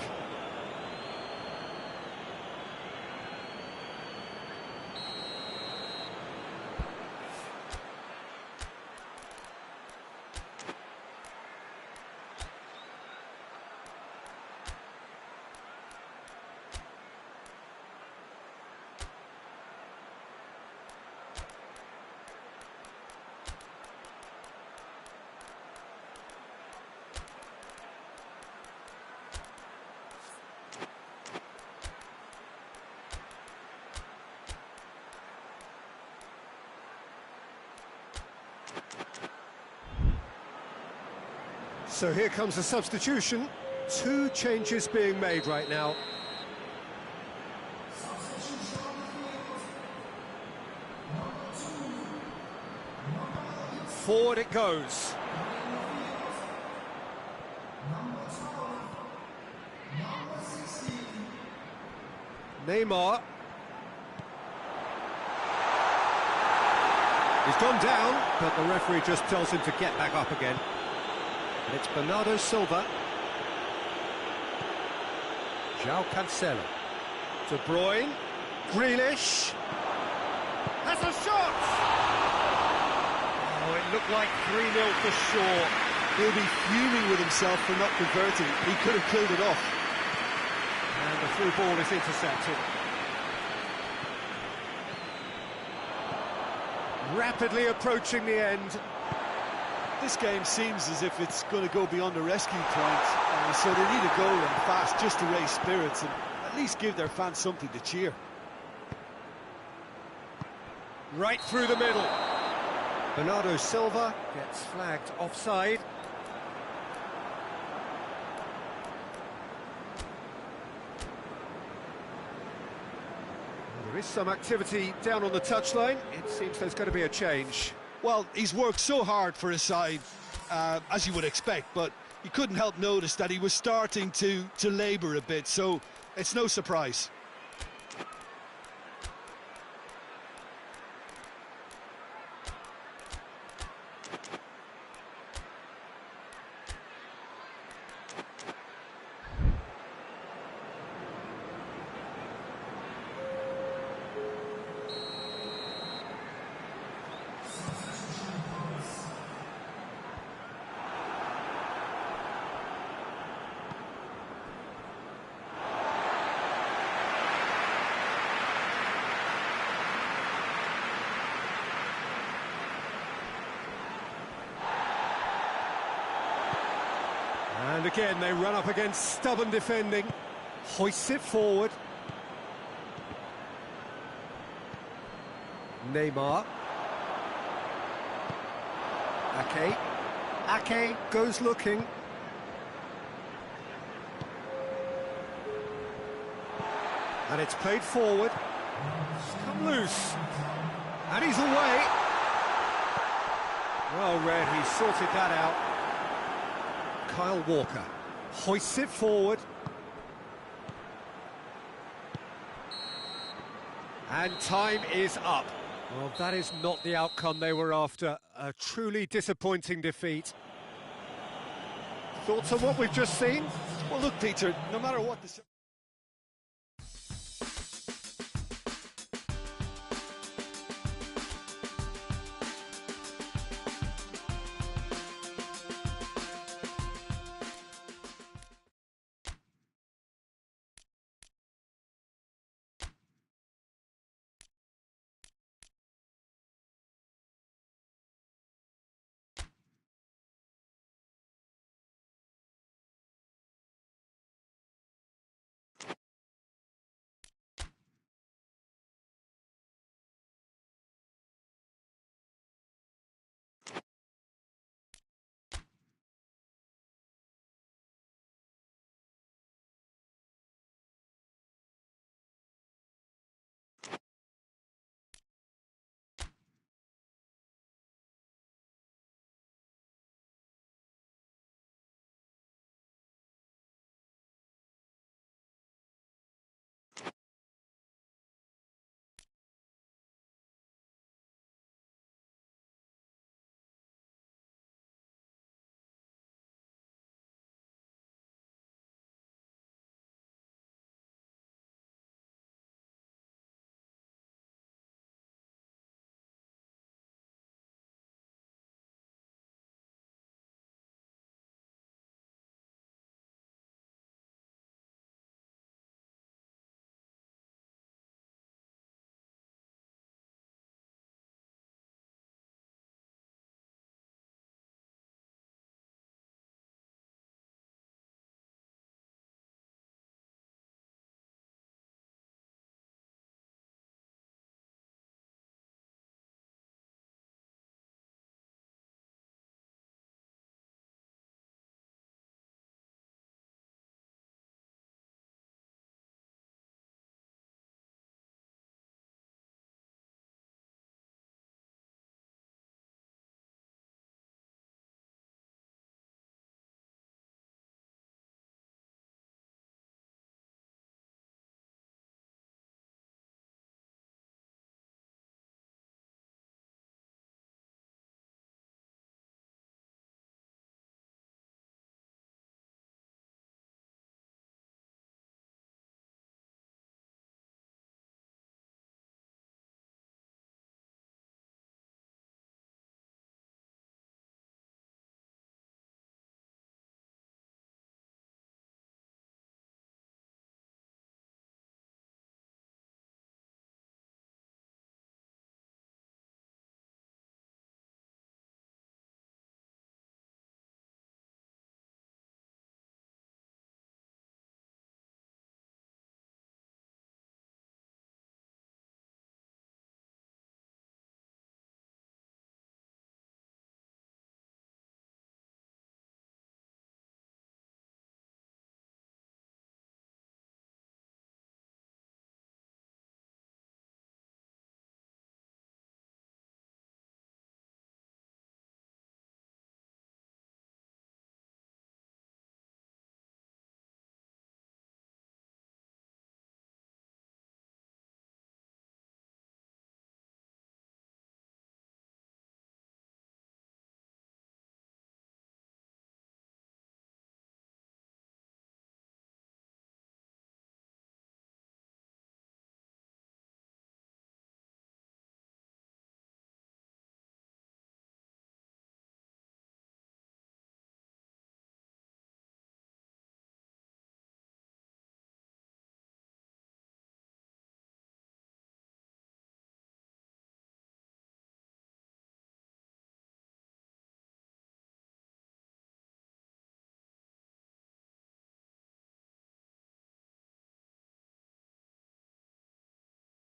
So here comes the substitution. 2 changes being made right now. Forward it goes. Neymar. He's gone down, but the referee just tells him to get back up again. And it's Bernardo Silva. João Cancelo. De Bruyne. Grealish. That's a shot! Oh, it looked like 3-0 for sure. He'll be fuming with himself for not converting. He could have killed it off. And the through ball is intercepted. Rapidly approaching the end. This game seems as if it's going to go beyond the rescue point, so they need a goal and fast just to raise spirits and at least give their fans something to cheer. Right through the middle. Bernardo Silva gets flagged offside. There is some activity down on the touchline. It seems there's going to be a change. Well, he's worked so hard for his side, as you would expect, but you couldn't help notice that he was starting to labour a bit, so it's no surprise. And again, they run up against stubborn defending. Hoists it forward. Neymar. Ake. Ake goes looking. And it's played forward. It's come loose. And he's away. Well read, he sorted that out. Kyle Walker hoists it forward. And time is up. Well, that is not the outcome they were after. A truly disappointing defeat. Thoughts on what we've just seen? Well, look, Peter, no matter what the...